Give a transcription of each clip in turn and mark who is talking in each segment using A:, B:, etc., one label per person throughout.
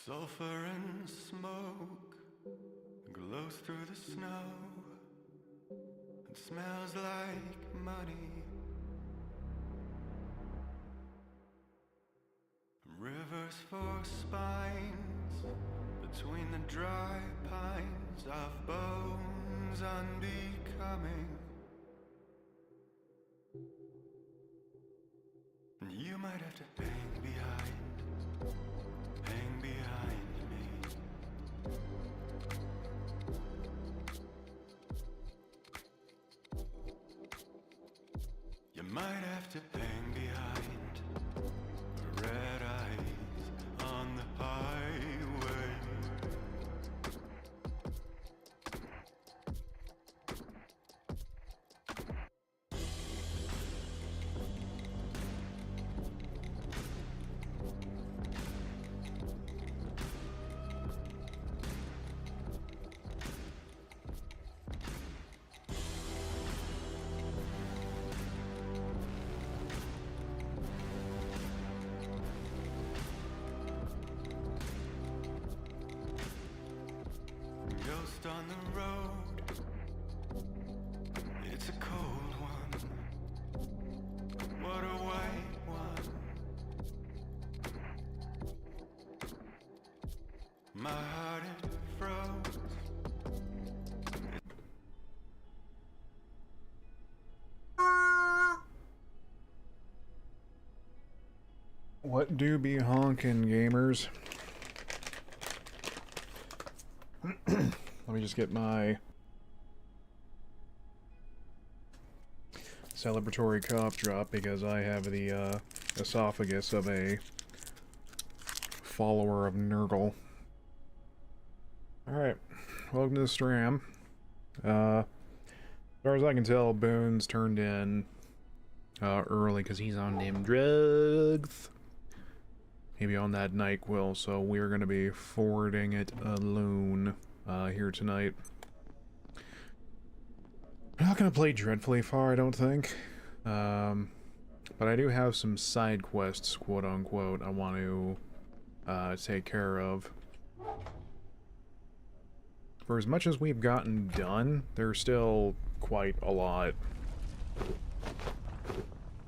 A: Sulfur and smoke glows through the snow and smells like money. Rivers for spines between the dry pines of bones unbecoming. And you might have to hang behind me. You might have to hang behind red eyes on the highway. Ghost on the road, it's a cold one. What a white one. My heart it froze.
B: What do be honkin', gamers? Let me just get my celebratory cough drop because I have the esophagus of a follower of Nurgle. Alright, welcome to the stream. As far as I can tell, Boone's turned in early because he's on them drugs. Maybe on that NyQuil, so we're going to be forwarding it alone here tonight. I'm not going to play dreadfully far, I don't think. But I do have some side quests, quote-unquote, I want to take care of. For as much as we've gotten done, there's still quite a lot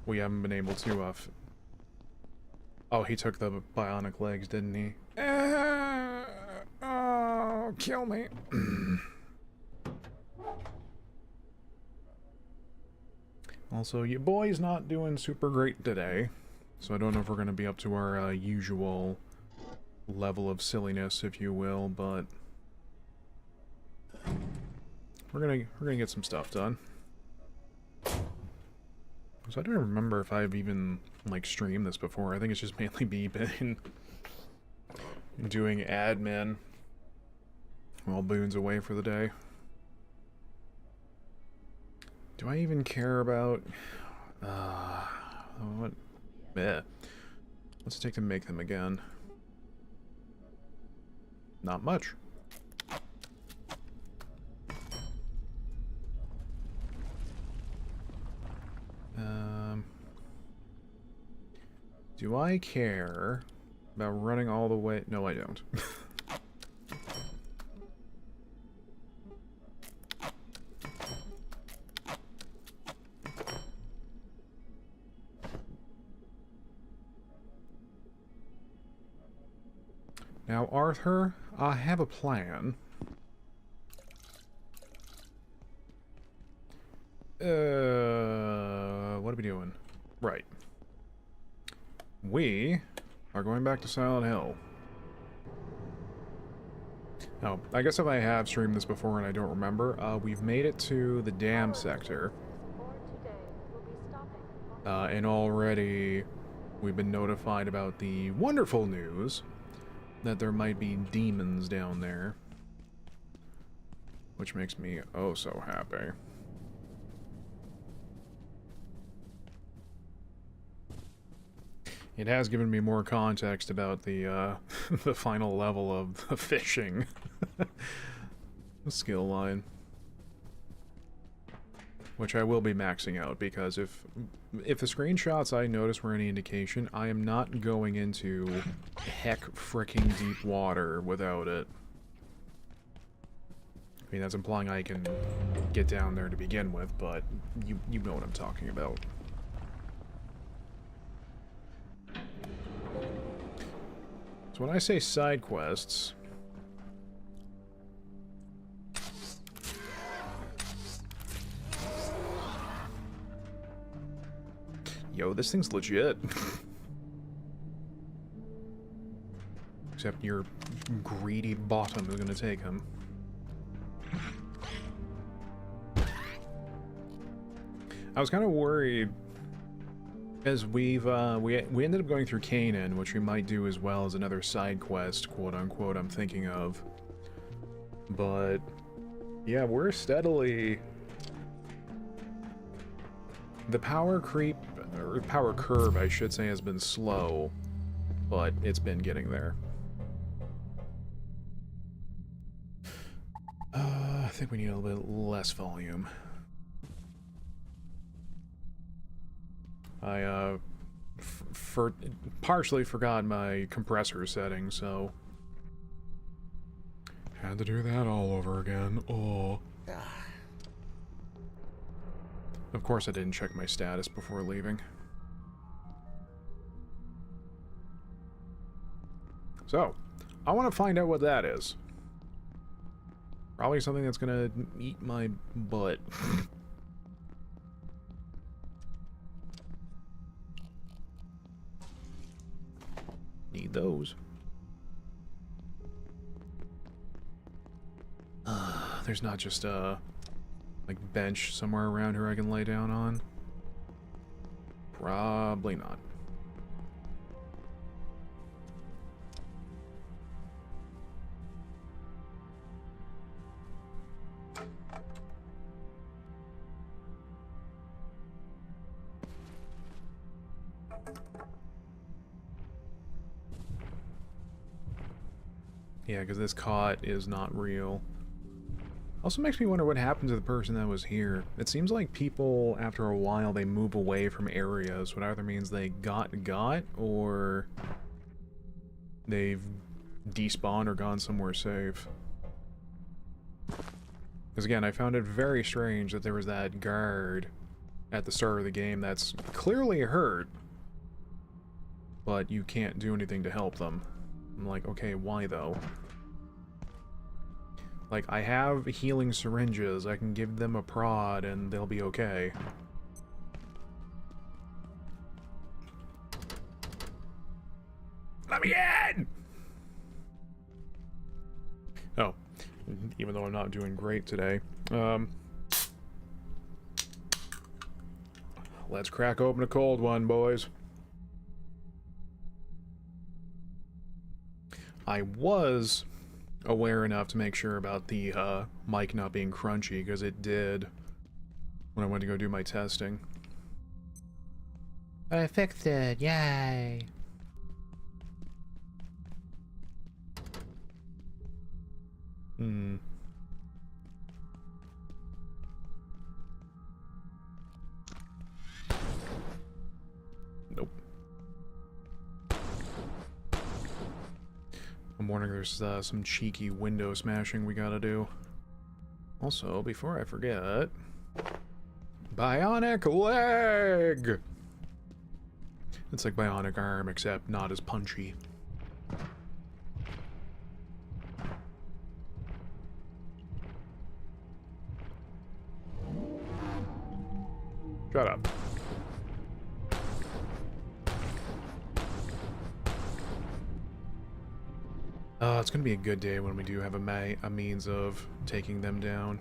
B: we haven't been able to oh, he took the bionic legs, didn't he? Oh, kill me. Also, your boy's not doing super great today, so I don't know if we're going to be up to our usual level of silliness, if you will, but we're gonna get some stuff done. So I don't remember if I've even, like, streamed this before. I think it's just mainly been doing admin while Boone's away for the day. Do I even care about... what? Yeah. What's it take to make them again? Not much. Do I care about running all the way? No, I don't. Now, Arthur, I have a plan. What are we doing? Right. We are going back to Silent Hill. Oh, I guess if I have streamed this before and I don't remember, we've made it to the dam sector. And already we've been notified about the wonderful news that there might be demons down there. Which makes me oh so happy. It has given me more context about the the final level of the fishing skill line. which I will be maxing out, because if the screenshots I notice were any indication, I am not going into heck fricking deep water without it. I mean, that's implying I can get down there to begin with, but you know what I'm talking about. So when I say side quests, yo, this thing's legit. Except your greedy bottom is gonna take him. I was kind of worried, as we ended up going through Canaan, which we might do as well as another side quest, quote unquote, I'm thinking of. But yeah, we're steadily, the power creep, or power curve, I should say, has been slow, but it's been getting there. I think we need a little bit less volume. I partially forgot my compressor setting, so had to do that all over again. Oh. Of course I didn't check my status before leaving. So, I want to find out what that is. Probably something that's gonna eat my butt. Need those. There's not just a like bench somewhere around here I can lay down on. Probably not. Yeah, because this cot is not real. Also makes me wonder what happened to the person that was here. It seems like people, after a while, they move away from areas, what either means they got, or they've despawned or gone somewhere safe. Because again, I found it very strange that there was that guard at the start of the game that's clearly hurt, but you can't do anything to help them. I'm like, okay, why though? Like, I have healing syringes, I can give them a prod and they'll be okay. Let me in! Oh, even though I'm not doing great today. Let's crack open a cold one, boys. I was aware enough to make sure about the mic not being crunchy, because it did when I went to go do my testing. I fixed it, yay! Nope. I'm wondering if there's some cheeky window smashing we gotta do. Also, before I forget... Bionic leg! It's like bionic arm, except not as punchy. Shut up. It's gonna be a good day when we do have a means of taking them down.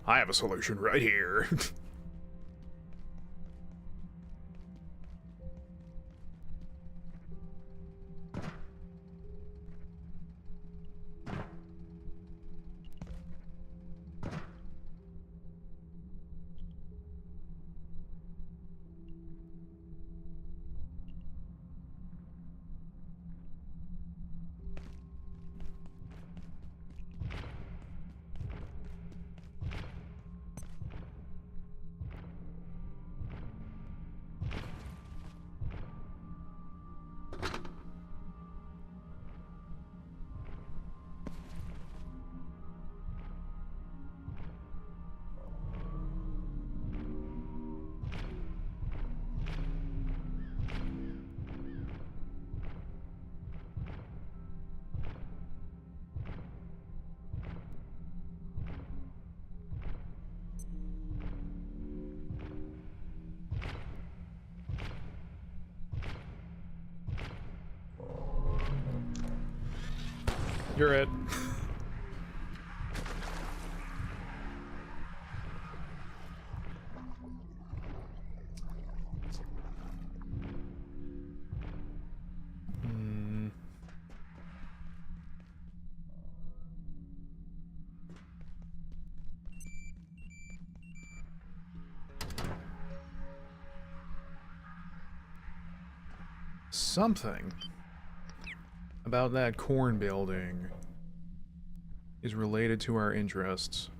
B: I have a solution right here. You're it. Something about that corn building is related to our interests.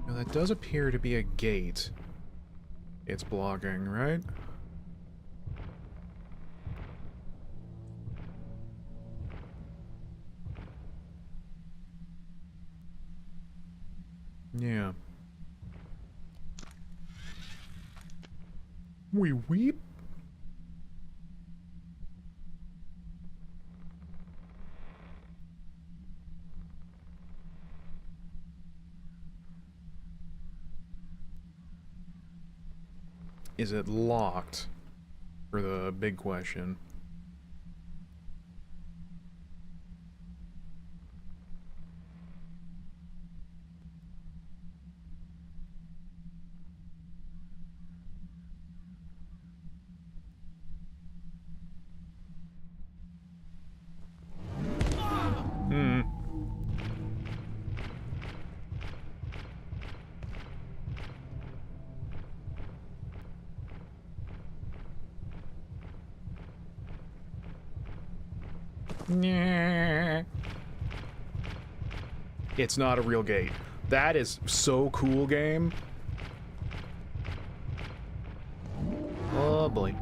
B: Now that does appear to be a gate it's blocking, right? Yeah. We weep? Is it locked? For the big question. Hmm. Nah. It's not a real gate. That is so cool, game. Oh boy.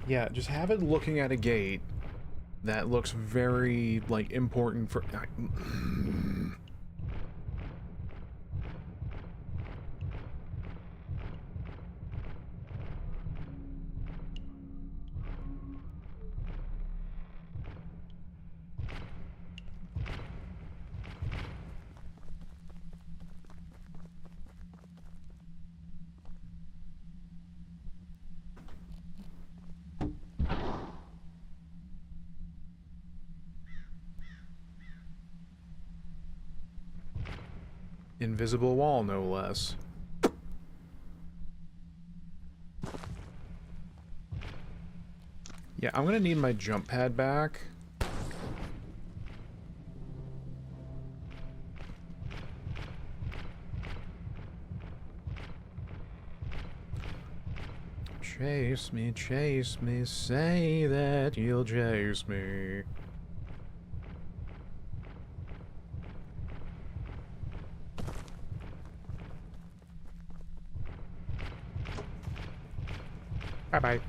B: Yeah, just have it looking at a gate that looks very, like, important for... Invisible wall, no less. Yeah, I'm gonna need my jump pad back. Chase me, say that you'll chase me. Bye-bye.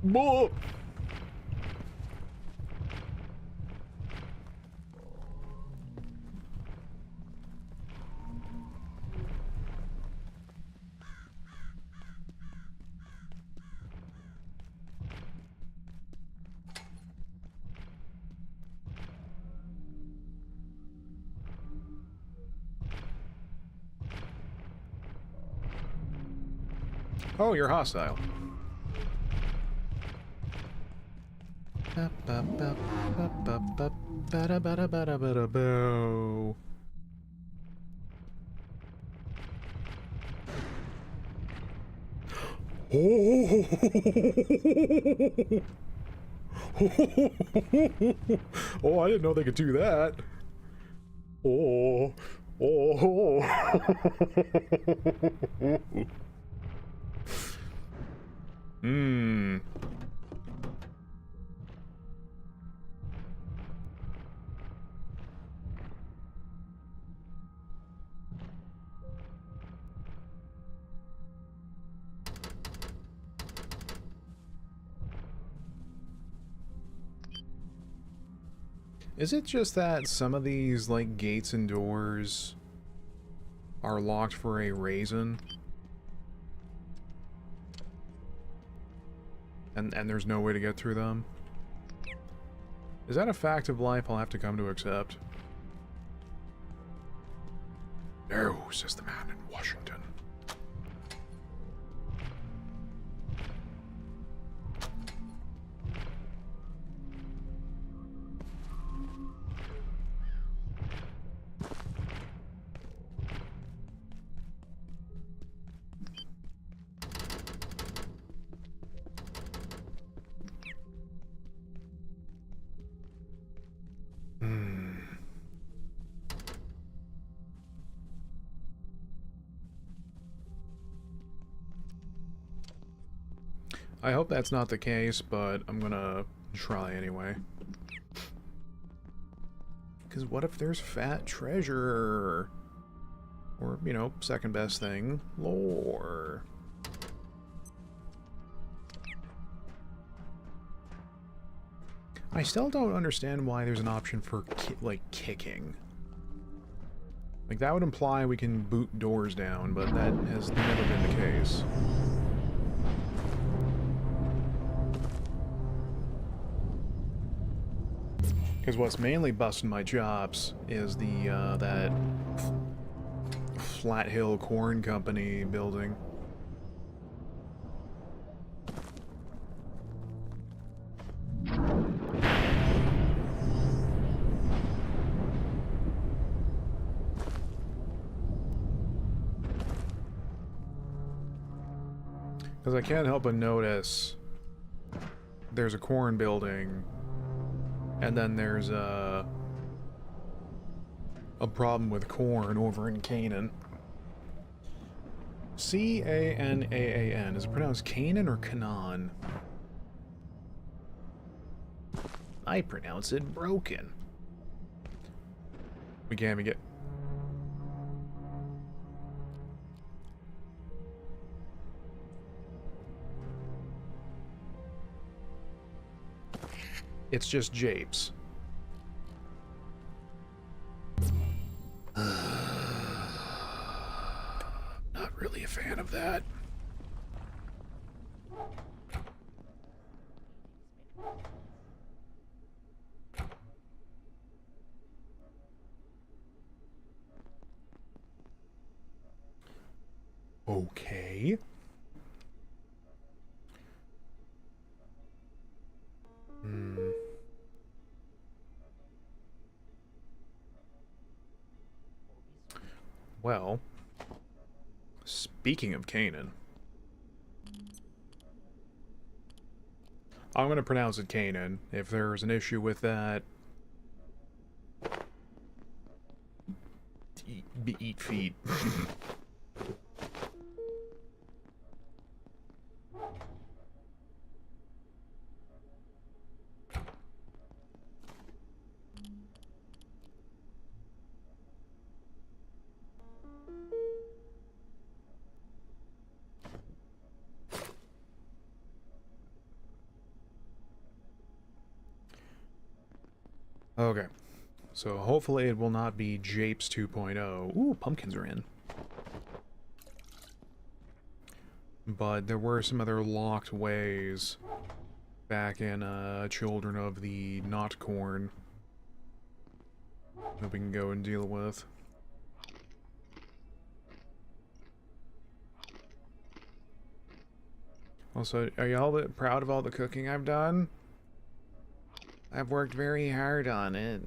B: Whoa! Oh, you're hostile. Oh, oh, I didn't know they could do that. Oh, oh. Hmm. Is it just that some of these, like, gates and doors are locked for a reason? And there's no way to get through them? Is that a fact of life I'll have to come to accept? No, says the man in Washington. I hope that's not the case, but I'm gonna try anyway. Because what if there's fat treasure? Or, you know, second best thing, lore. I still don't understand why there's an option for, like, kicking. Like, that would imply we can boot doors down, but that has never been the case. Because what's mainly busting my chops is the, that Flat Hill Corn Company building. Because I can't help but notice there's a corn building, and then there's a problem with corn over in Canaan. C-A-N-A-A-N. Is it pronounced Canaan or Canaan? I pronounce it broken. We can't even get... It's just japes. Not really a fan of that. Okay. Well, speaking of Canaan, I'm going to pronounce it Canaan. If there's an issue with that, eat feet. Okay, so hopefully it will not be Japes 2.0. Ooh, pumpkins are in. But there were some other locked ways back in Children of the Not Corn that we can go and deal with. Also, are y'all proud of all the cooking I've done? I've worked very hard on it.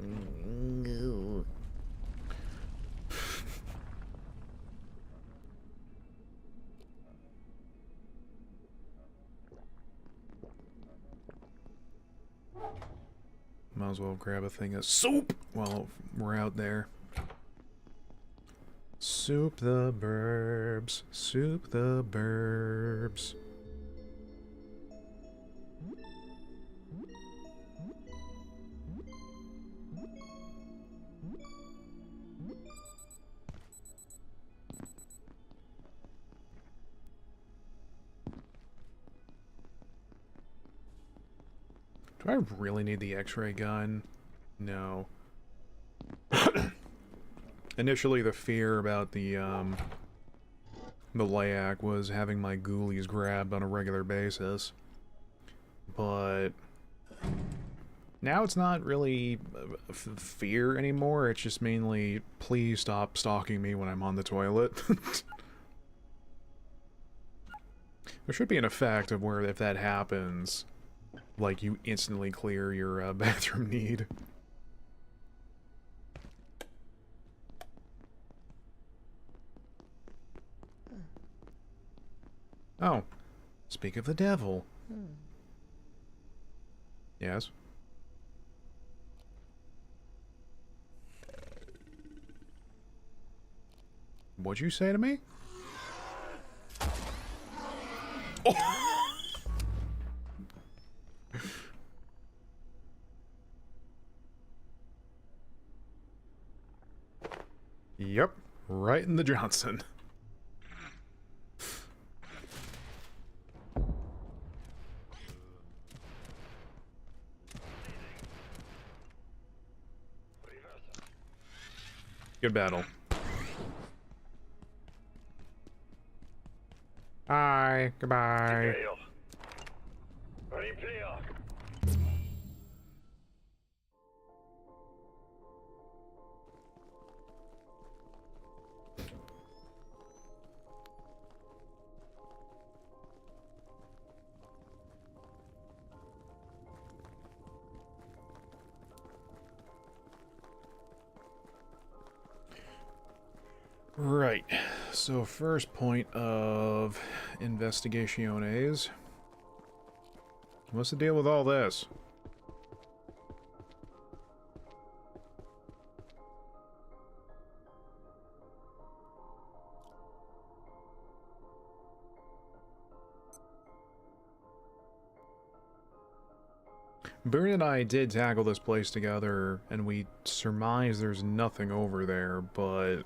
B: Might as well grab a thing of soup while we're out there. Soup the burbs. Soup the burbs. Do I really need the X-ray gun? No. Initially, the fear about the layak was having my ghoulies grabbed on a regular basis. But now it's not really fear anymore, it's just mainly, please stop stalking me when I'm on the toilet. There should be an effect of where, if that happens, like, you instantly clear your bathroom need. Oh, speak of the devil. Yes? What'd you say to me? Oh. Yep, right in the Johnson. Good battle. Hi, goodbye. Right, so first point of investigaciones. What's the deal with all this? Boone and I did tackle this place together, and we surmise there's nothing over there, but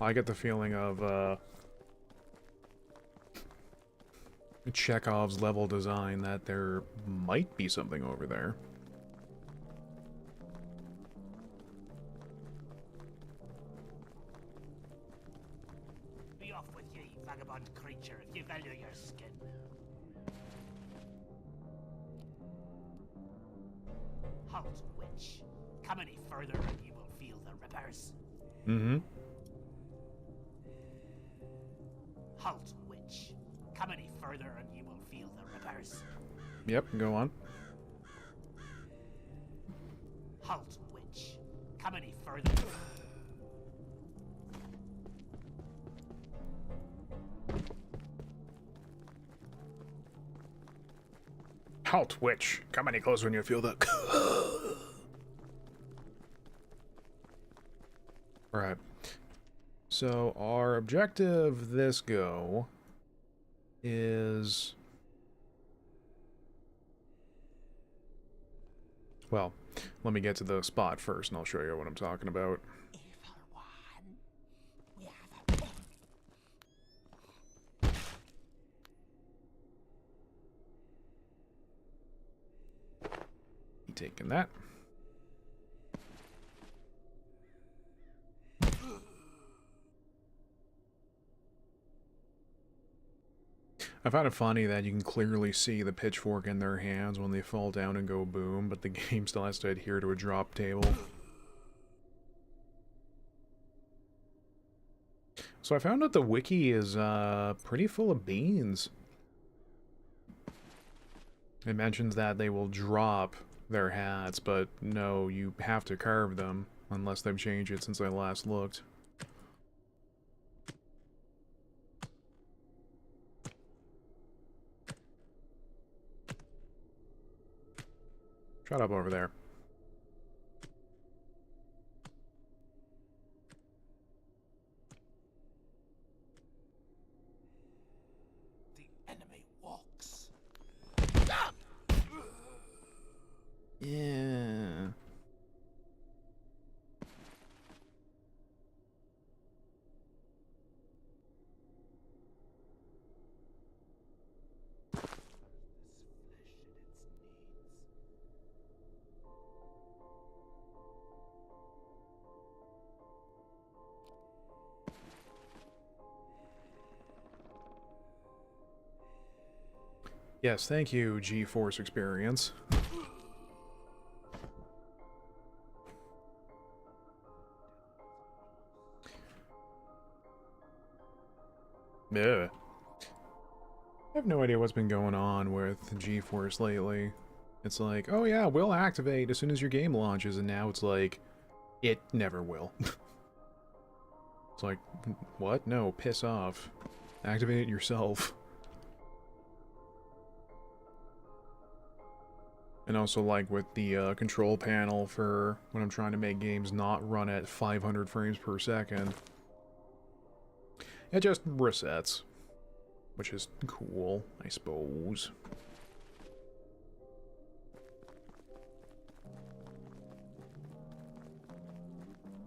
B: I get the feeling of, Chekhov's level design that there might be something over there.
C: Be off with ye, vagabond creature, if you value your skin. Halt, witch. Come any further and you will feel the rippers.
B: Mm-hmm.
C: Halt, witch. Come any further and you will feel the rippers.
B: Yep, go on.
C: Halt, witch. Come any further.
B: Halt, witch. Come any closer when you feel the... Alright. So, our objective this go is... Well, let me get to the spot first and I'll show you what I'm talking about. Taking that. I find it funny that you can clearly see the pitchfork in their hands when they fall down and go boom, but the game still has to adhere to a drop table. So I found out the wiki is pretty full of beans. It mentions that they will drop their hats, but no, you have to carve them, unless they've changed it since I last looked. Shut up over there.
C: The enemy walks.
B: Yeah. Yes, thank you, G-Force experience. Yeah. I have no idea what's been going on with G-Force lately. It's like, oh yeah, we'll activate as soon as your game launches, and now it's like, it never will. It's like, what? No, piss off. Activate it yourself. And also, like, with the control panel for when I'm trying to make games not run at 500 frames per second, it just resets. Which is cool, I suppose.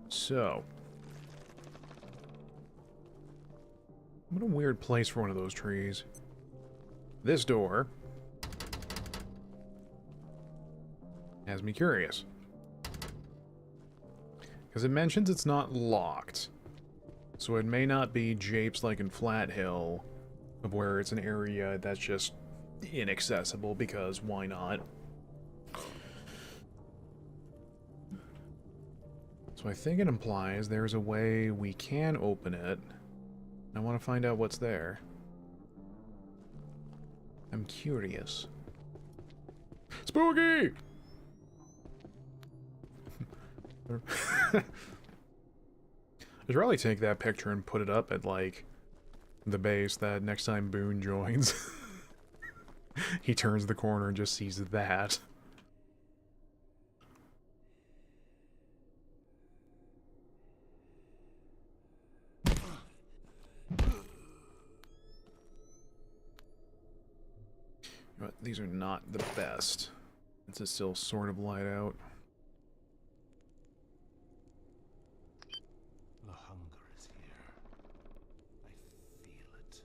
B: So. What a weird place for one of those trees. This door has me curious. Because it mentions it's not locked. So it may not be japes like in Flat Hill, of where it's an area that's just inaccessible because why not? So I think it implies there's a way we can open it. I want to find out what's there. I'm curious. Spooky! I should probably take that picture and put it up at, like, the base that next time Boone joins, he turns the corner and just sees that. But these are not the best. It's still sort of light out.
C: The hunger is here. I feel it.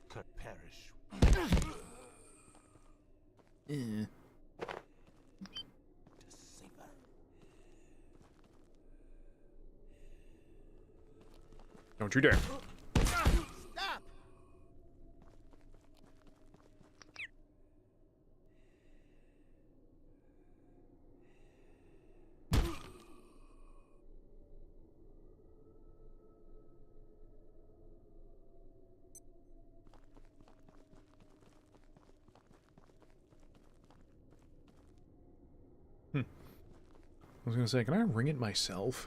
C: Could perish.
B: Eh.
C: Deceiver.
B: Don't you dare.
C: Stop!
B: I was gonna say, can I ring it myself?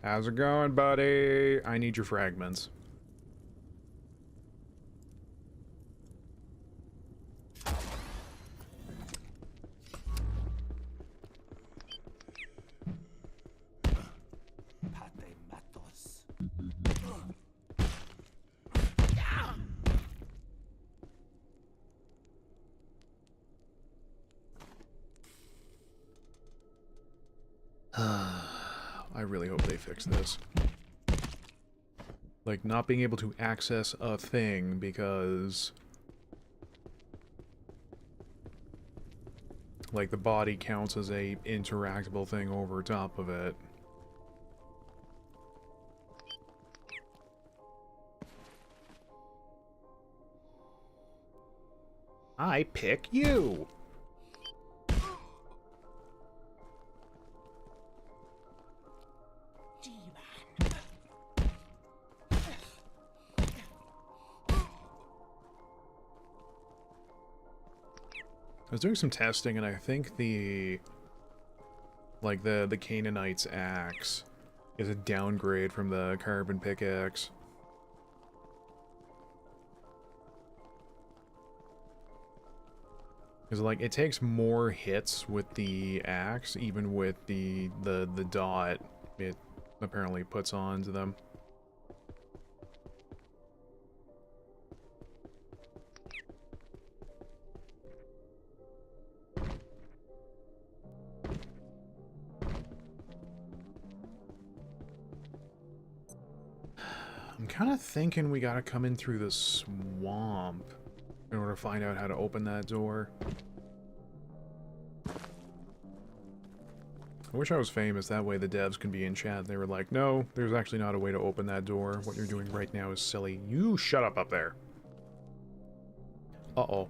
B: How's it going, buddy? I need your fragments.
C: Pate matos.
B: I really hope they fix this. Like, not being able to access a thing because... like, the body counts as a interactable thing over top of it. I pick you! I was doing some testing, and I think the Canaanite's axe is a downgrade from the carbon pickaxe. Because, like, it takes more hits with the axe, even with the dot it apparently puts onto them. I'm I'm kind of thinking we gotta come in through the swamp in order to find out how to open that door. I wish I was famous, that way the devs can be in chat. They were like, no, there's actually not a way to open that door. What you're doing right now is silly. You shut up there. Uh-oh.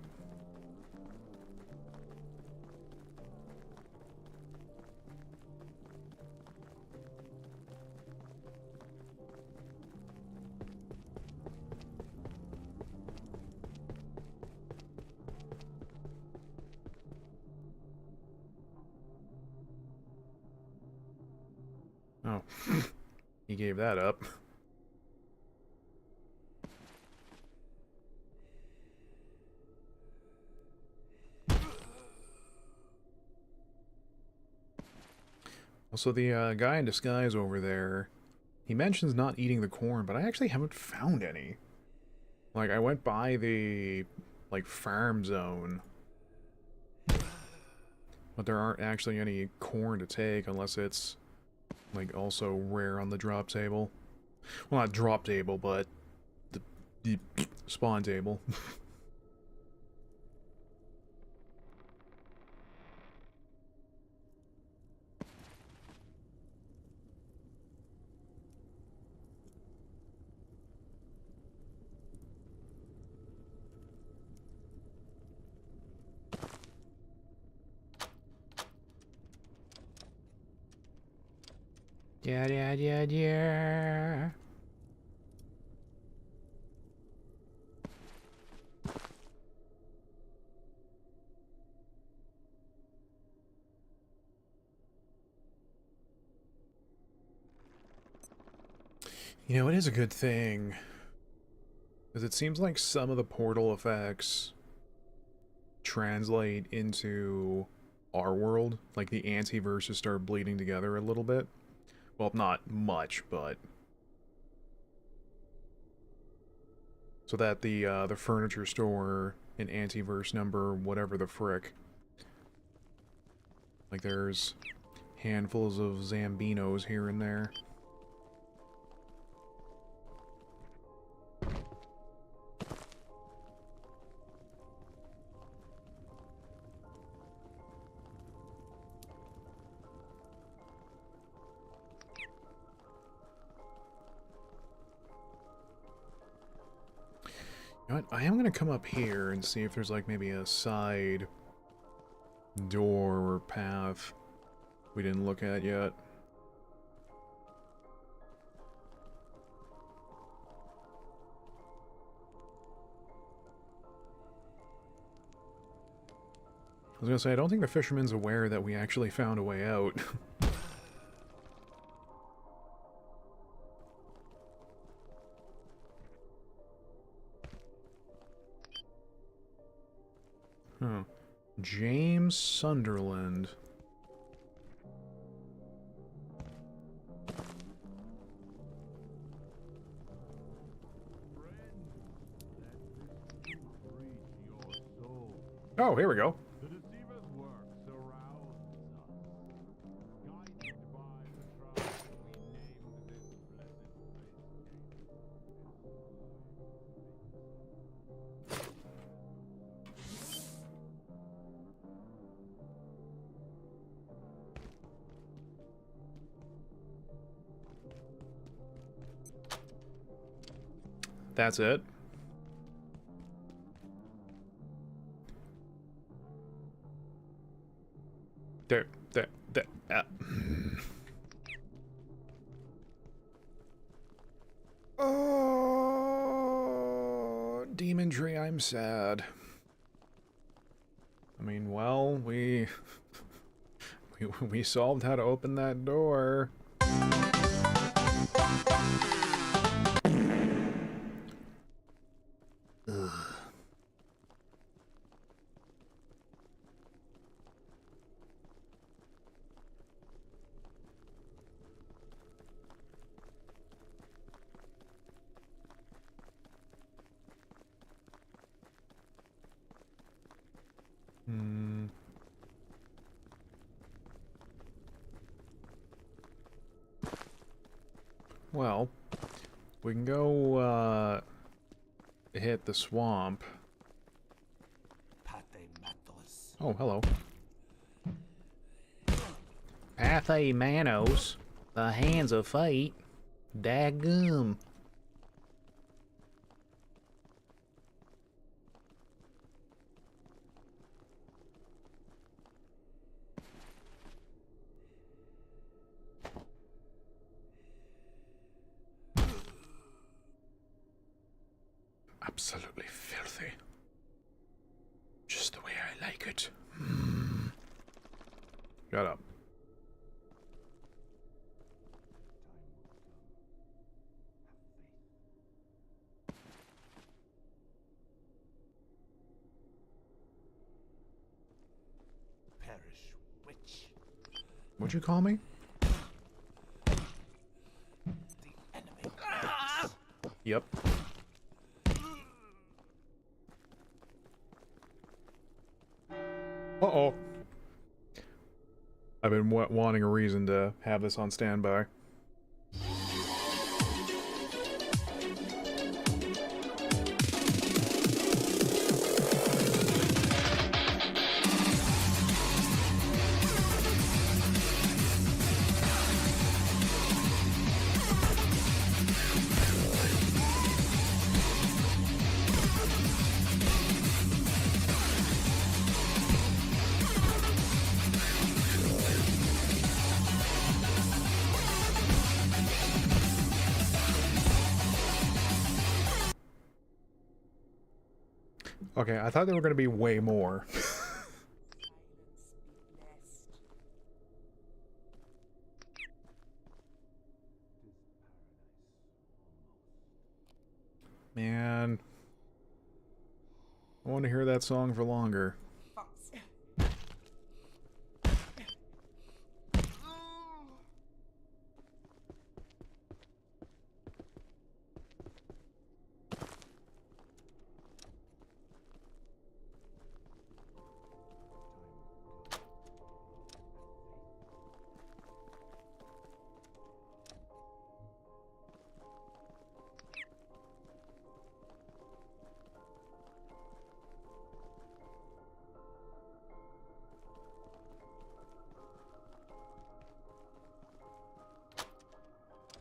B: Oh. He gave that up. Also, the guy in disguise over there, he mentions not eating the corn, but I actually haven't found any. Like, I went by the, like, farm zone, but there aren't actually any corn to take unless it's, like, also rare on the drop table. Well, not drop table, but the spawn table. Yeah, yeah, yeah, yeah. You know, it is a good thing. Because it seems like some of the portal effects translate into our world. Like, the anti-verses start bleeding together a little bit. Well, not much, but... So that the furniture store in anti-verse number whatever the frick. Like, there's handfuls of Zambinos here and there. You know what? I am going to come up here and see if there's, like, maybe a side door or path we didn't look at yet. I was going to say, I don't think the fisherman's aware that we actually found a way out. Huh. James Sunderland. Oh, here we go.
D: The deceiver's work surrounds us. Guided by the trust we named this blessed place.
B: That's it. There. Oh, Demon Tree, I'm sad. I mean, well, we solved how to open that door. Ugh. Well, We can go, hit the swamp.
C: Pate matos.
B: Oh, hello. Pathe Manos. The hands of fate. Daggum. Absolutely filthy. Just the way I like it. Shut up.
C: Perish witch.
B: What'd you call me?
C: The enemy. Ah!
B: Yep. Uh-oh. I've been wanting a reason to have this on standby. Okay, I thought there were going to be way more. Man. I want to hear that song for longer.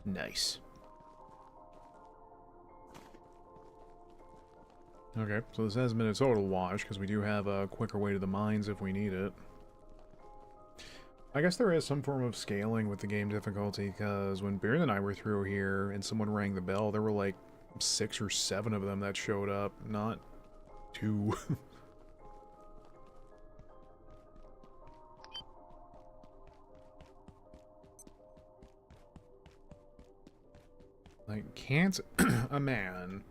B: Nice. Okay, so this hasn't been a total wash, because we do have a quicker way to the mines if we need it. I guess there is some form of scaling with the game difficulty, because when Beard and I were through here and someone rang the bell, there were like 6 or 7 of them that showed up, not 2. Like, can't a man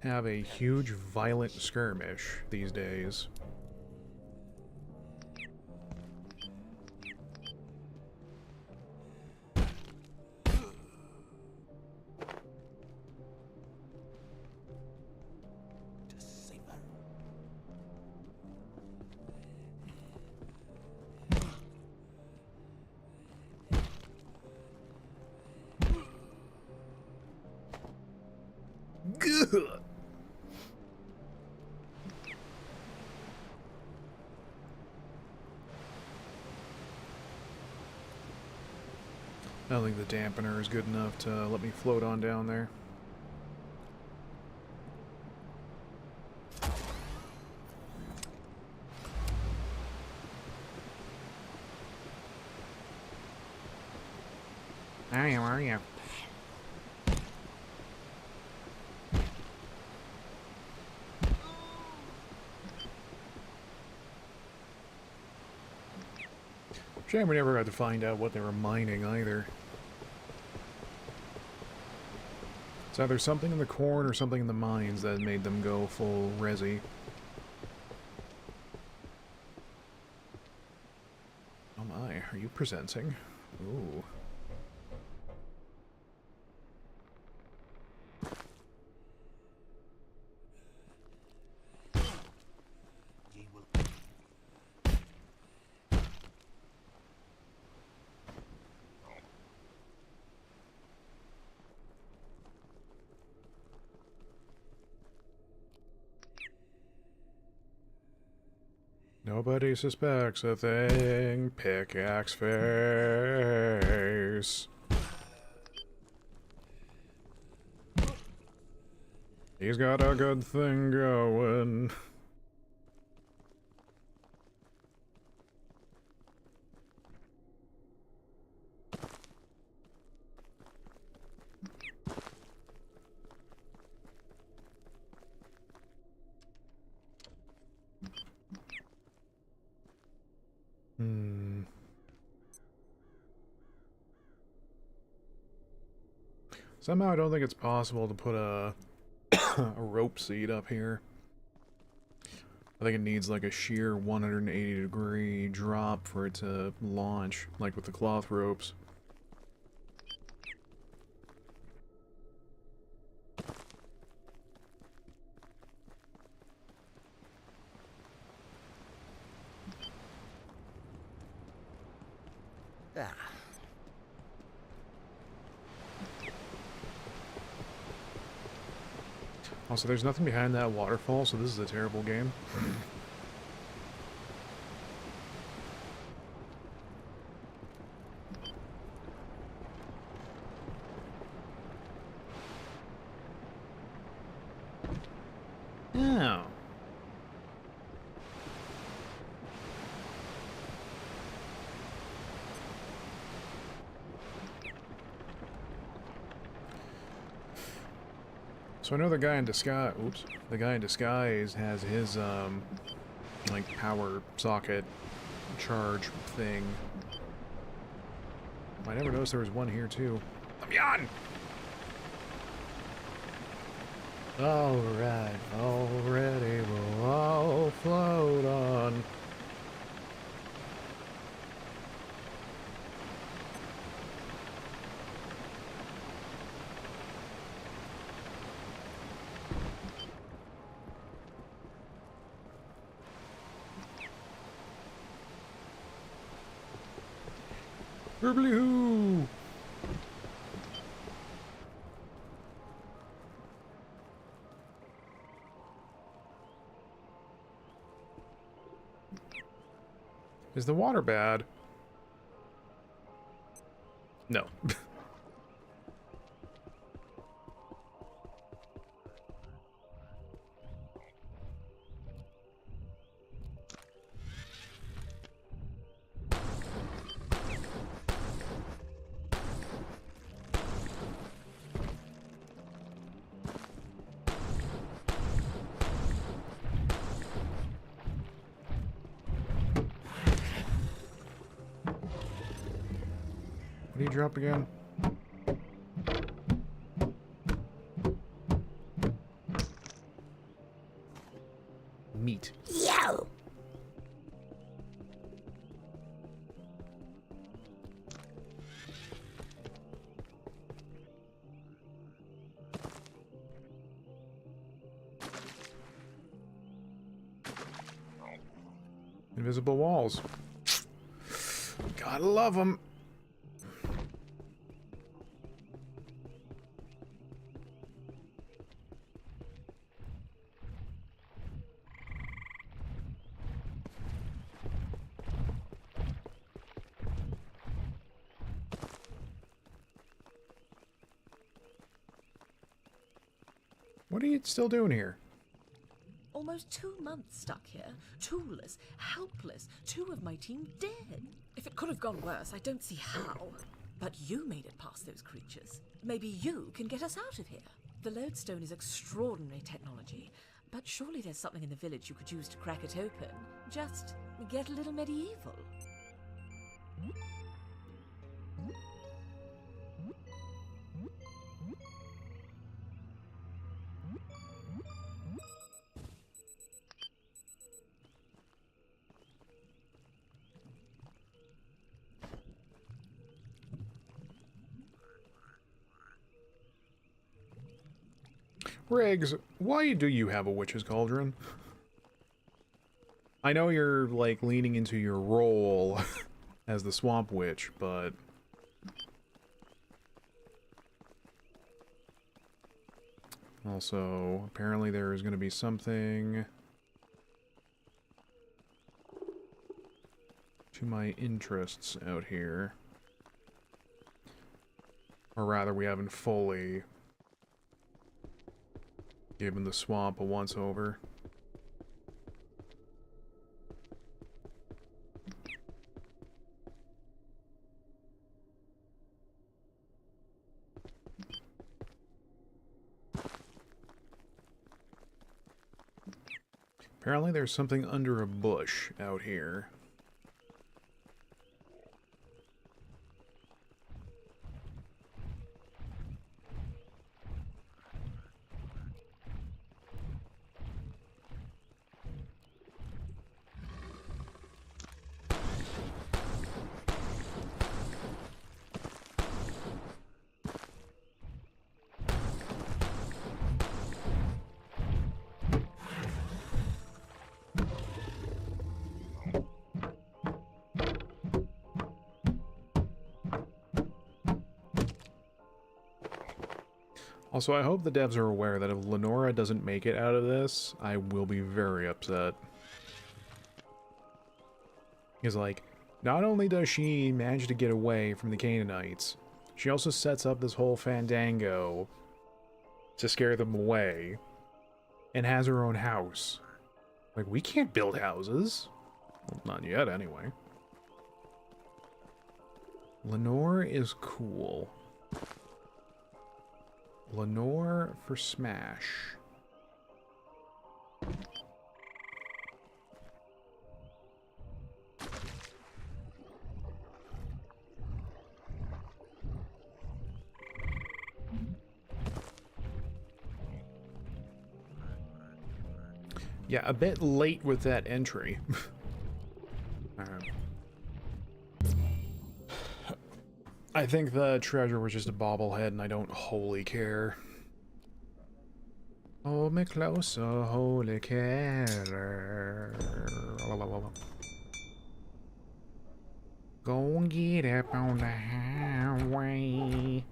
B: have a huge violent skirmish these days?
C: Deceiver.
B: Good. I don't think the dampener is good enough to let me float on down there. Are you? Shame we never got to find out what they were mining either. It's either something in the corn or something in the mines that made them go full resi. Oh my, are you presenting? Ooh.
C: Ye will.
B: Nobody suspects a thing. Pickaxe face. He's got a good thing going. Somehow I don't think it's possible to put a a rope seat up here. I think it needs like a sheer 180-degree drop for it to launch, like with the cloth ropes.
E: Ah.
B: Also, there's nothing behind that waterfall, so this is a terrible game. Oh. So I know the guy in disguise, oops, the guy in disguise has his, like, power socket charge thing. I never noticed there was one here, too. Let me on! Alright, already we'll all float on. Hoo! Is the water bad? No. What do you drop again? Meat.
E: Yo!
B: Invisible walls. Gotta love them. What are you still doing here?
F: Almost 2 months stuck here, toolless, helpless, 2 of my team dead. If it could have gone worse, I don't see how. But you made it past those creatures. Maybe you can get us out of here. The lodestone is extraordinary technology, but surely there's something in the village you could use to crack it open. Just get a little medieval.
B: Riggs, why do you have a witch's cauldron? I know you're, like, leaning into your role as the swamp witch, but... Also, apparently there is going to be something... to my interests out here. Or rather, we haven't fully given the swamp a once-over. Apparently there's something under a bush out here. Also, I hope the devs are aware that if Lenora doesn't make it out of this, I will be very upset. Because, like, not only does she manage to get away from the Canaanites, she also sets up this whole fandango to scare them away, and has her own house. Like, we can't build houses. Well, not yet, anyway. Lenore is cool. Lenore for Smash. Yeah, a bit late with that entry. I think the treasure was just a bobblehead, and I don't wholly care. Hold me closer, holy care. Go and get up on the highway.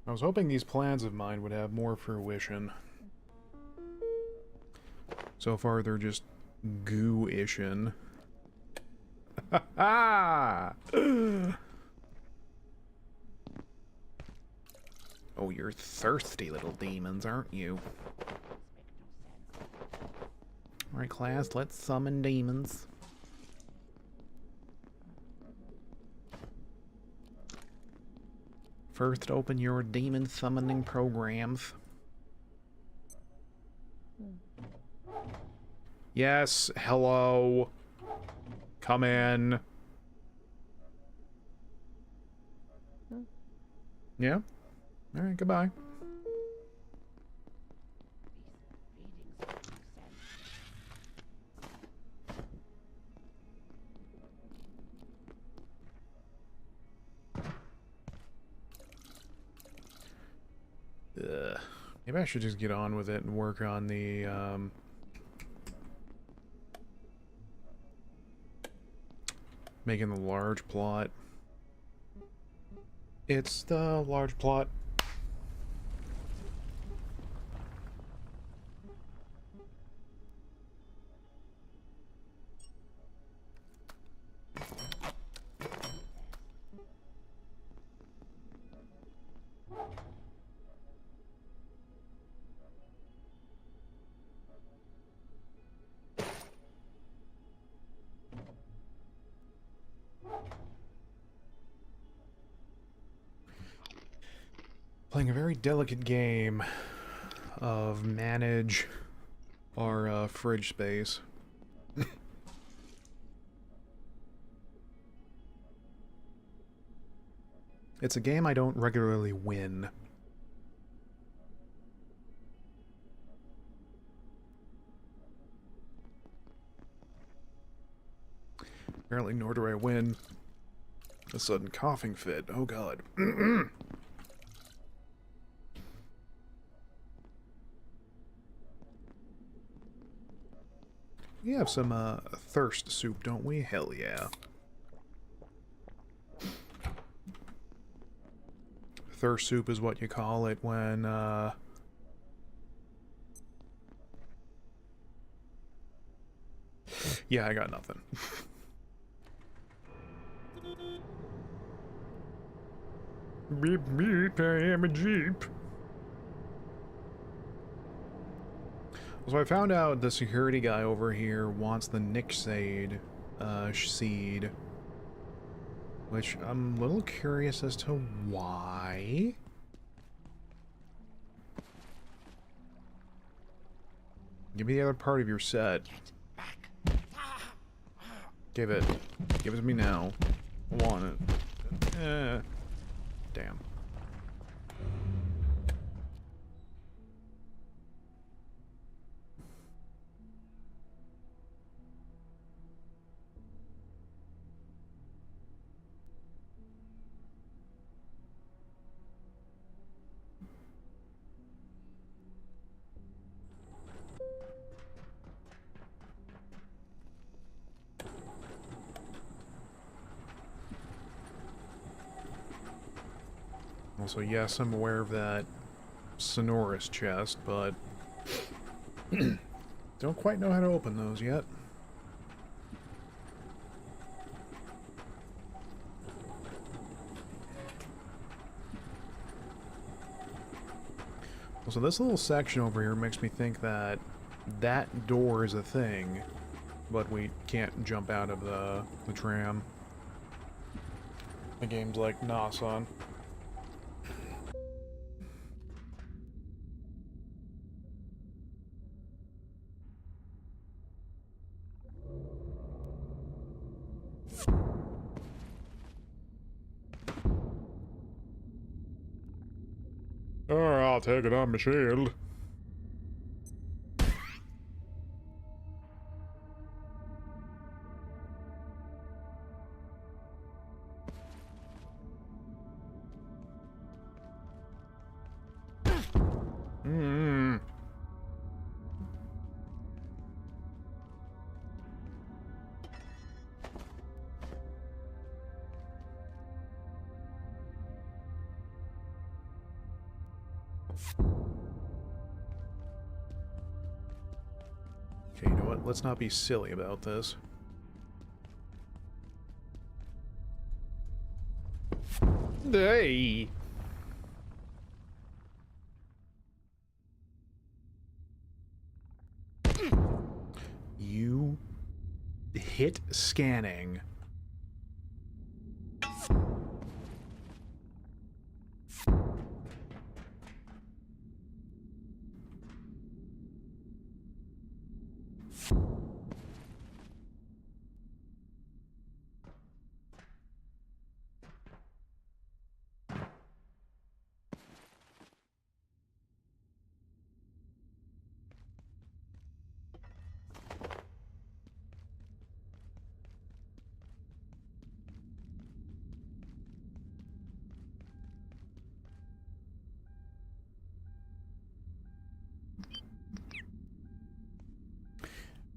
B: I was hoping these plans of mine would have more fruition. So far, they're just goo-ishin'. Ha Oh, you're thirsty little demons, aren't you? Alright, class, let's summon demons. First, open your demon summoning programs. Yes, hello. Come in. Yeah? Alright, goodbye. Maybe I should just get on with it and work on the, making the large plot. It's the large plot. Playing a very delicate game of manage our fridge space. It's a game I don't regularly win. Apparently, nor do I win a sudden coughing fit. Oh god. We have some thirst soup, don't we? Hell yeah. Thirst soup is what you call it when yeah, I got nothing. Beep beep, I am a Jeep. So I found out the security guy over here wants the Nixade seed. Which I'm a little curious as to why. Give me the other part of your set. Give it. Give it to me now. I want it. Damn. Also, yes, I'm aware of that sonorous chest, but don't quite know how to open those yet. Also, this little section over here makes me think that that door is a thing, but we can't jump out of the tram. The game's like, nah, son. Oh, I'll take it on my shield. Okay, you know what? Let's not be silly about this. Hey! You hit scanning.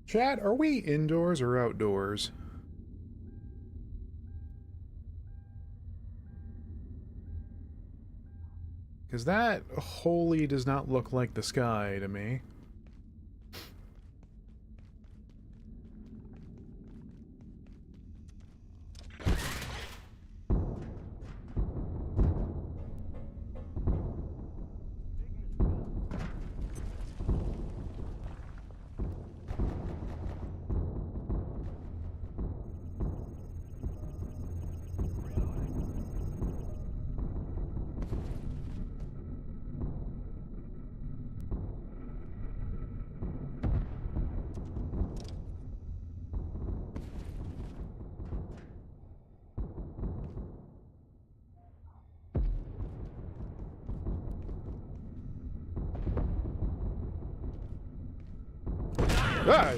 B: Chat, are we indoors or outdoors? Because that wholly does not look like the sky to me. Hey!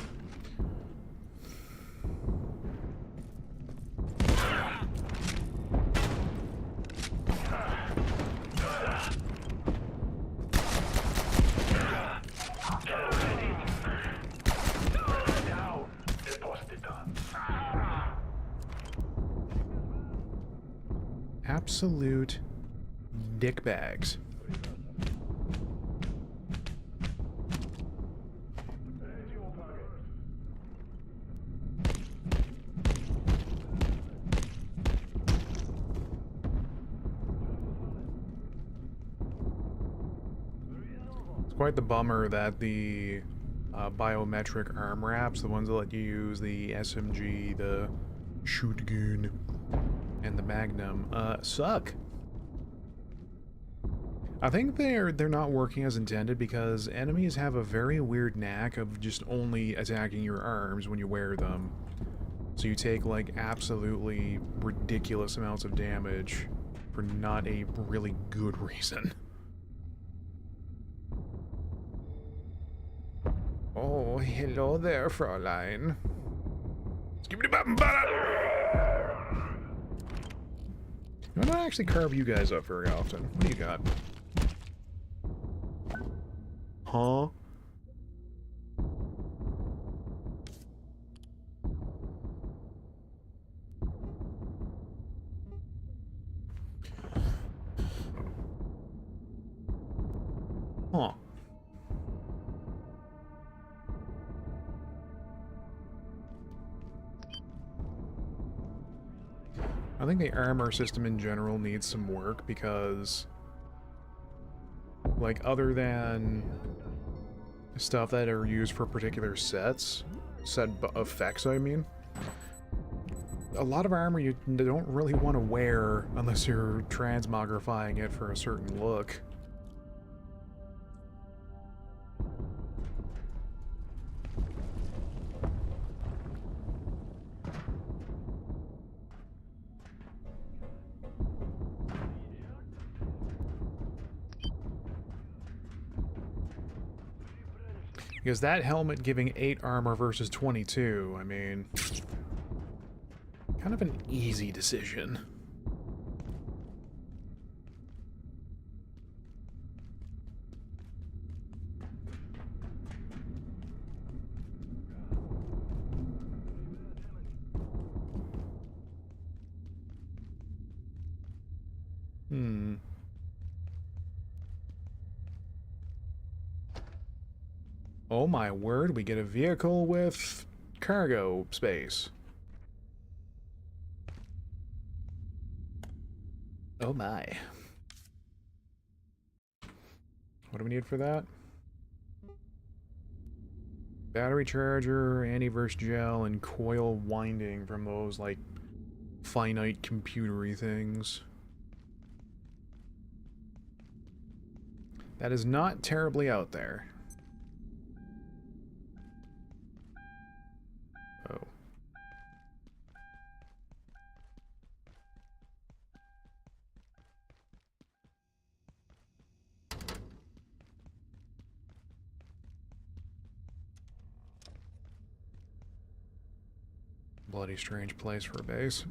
B: absolute dickbags. It's quite the bummer that the biometric arm wraps, the ones that let you use the SMG, the shotgun, and the Magnum, suck. I think they're not working as intended because enemies have a very weird knack of just only attacking your arms when you wear them. So you take like absolutely ridiculous amounts of damage for not a really good reason. Oh, hello there, Fräulein. I don't actually carve you guys up very often. What do you got? Huh? Huh. I think the armor system in general needs some work because, like, other than stuff that are used for particular set effects, I mean, a lot of armor you don't really want to wear unless you're transmogrifying it for a certain look. Because that helmet giving 8 armor versus 22, I mean, kind of an easy decision. Oh my word, we get a vehicle with cargo space. Oh my. What do we need for that? Battery charger, antivirus gel, and coil winding from those, like, finite computery things. That is not terribly out there. Oh. Bloody strange place for a base.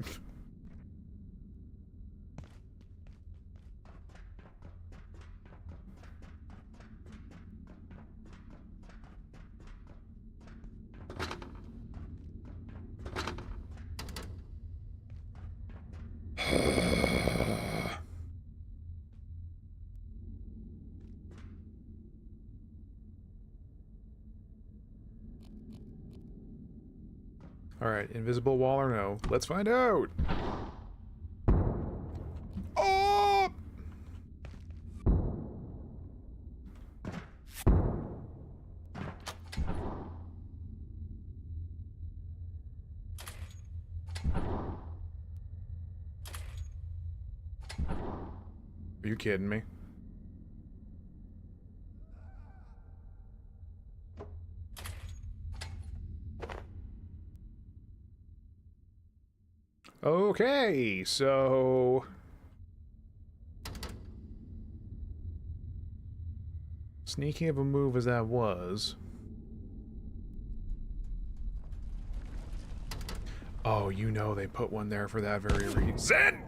B: Alright, invisible wall or no? Let's find out! Oh! Are you kidding me? Okay, so... sneaky of a move as that was... oh, you know they put one there for that very reason!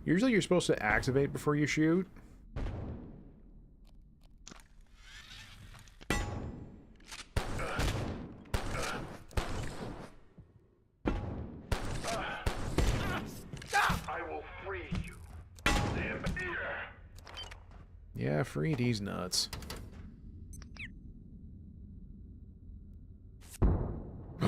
B: Usually you're supposed to activate before you shoot. Yeah, free these nuts. I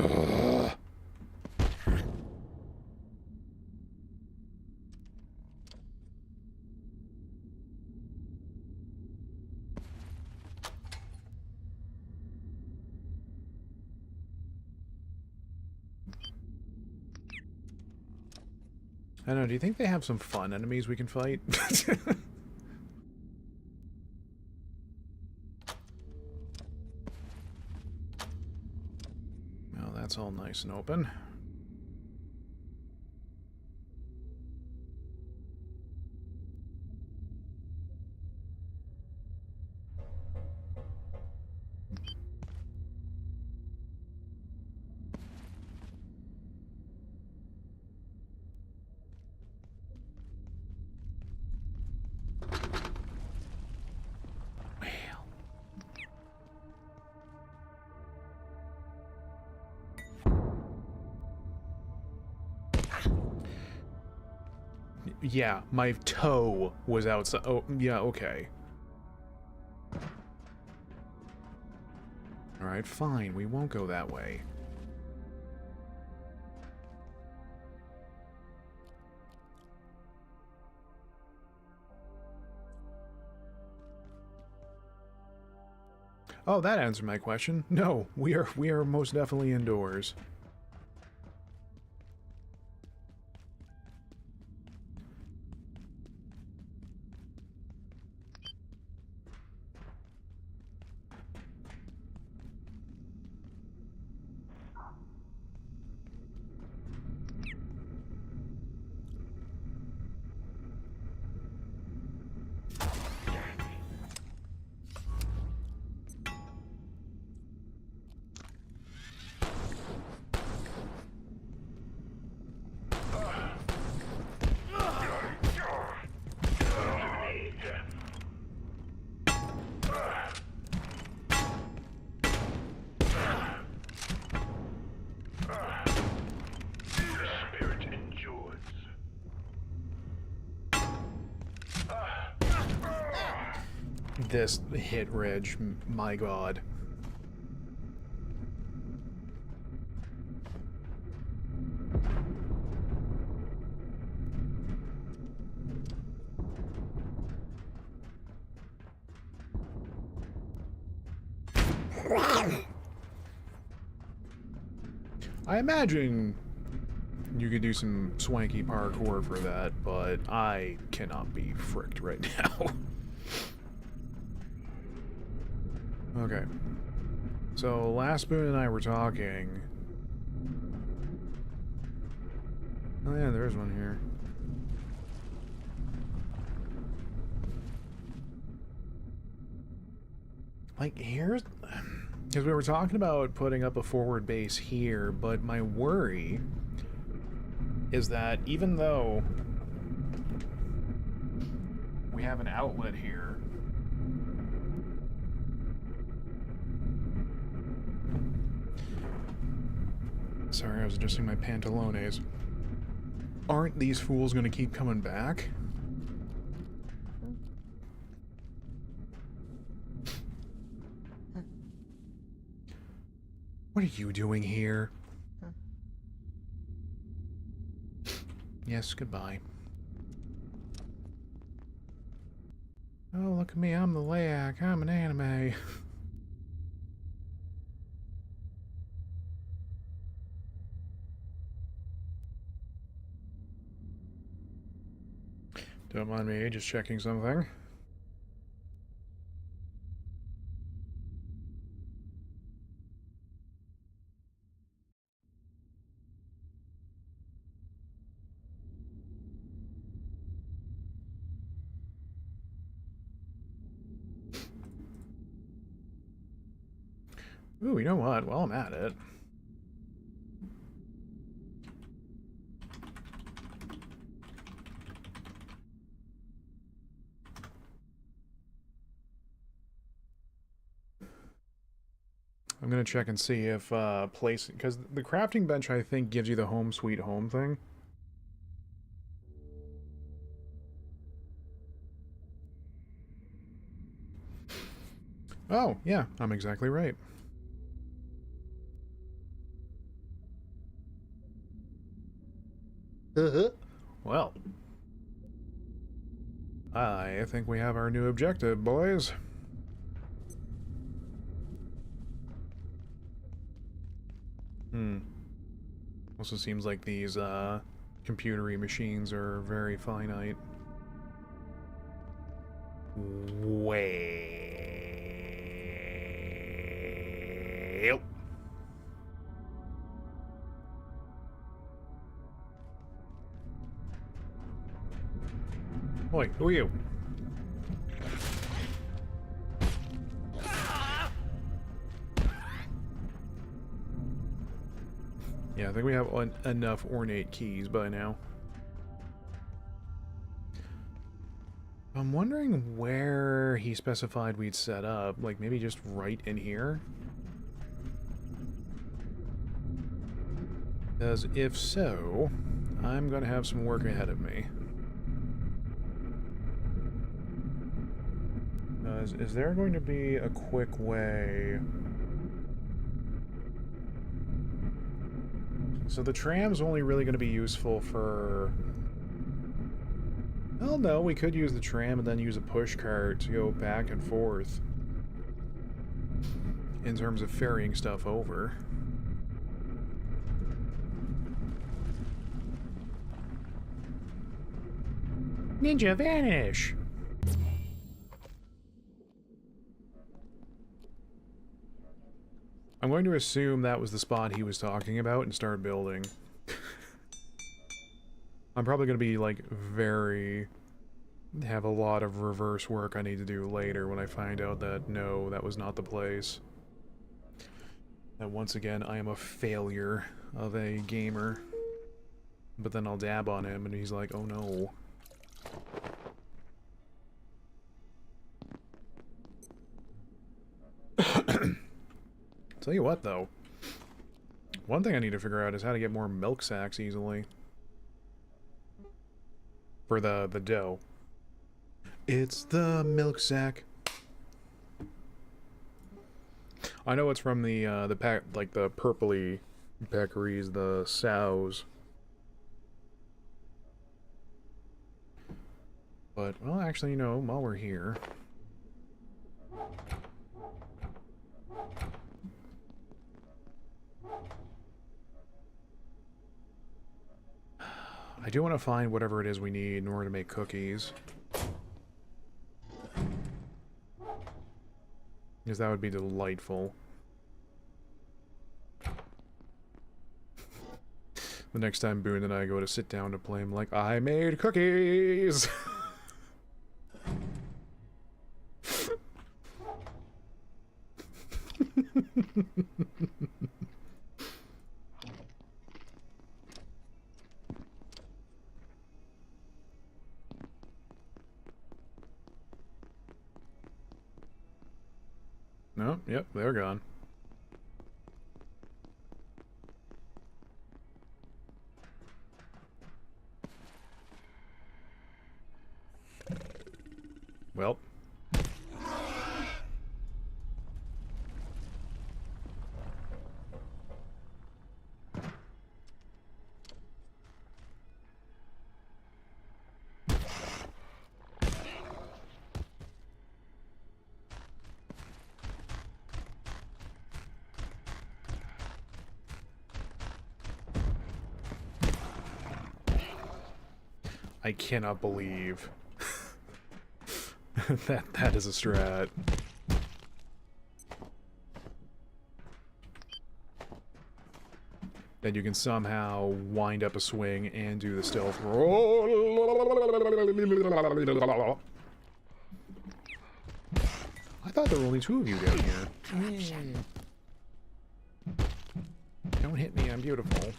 B: don't know, do you think they have some fun enemies we can fight? Well, that's all nice and open. Yeah, my toe was outside. Oh, yeah, okay. Alright, fine. We won't go that way. Oh, that answered my question. No, we are most definitely indoors. This hit ridge, my god. I imagine you could do some swanky parkour for that, but I cannot be fricked right now. Okay. So, last Boone and I were talking. Oh yeah, there's one here. Like, here's... Because we were talking about putting up a forward base here, but my worry is that even though we have an outlet here, sorry, I was adjusting my pantalones. Aren't these fools gonna keep coming back? What are you doing here? Yes, goodbye. Oh, look at me, I'm the Layak, I'm an anime. Don't mind me, just checking something. Ooh, you know what? While I'm at it. I'm gonna check and see if place, because the crafting bench I think gives you the home sweet home thing. Oh, yeah, I'm exactly right. Well, I think we have our new objective, boys. Also seems like these, computery machines are very finite. Well... Oi, who are you? Yeah, I think we have enough ornate keys by now. I'm wondering where he specified we'd set up. Like, maybe just right in here? Because if so, I'm going to have some work ahead of me. Is there going to be a quick way... So the tram's only really going to be useful for... Well, no, we could use the tram and then use a push cart to go back and forth. In terms of ferrying stuff over. Ninja vanish! I'm going to assume that was the spot he was talking about and start building. I'm probably going to be, like, have a lot of reverse work I need to do later when I find out that, no, that was not the place. And once again, I am a failure of a gamer. But then I'll dab on him and he's like, oh no. Tell you what, though. One thing I need to figure out is how to get more milk sacks easily. For the dough. It's the milk sack. I know it's from the pack, like the purpley peccaries, the sows. But, well, actually, you know, while we're here... I do want to find whatever it is we need in order to make cookies. Because that would be delightful. The next time Boone and I go to sit down to play, I'm like, I made cookies! No, yep, they're gone. Well. I cannot believe that is a strat. That you can somehow wind up a swing and do the stealth roll. I thought there were only two of you down here. Don't hit me, I'm beautiful.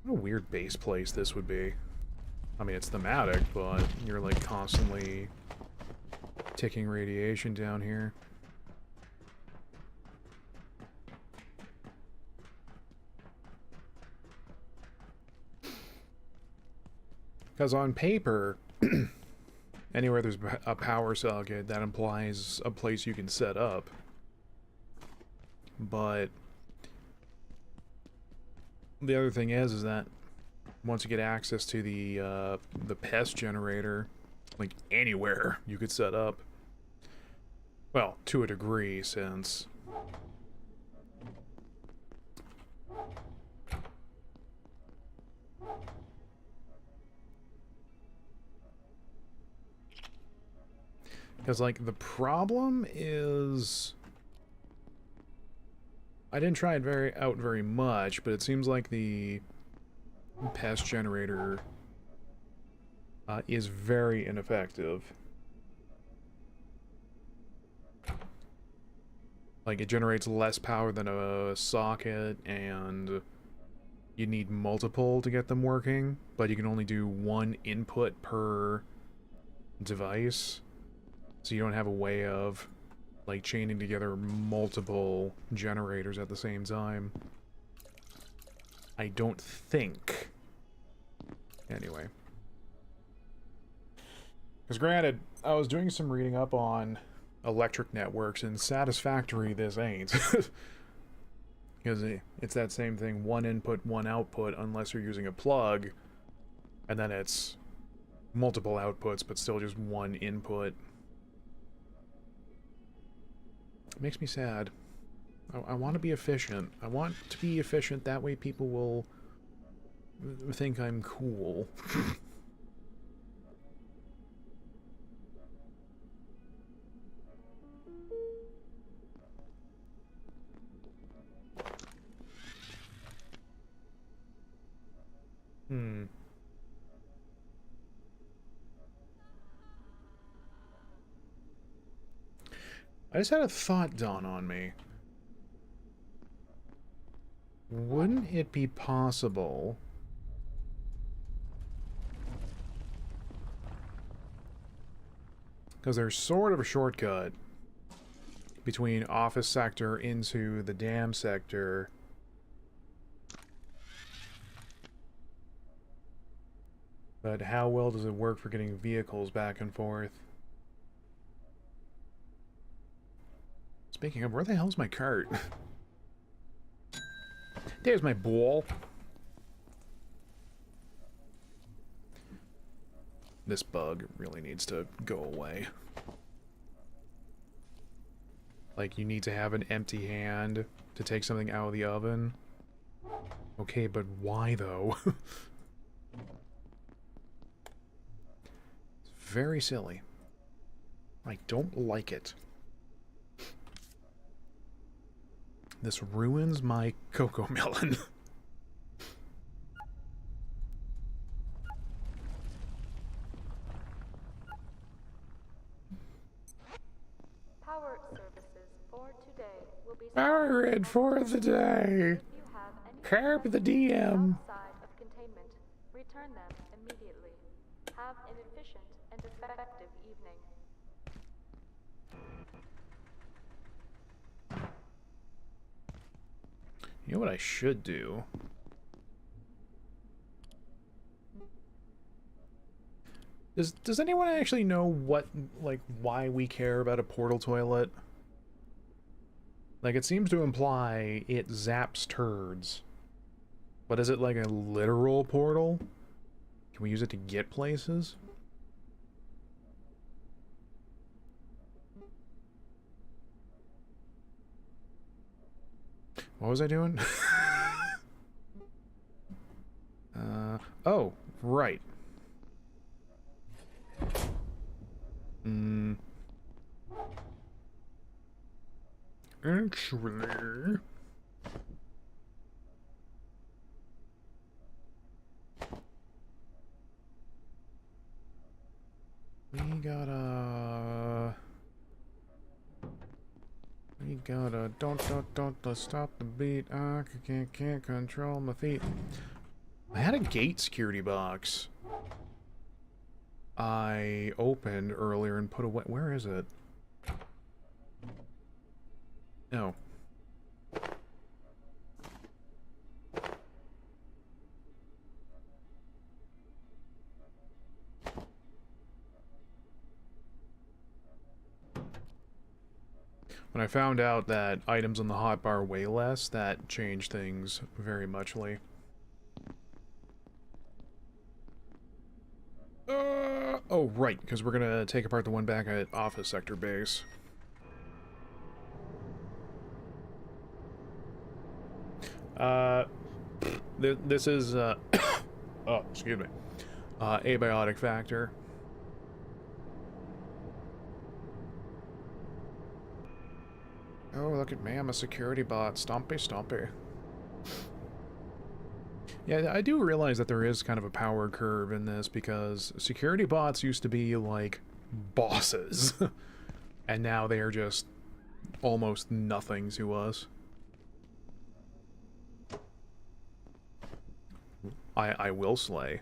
B: What a weird base place this would be. I mean, it's thematic, but you're like constantly ticking radiation down here. Because on paper, anywhere there's a power socket, that implies a place you can set up. But the other thing is that once you get access to the pest generator, like anywhere you could set up. Well, to a degree, since because, like, the problem is I didn't try it out very much, but it seems like the pest generator is very ineffective. Like, it generates less power than a socket, and you need multiple to get them working, but you can only do one input per device, so you don't have a way of, like, chaining together multiple generators at the same time. I don't think. Anyway. Because granted, I was doing some reading up on electric networks, and satisfactory this ain't. Because it's that same thing, one input, one output, unless you're using a plug, and then it's multiple outputs, but still just one input. It makes me sad. I want to be efficient. I want to be efficient, that way people will think I'm cool. I just had a thought dawn on me. Wouldn't it be possible... because there's sort of a shortcut between office sector into the dam sector. But how well does it work for getting vehicles back and forth? Speaking of, where the hell's my cart? There's my ball. This bug really needs to go away. Like, you need to have an empty hand to take something out of the oven. Okay, but why though? It's very silly. I don't like it. This ruins my cocoa melon.
E: Power services for today will be
B: Power grid for the day.
E: If you have any
B: Carb the
E: devices
B: DM.
E: outside of containment, return them immediately. Have an efficient and effective evening.
B: You know what I should do? Does anyone actually know what, like, why we care about a portal toilet? Like, it seems to imply it zaps turds. But is it like a literal portal? Can we use it to get places? What was I doing? Oh, right. Actually... We gotta... Don't stop the beat. I can't control my feet. I had a gate security box I opened earlier and put away. Where is it? No. When I found out that items on the hotbar weigh less, that changed things very muchly. Oh, right, because we're gonna take apart the one back at Office Sector Base. This is, oh, excuse me. Abiotic factor. Oh, look at me, I'm a security bot. Stompy, stompy. Yeah, I do realize that there is kind of a power curve in this, because security bots used to be, like, bosses. And now they are just almost nothing to us. I will slay.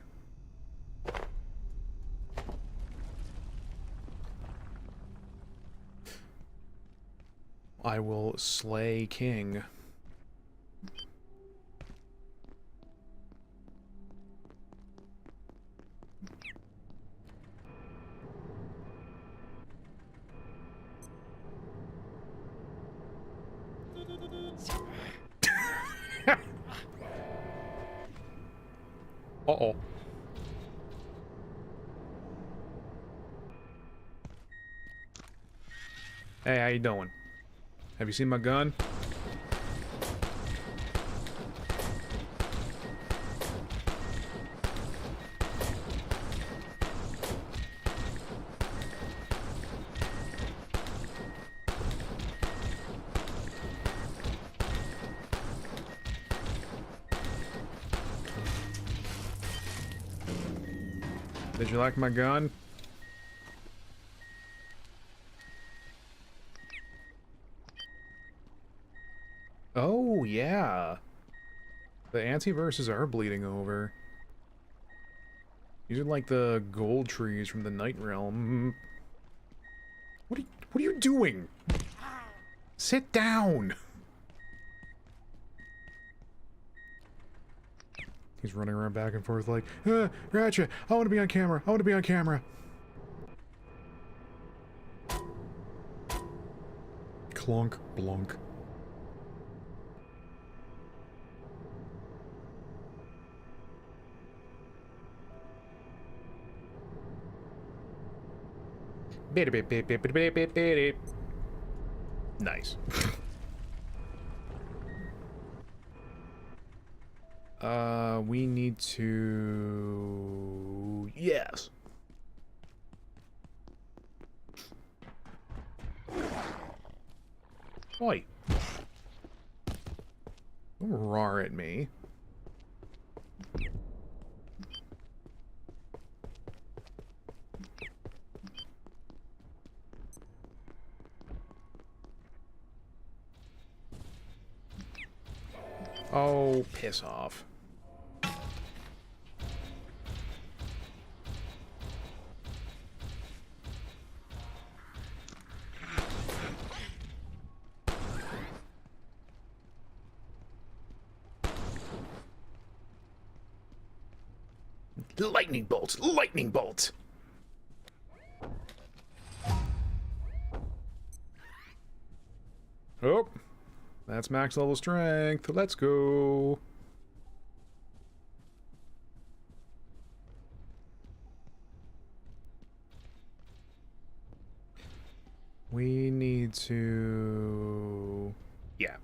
B: I will slay king. Uh-oh. Hey, how you doing? Have you seen my gun? Did you like my gun? Oh, yeah. The anti-verses are bleeding over. These are like the gold trees from the Night Realm. What are you doing? Sit down! He's running around back and forth like, Ratchet, I want to be on camera, I want to be on camera. Clunk, blunk. Nice. We need to... Yes. Oi. Don't roar at me. Oh, piss off. Lightning bolt! Lightning bolt! Oh, that's max level strength. Let's go. We need to... Yeah.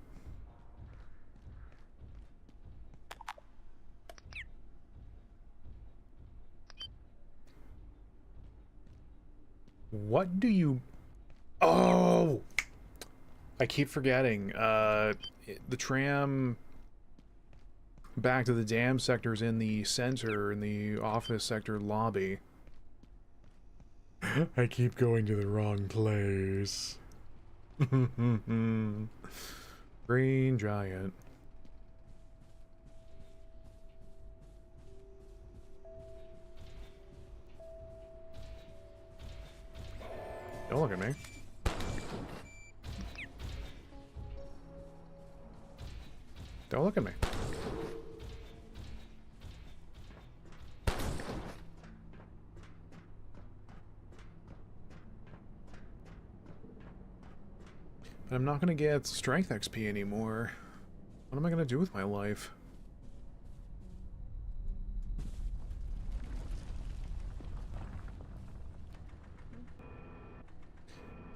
B: What do you... Oh! I keep forgetting. The tram back to the dam sector is in the center, in the office sector lobby. I keep going to the wrong place. Green giant. Don't look at me. Don't look at me. And I'm not gonna get strength XP anymore. What am I gonna do with my life?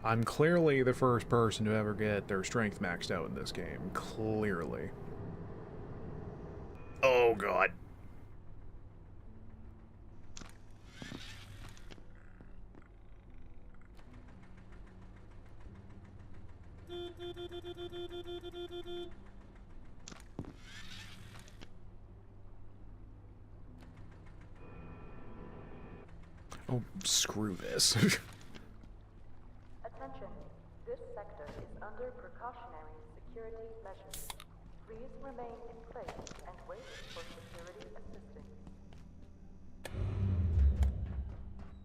B: I'm clearly the first person to ever get their strength maxed out in this game. Clearly. Oh god. Oh, screw this.
E: Attention. This sector is under precautionary security measures. Please remain in place and wait for security assistance.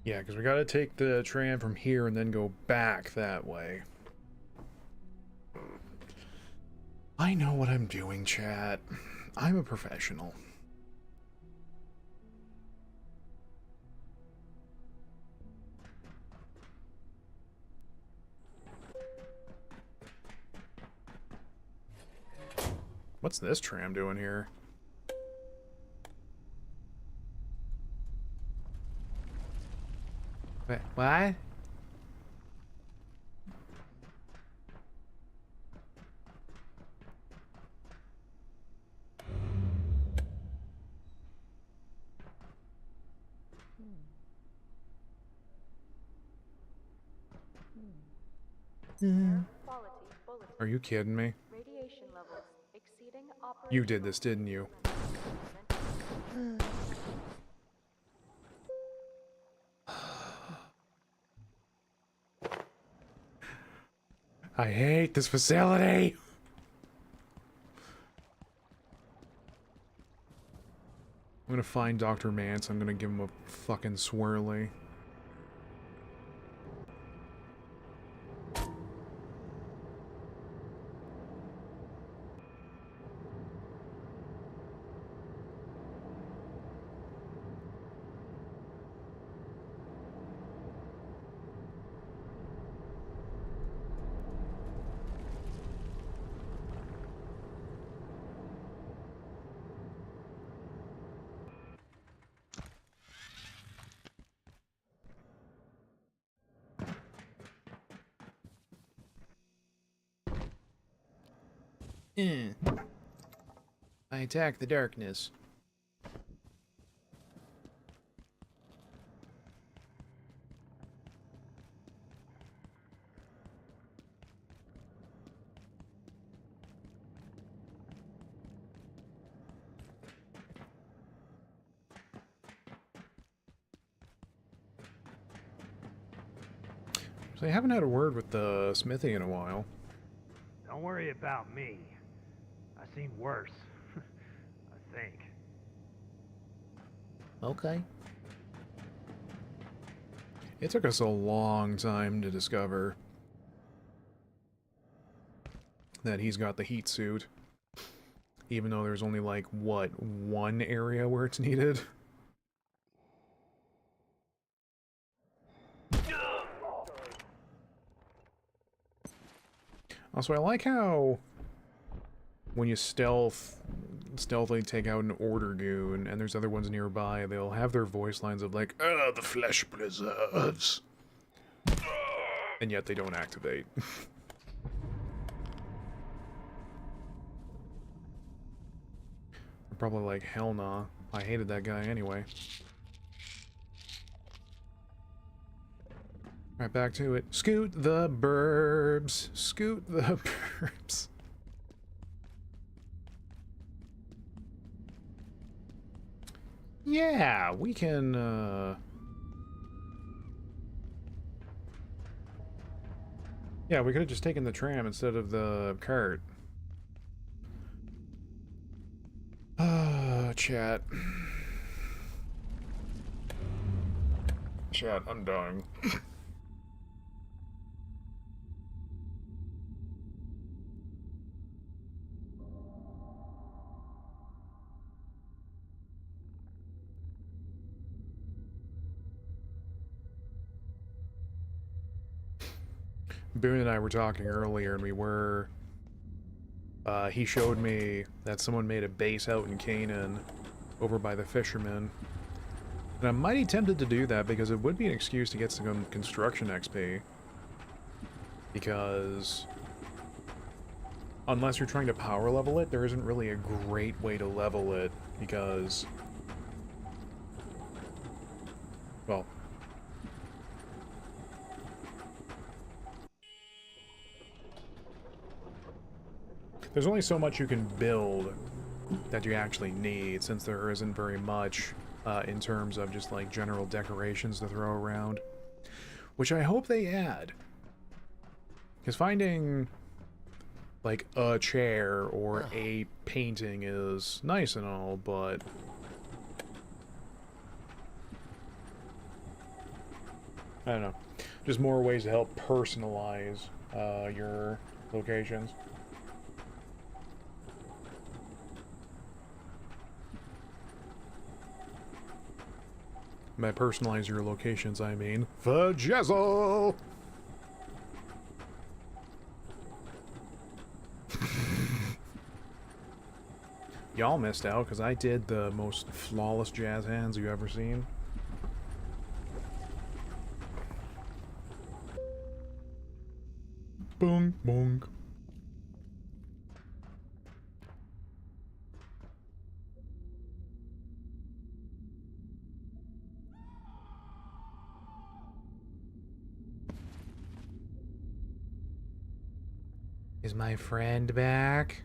B: Yeah, because we gotta take the tram from here and then go back that way. I know what I'm doing, chat. I'm a professional. What's this tram doing here? Wait, what?
E: Quality bulletin.
B: Are you kidding me?
E: Radiation levels exceeding operational.
B: You did this, didn't you? I hate this facility! I'm gonna find Dr. Mance, I'm gonna give him a fucking swirly. I attack the darkness. So I haven't had a word with the Smithy in a while.
G: Don't worry about me. I've seen worse. I think.
B: Okay. It took us a long time to discover that he's got the heat suit. Even though there's only like, what, one area where it's needed? Also, I like how when you stealthily take out an order goon and there's other ones nearby, they'll have their voice lines of like, "Oh, the flesh preserves," and yet they don't activate. They're probably like, hell nah, I hated that guy anyway. Right back to it. Scoot the burbs. Scoot the burbs. Yeah, we can, yeah, we could have just taken the tram instead of the cart. Chat. Chat, I'm dying. Boone and I were talking earlier, and we were... he showed me that someone made a base out in Canaan, over by the fishermen. And I'm mighty tempted to do that, because it would be an excuse to get some construction XP. Because... unless you're trying to power level it, there isn't really a great way to level it, because... well... there's only so much you can build that you actually need, since there isn't very much in terms of just, like, general decorations to throw around. Which I hope they add. Because finding, like, a chair or a painting is nice and all, but... I don't know. Just more ways to help personalize your locations. By personalize your locations, I mean vajazzle! Y'all missed out, because I did the most flawless jazz hands you've ever seen. Boom, boom. Is my friend back?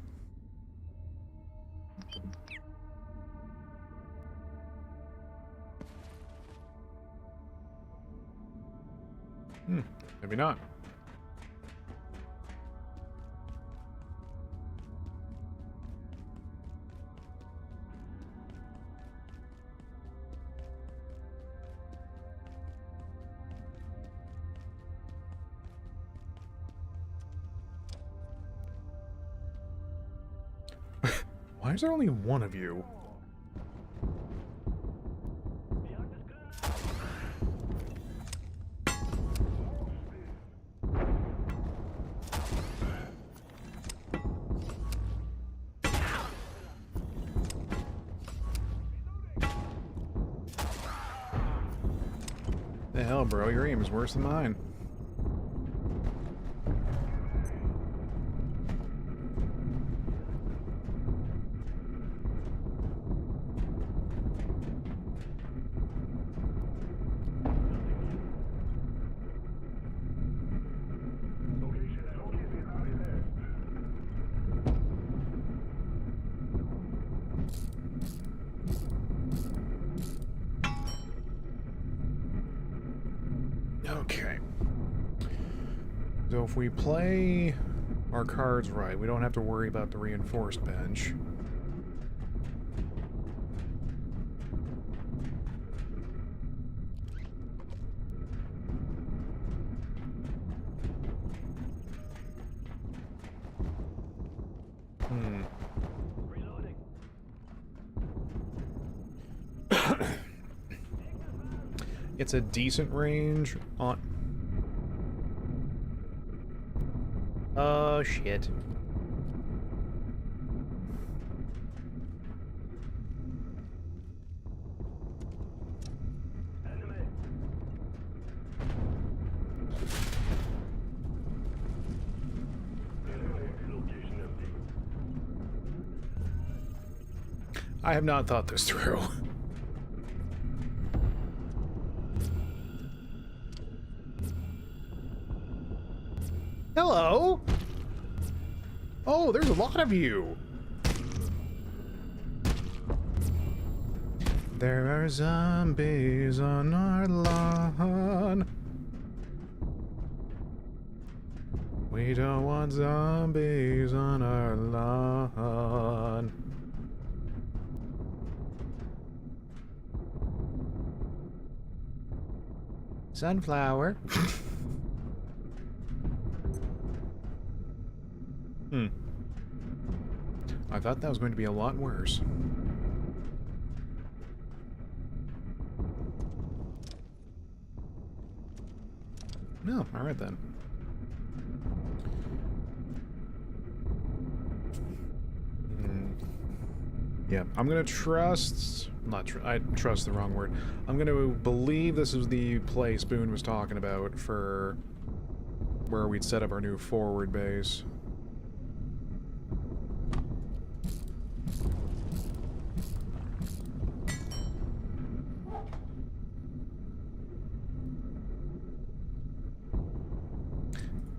B: Maybe not. Why is there only one of you? The hell, bro? Your aim is worse than mine. Okay. So if we play our cards right, we don't have to worry about the reinforced bench. It's a decent range on... oh, shit. I have not thought this through. Hello? Oh, there's a lot of you. There are zombies on our lawn. We don't want zombies on our lawn. Sunflower. I thought that was going to be a lot worse. No, alright then. Yeah, I'm gonna trust... I trust the wrong word. I'm gonna believe this is the place Boone was talking about for where we'd set up our new forward base.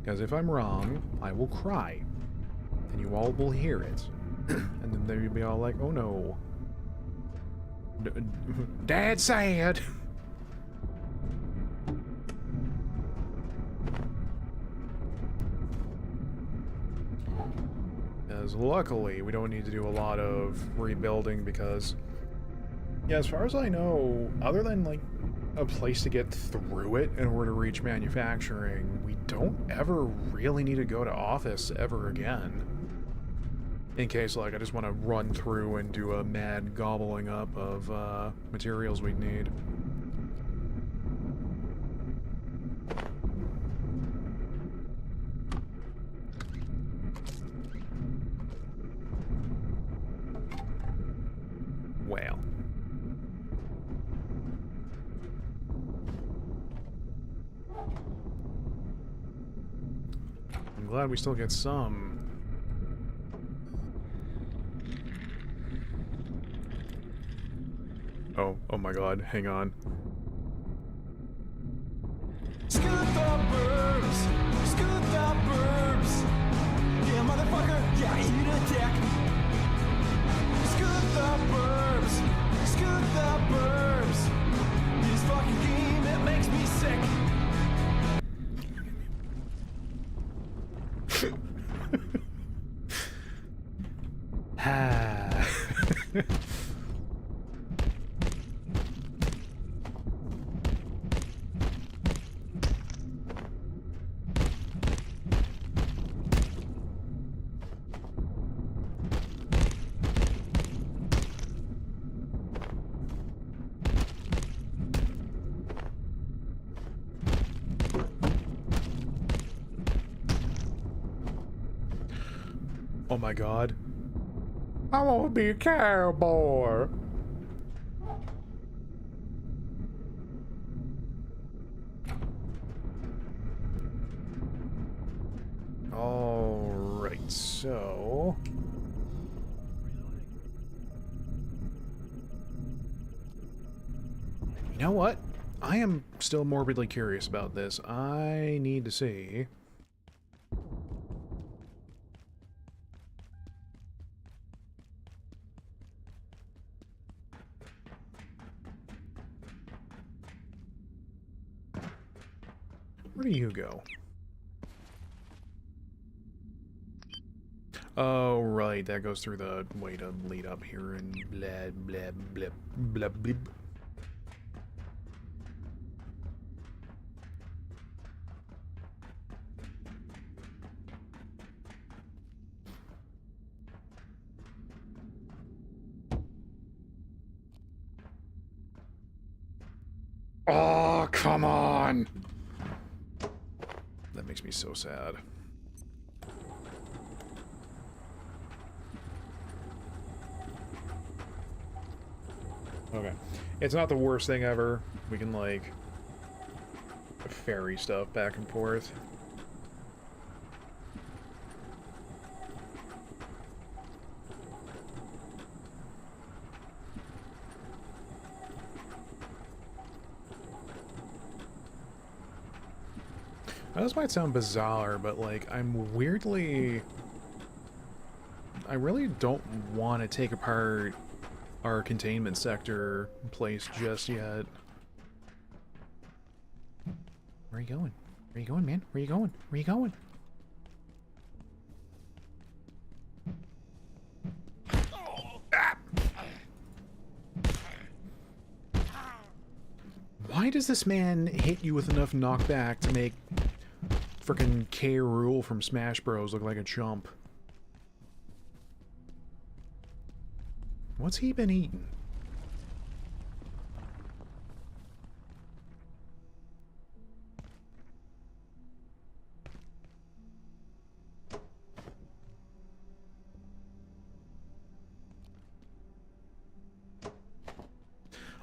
B: Because if I'm wrong, I will cry. And you all will hear it. And then they'll be all like, oh no. Dad's sad! As luckily, we don't need to do a lot of rebuilding because, yeah, as far as I know, other than like a place to get through it in order to reach manufacturing, we don't ever really need to go to office ever again. In case, like, I just want to run through and do a mad gobbling up of materials we'd need. Well. I'm glad we still get some. Oh my god, hang on.
A: Scoot the burbs, scoot the burbs. Yeah, motherfucker, yeah, eat a dick. Scoot the burbs, scoot the burbs. This fucking game, it makes me sick.
B: Oh my god. I want to be a cowboy. Alright, so... You know what? I am still morbidly curious about this. I need to see... Where do you go? Oh, right, that goes through the way to lead up here and blah, blah, blah, blah, blah. Oh, come on! That makes me so sad. Okay. It's not the worst thing ever. We can, like, ferry stuff back and forth. Now, this might sound bizarre, but, like, I'm weirdly... I really don't want to take apart our containment sector place just yet. Where are you going? Where are you going, man? Where are you going? Where are you going? Why does this man hit you with enough knockback to make frickin' K. Rool from Smash Bros. Look like a chump? What's he been eating?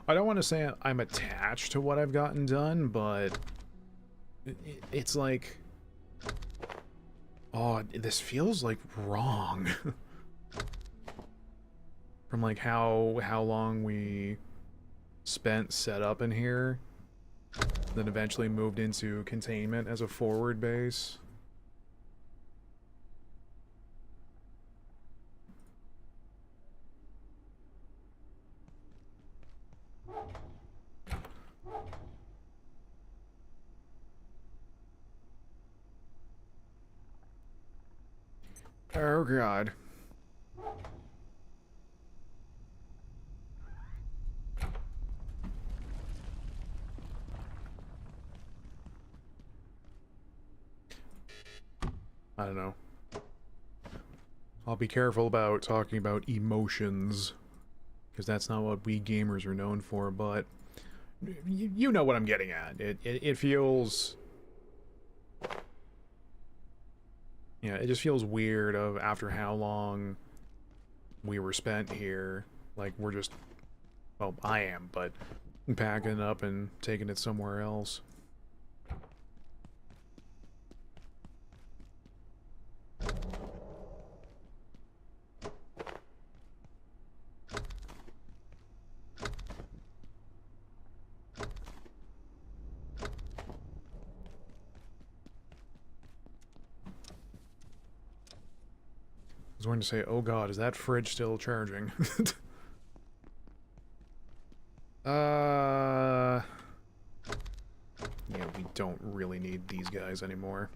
B: I don't want to say I'm attached to what I've gotten done, but it's like, oh, this feels like wrong. From like how long we spent set up in here, then eventually moved into containment as a forward base. Oh god. I don't know. I'll be careful about talking about emotions, because that's not what we gamers are known for, but you know what I'm getting at. It feels... Yeah, it just feels weird of after how long we were spent here. Like, we're just... Well, I am, but packing it up and taking it somewhere else. I was going to say, oh god, is that fridge still charging? Yeah, we don't really need these guys anymore.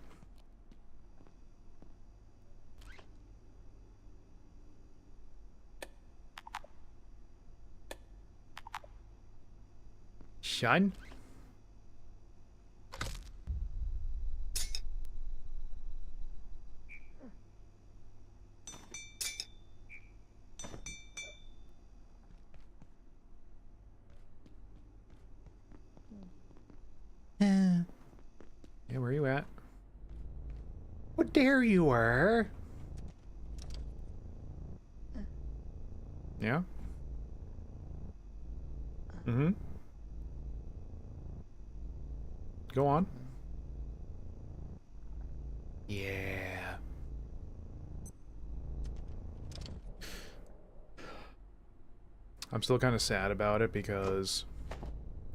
B: Shine? Yeah, where are you at? What there you are? Yeah? Mm-hmm. Go on. Yeah. I'm still kind of sad about it because,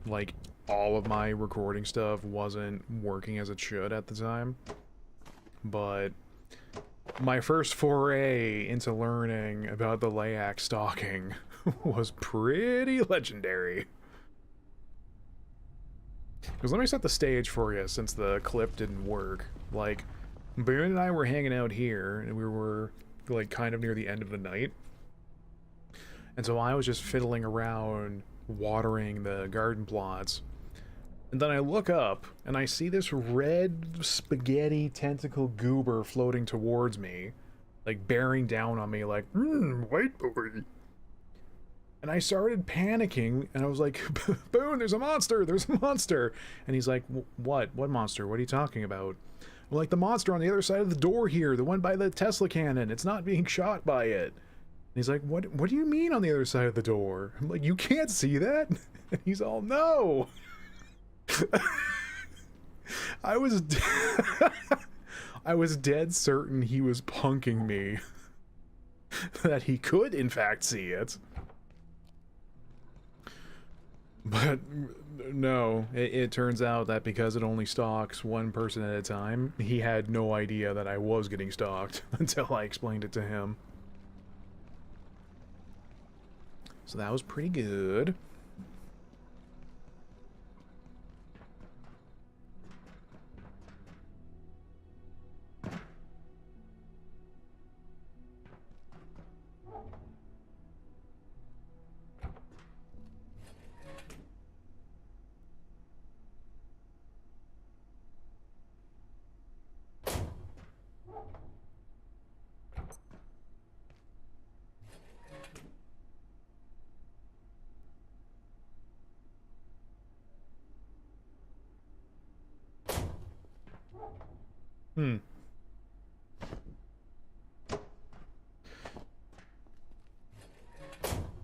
B: like, all of my recording stuff wasn't working as it should at the time. But my first foray into learning about the Layak stalking was pretty legendary. Because let me set the stage for you, since the clip didn't work. Like, Boone and I were hanging out here, and we were, like, kind of near the end of the night. And so I was just fiddling around, watering the garden plots. And then I look up, and I see this red spaghetti tentacle goober floating towards me. Like, bearing down on me, like, white boy. And I started panicking, and I was like, Boone, there's a monster, there's a monster. And he's like, what? What monster? What are you talking about? I'm like, the monster on the other side of the door here, the one by the Tesla cannon. It's not being shot by it. And he's like, what do you mean on the other side of the door? I'm like, you can't see that? And he's all, no. I was I was dead certain he was punking me. That he could, in fact, see it. But no, it turns out that because it only stalks one person at a time, he had no idea that I was getting stalked until I explained it to him. So that was pretty good. Hmm.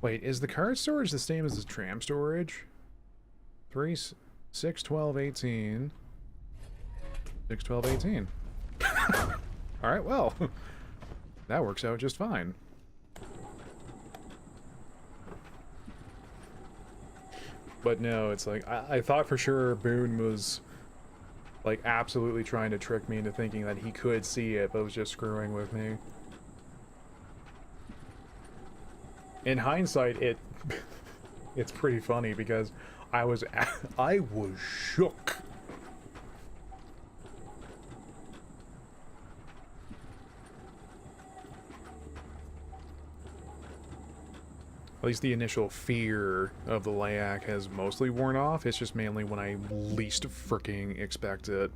B: Wait, is the card storage the same as the tram storage? 3, 6, 12, 18. 6, 12, 18. Alright, well. That works out just fine. But no, it's like, I thought for sure Boone was, like, absolutely trying to trick me into thinking that he could see it, but was just screwing with me. In hindsight, it's pretty funny because I was shook. At least the initial fear of the Layak has mostly worn off. It's just mainly when I least freaking expect it.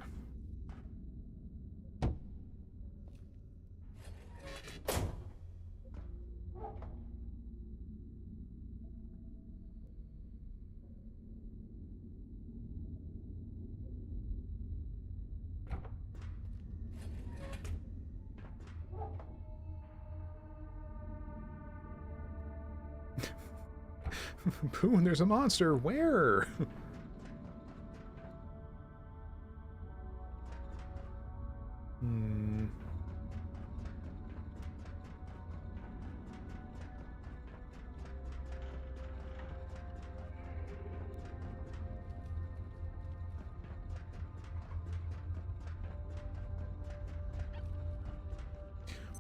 B: Boone, there's a monster. Where? Hmm.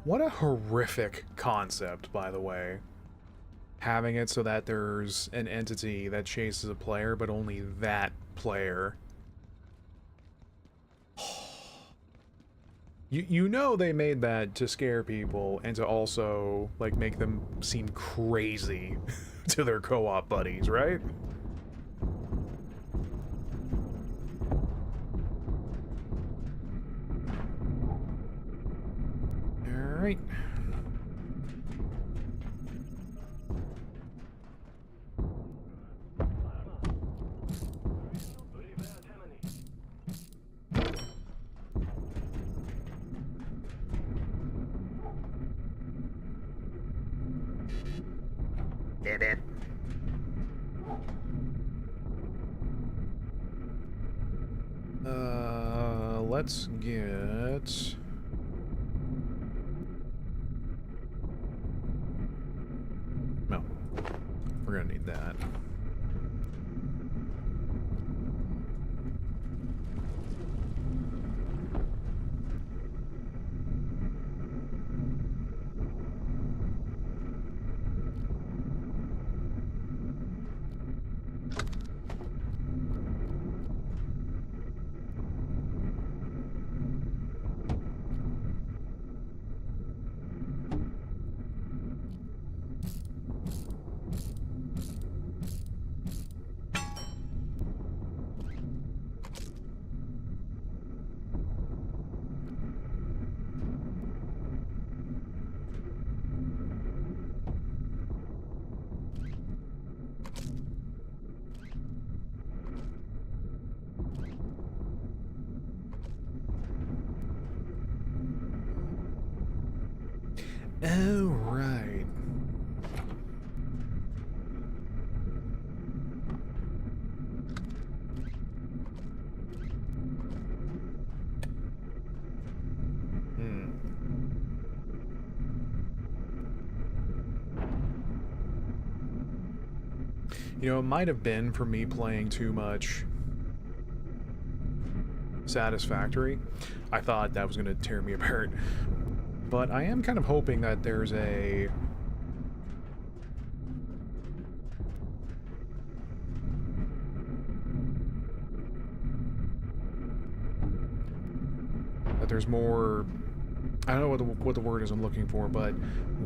B: What a horrific concept, by the way. Having it so that there's an entity that chases a player, but only that player. You know they made that to scare people and to also, like, make them seem crazy to their co-op buddies, right? Alright. Did it. Let's get... No. We're gonna need that. Oh, right. You know, it might have been for me playing too much Satisfactory. I thought that was going to tear me apart. But I am kind of hoping that there's a... that there's more... I don't know what the word is I'm looking for, but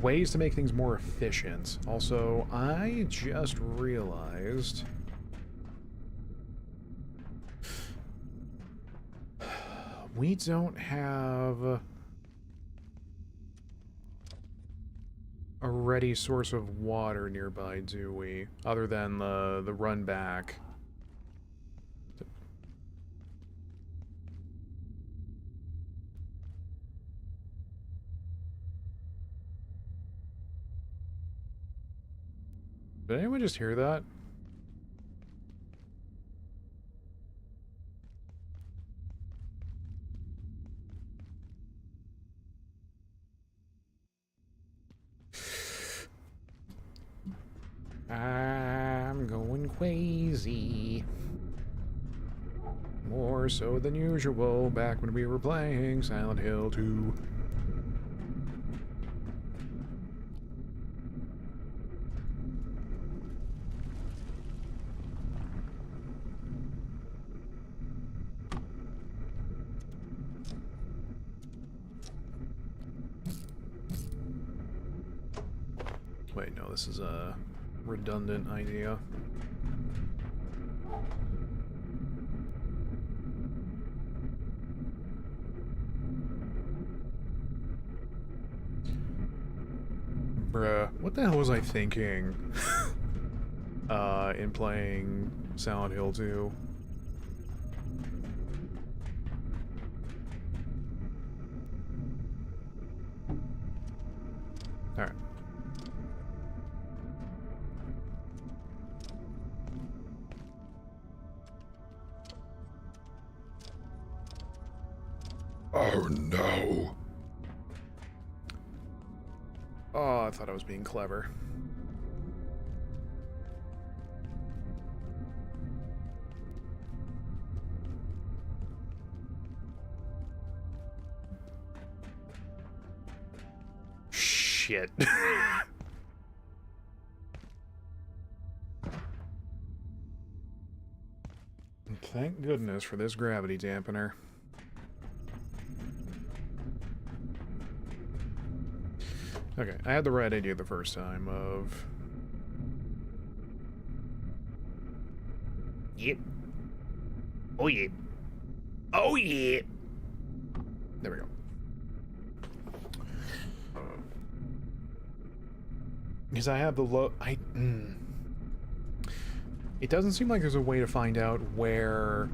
B: ways to make things more efficient. Also, I just realized... we don't have a ready source of water nearby, do we? Other than the run back. Did anyone just hear that? I'm going crazy. More so than usual back when we were playing Silent Hill 2. Wait, no, this is a redundant idea. Bruh, what the hell was I thinking? In playing Silent Hill 2? Alright. Oh no! Oh, I thought I was being clever. Shit. Thank goodness for this gravity dampener. Okay, I had the right idea the first time of... Yep. Oh yeah. Oh yeah. There we go. Because I have the It doesn't seem like there's a way to find out where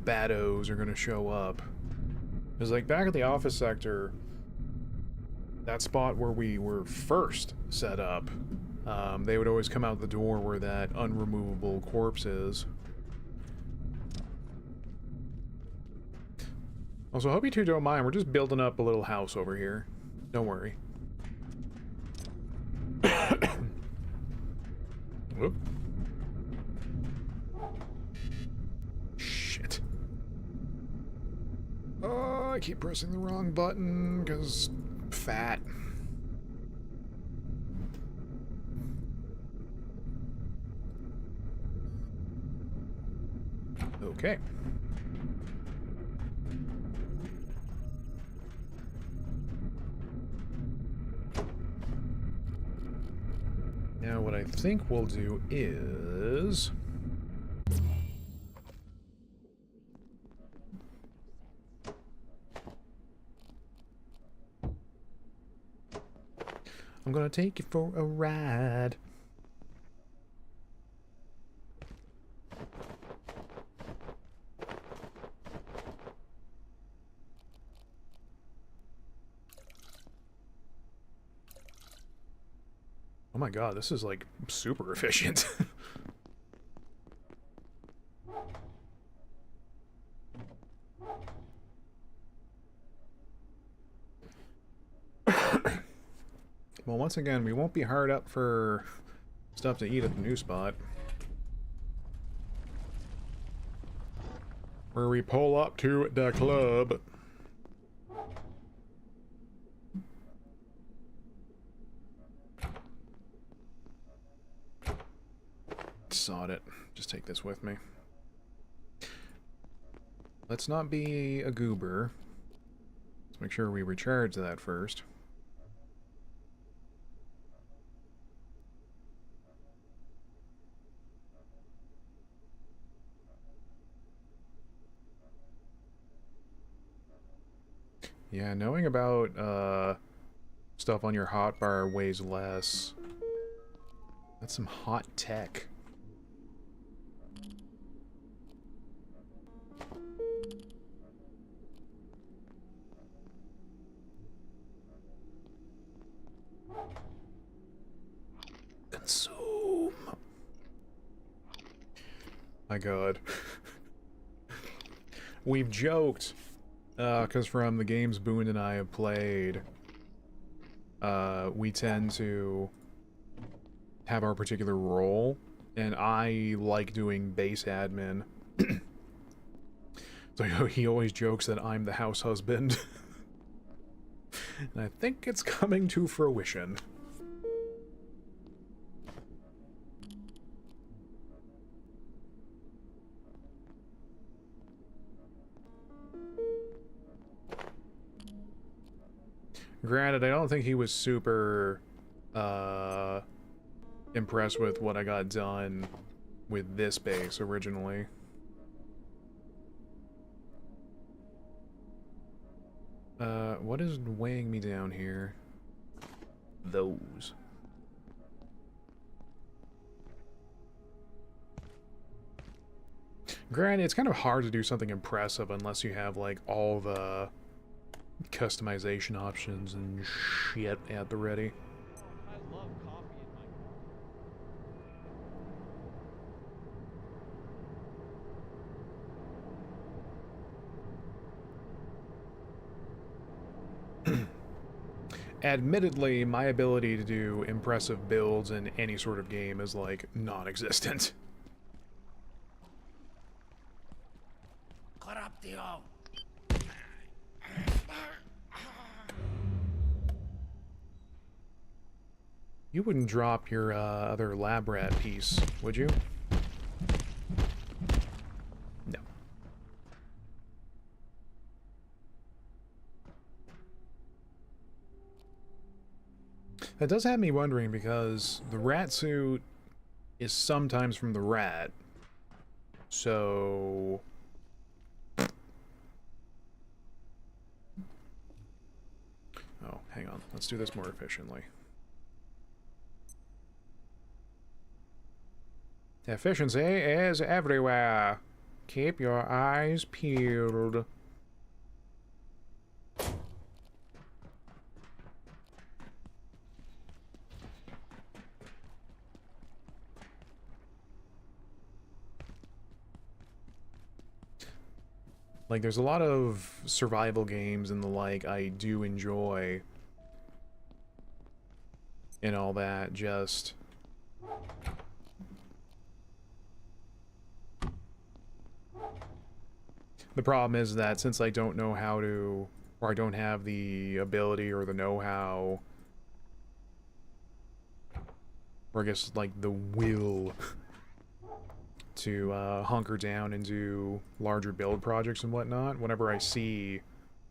B: baddos are going to show up. Because, like, back at the office sector, that spot where we were first set up, they would always come out the door where that unremovable corpse is. Also, I hope you two don't mind. We're just building up a little house over here. Don't worry. Whoop. Shit. Oh, I keep pressing the wrong button, because fat. Okay. Now what I think we'll do is... I'm gonna take you for a ride. Oh my god, this is like super efficient. Well, once again, we won't be hard up for stuff to eat at the new spot. Where we pull up to the club. Sod it. Just take this with me. Let's not be a goober. Let's make sure we recharge that first. Yeah, knowing about stuff on your hotbar weighs less. That's some hot tech. Consume. My god. We've joked, because from the games Boone and I have played, we tend to have our particular role, and I like doing base admin. So he always jokes that I'm the house husband. And I think it's coming to fruition. Granted, I don't think he was super impressed with what I got done with this base originally. What is weighing me down here? Those. Granted, it's kind of hard to do something impressive unless you have, like, all the customization options and shit at the ready.
D: I love coffee in my
B: Admittedly, my ability to do impressive builds in any sort of game is, like, non-existent.
C: Corruptio.
B: You wouldn't drop your other lab rat piece, would you? No. That does have me wondering, because the rat suit is sometimes from the rat. So... oh, hang on. Let's do this more efficiently. Efficiency is everywhere. Keep your eyes peeled. Like, there's a lot of survival games and the like I do enjoy. And all that, just... the problem is that since I don't know how to, or I don't have the ability or the know-how, or I guess, like, the will to hunker down and do larger build projects and whatnot, whenever I see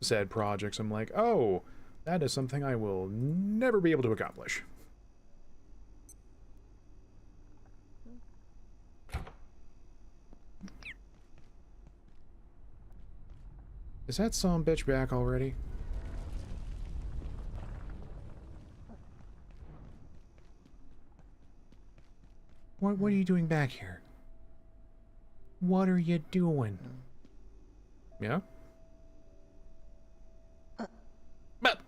B: said projects, I'm like, oh, that is something I will never be able to accomplish. Is that sumbitch back already? What are you doing back here? What are you doing? Yeah? But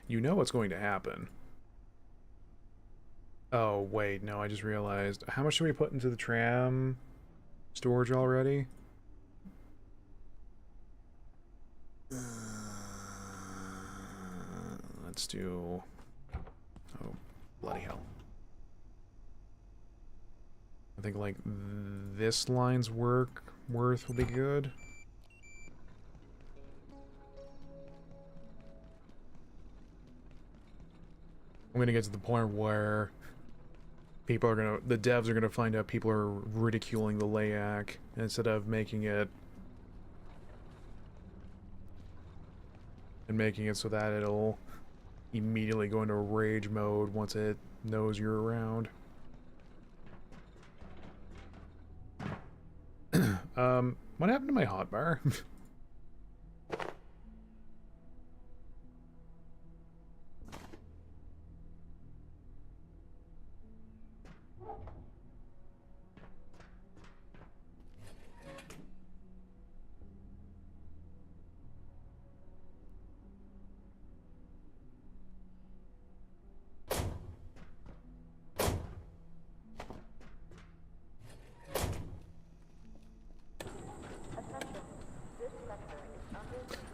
B: you know what's going to happen. Oh, wait, no, I just realized. How much do we put into the tram storage already? Let's do... oh, bloody hell. I think, like, this line's worth will be good. I'm gonna get to the point where people are gonna, the devs are gonna find out people are ridiculing the layak instead of making it, and making it so that it'll immediately go into rage mode once it knows you're around. What happened to my hotbar?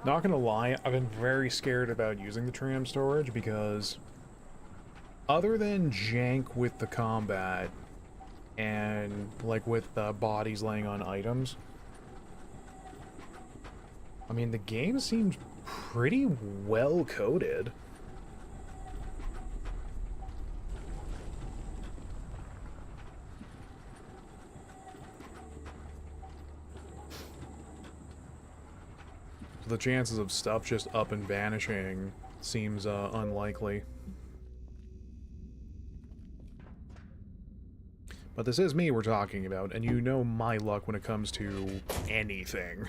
B: Not gonna lie, I've been very scared about using the tram storage because other than jank with the combat and like with the bodies laying on items, I mean the game seems pretty well coded. The chances of stuff just up and vanishing seems unlikely. But this is me we're talking about, and you know my luck when it comes to anything.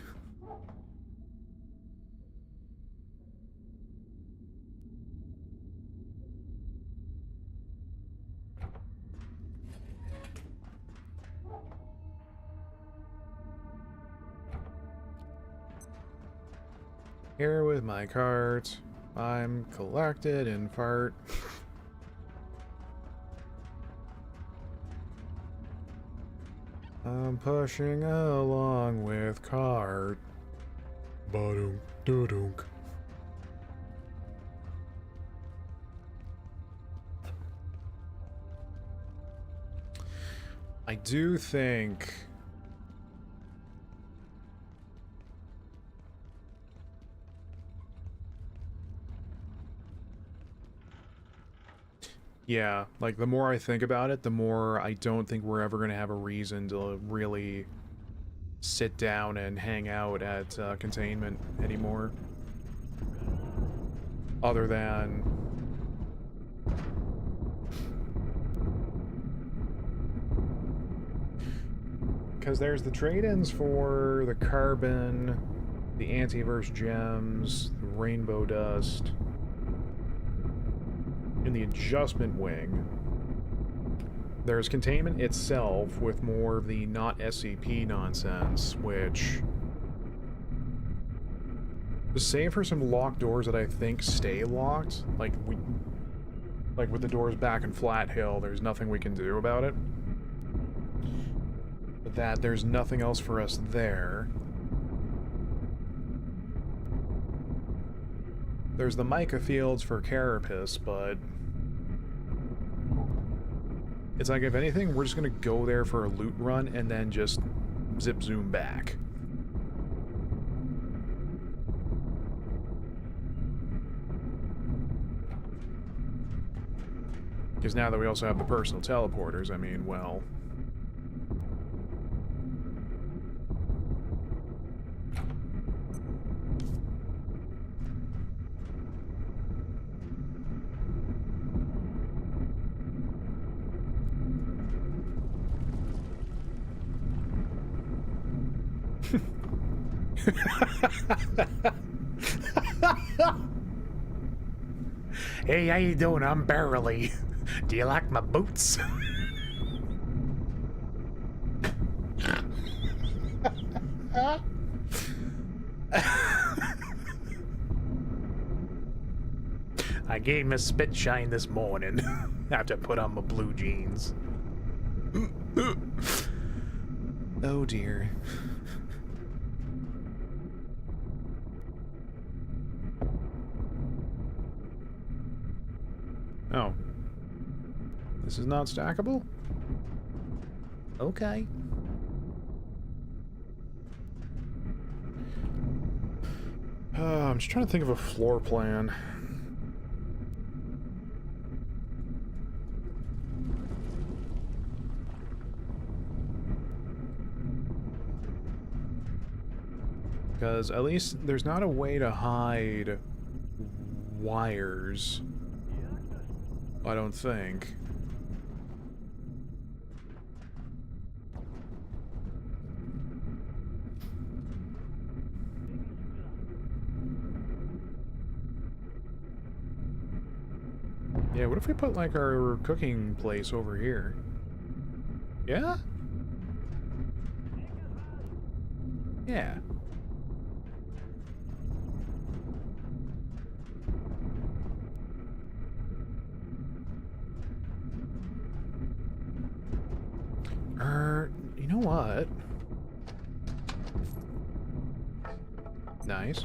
B: Here with my cart, I'm collected in fart. I'm pushing along with cart. Ba-dunk, da-dunk. I do think... Yeah, like, the more I think about it, the more I don't think we're ever going to have a reason to really sit down and hang out at containment anymore. Other than... Because there's the trade-ins for the carbon, the antiverse gems, the rainbow dust... In the adjustment wing, there's containment itself with more of the not SCP nonsense, which... Save for some locked doors that I think stay locked, like with the doors back in Flat Hill, there's nothing we can do about it. But that there's nothing else for us there. There's the mica fields for Carapace, but... It's like, if anything, we're just gonna go there for a loot run and then just zip-zoom back. Because now that we also have the personal teleporters, I mean, well... Hey, how you doing? I'm Barrely. Do you like my boots? I gave him a spit shine this morning after I put on my blue jeans. Oh dear. Oh. This is not stackable? Okay. I'm just trying to think of a floor plan. Because at least there's not a way to hide wires. I don't think. Yeah, what if we put, like, our cooking place over here? Yeah? Yeah. You know what? Nice.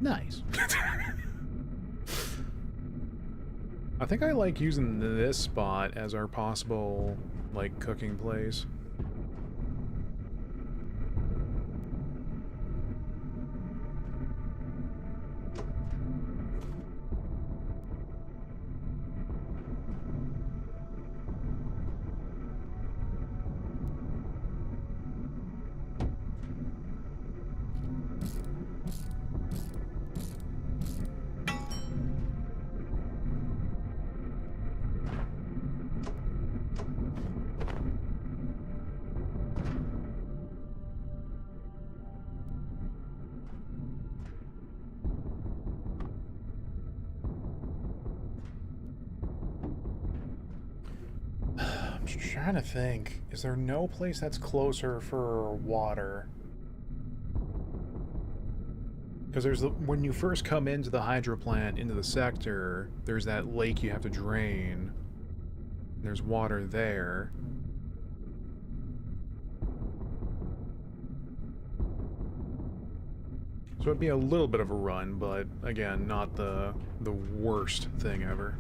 B: Nice. I think I like using this spot as our possible, like, cooking place. I'm just trying to think. Is there no place that's closer for water? Because there's when you first come into the hydro plant, into the sector, there's that lake you have to drain. There's water there. So it'd be a little bit of a run, but again, not the worst thing ever.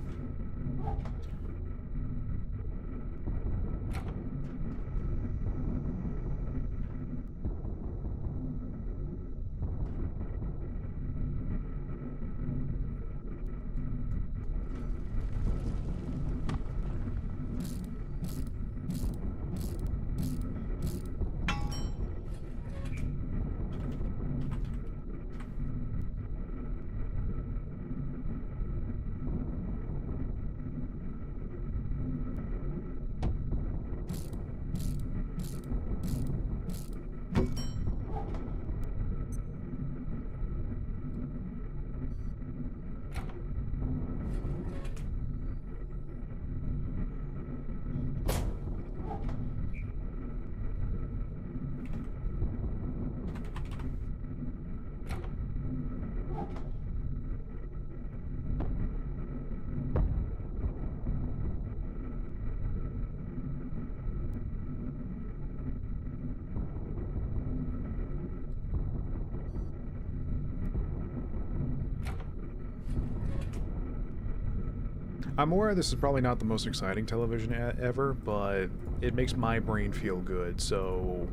B: I'm aware this is probably not the most exciting television ever, but it makes my brain feel good, so...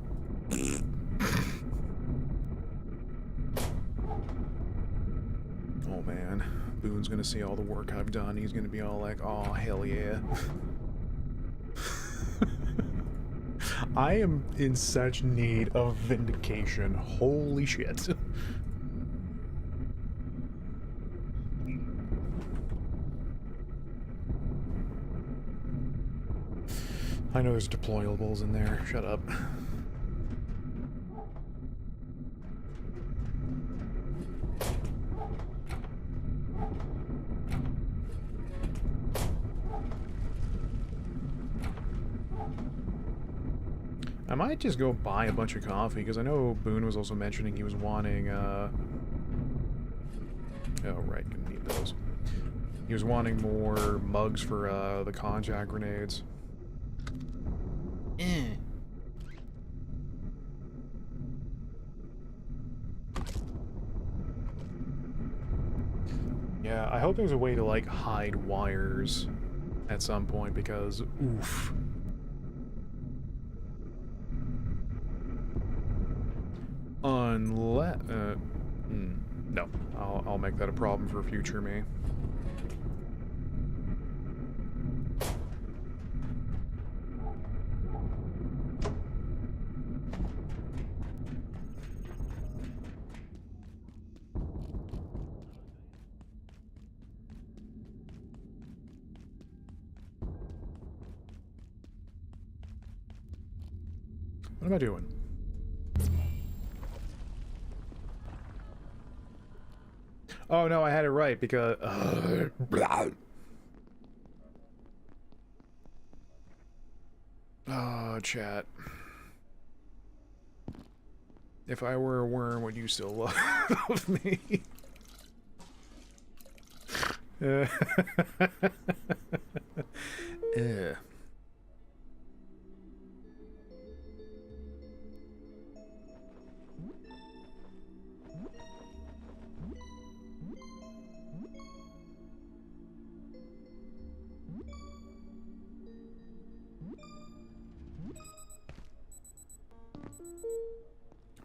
B: Oh man, Boone's gonna see all the work I've done, he's gonna be all like, oh hell yeah. I am in such need of vindication, holy shit. I know there's deployables in there. Shut up. I might just go buy a bunch of coffee, because I know Boone was also mentioning he was wanting, oh, right, gonna need those. He was wanting more mugs for, the contact grenades. Yeah, I hope there's a way to, like, hide wires at some point, because, oof. Unless, no, I'll make that a problem for future me. What am I doing? Oh no, I had it right because oh, chat. If I were a worm, would you still love me? Yeah.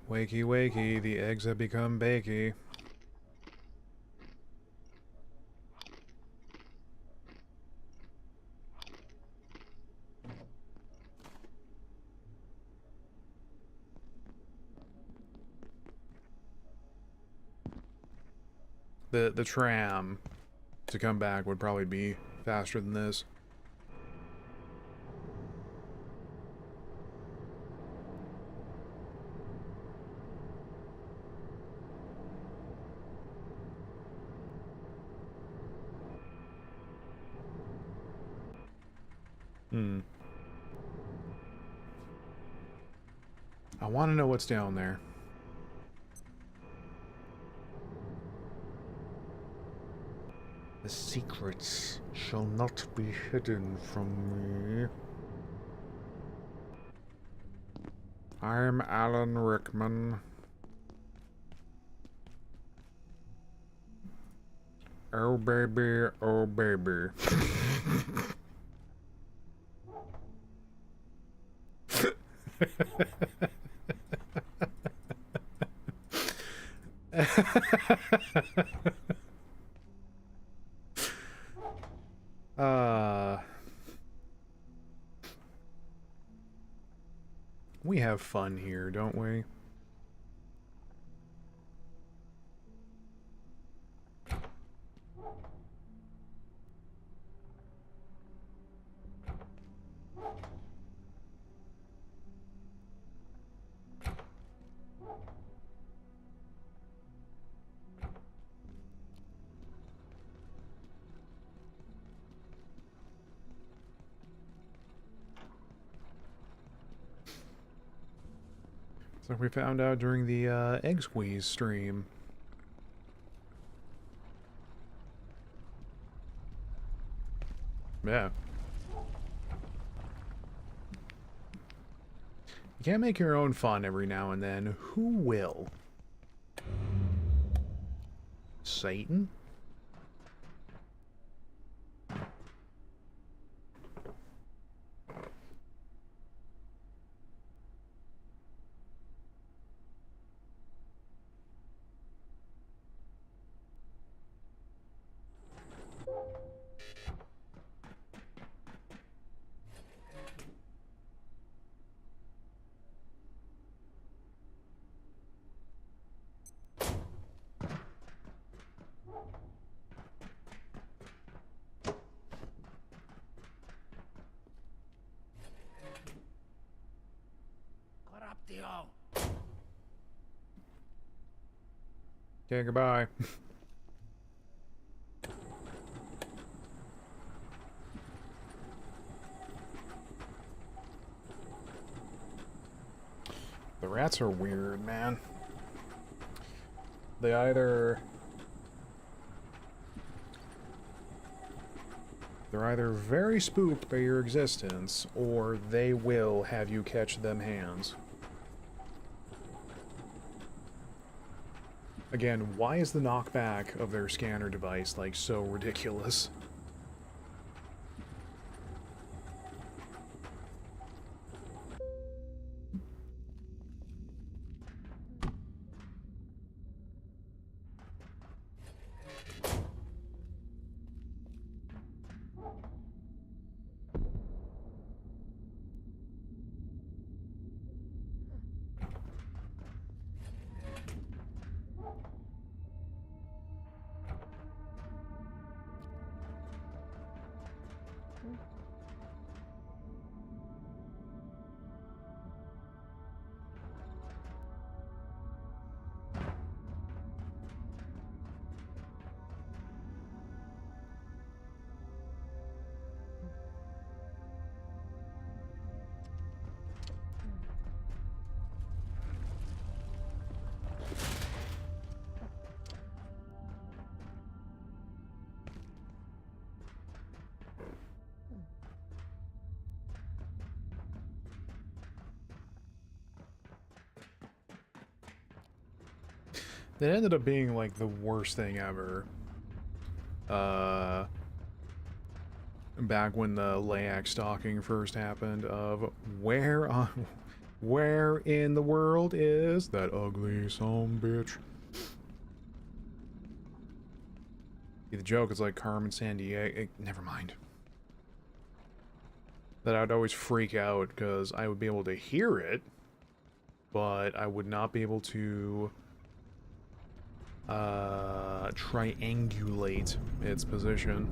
B: Wakey, wakey, the eggs have become bakey. The tram to come back would probably be faster than this. I want to know what's down there. The secrets shall not be hidden from me. I'm Alan Rickman. Oh baby, oh baby. We have fun here, don't we? So we found out during the egg squeeze stream. Yeah. You can't make your own fun every now and then. Who will? Satan?
C: Corruptio.
B: Okay, goodbye. The rats are weird, man. They're either very spooked by your existence, or they will have you catch them hands. Again, why is the knockback of their scanner device, like, so ridiculous? That ended up being, like, the worst thing ever. Back when the Layak stalking first happened, of where on... Where in the world is that ugly son bitch? The joke is like Carmen Sandiego. Never mind. That I'd always freak out because I would be able to hear it, but I would not be able to triangulate its position.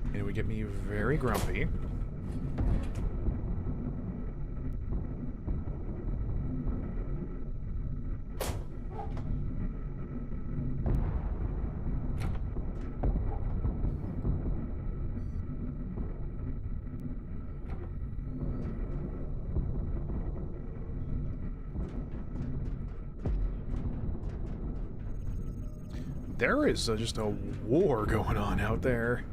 B: And it would get me very grumpy. There is just a war going on out there.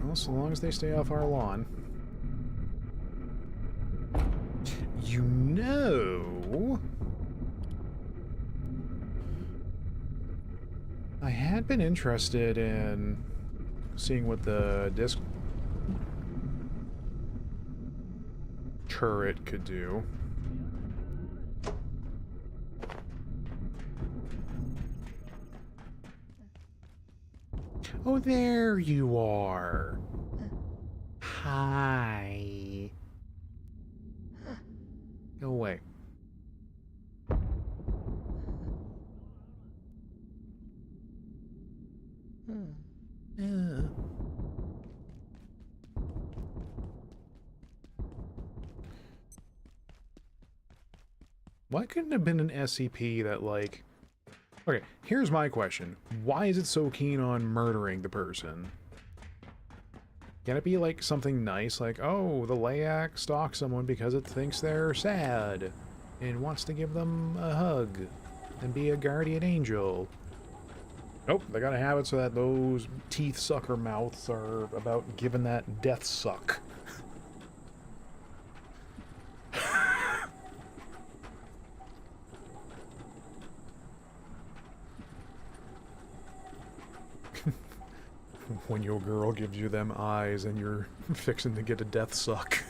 B: Well, so long as they stay off our lawn. You know... I had been interested in seeing what the disc turret could do. Oh, there you are. Hi. Go away. Why couldn't it have been an SCP that, like... Okay, here's my question. Why is it so keen on murdering the person? Can it be, like, something nice? Like, oh, the Layak stalks someone because it thinks they're sad and wants to give them a hug and be a guardian angel. Nope, they gotta have it so that those teeth sucker mouths are about giving that death suck. When your girl gives you them eyes and you're fixing to get a death suck.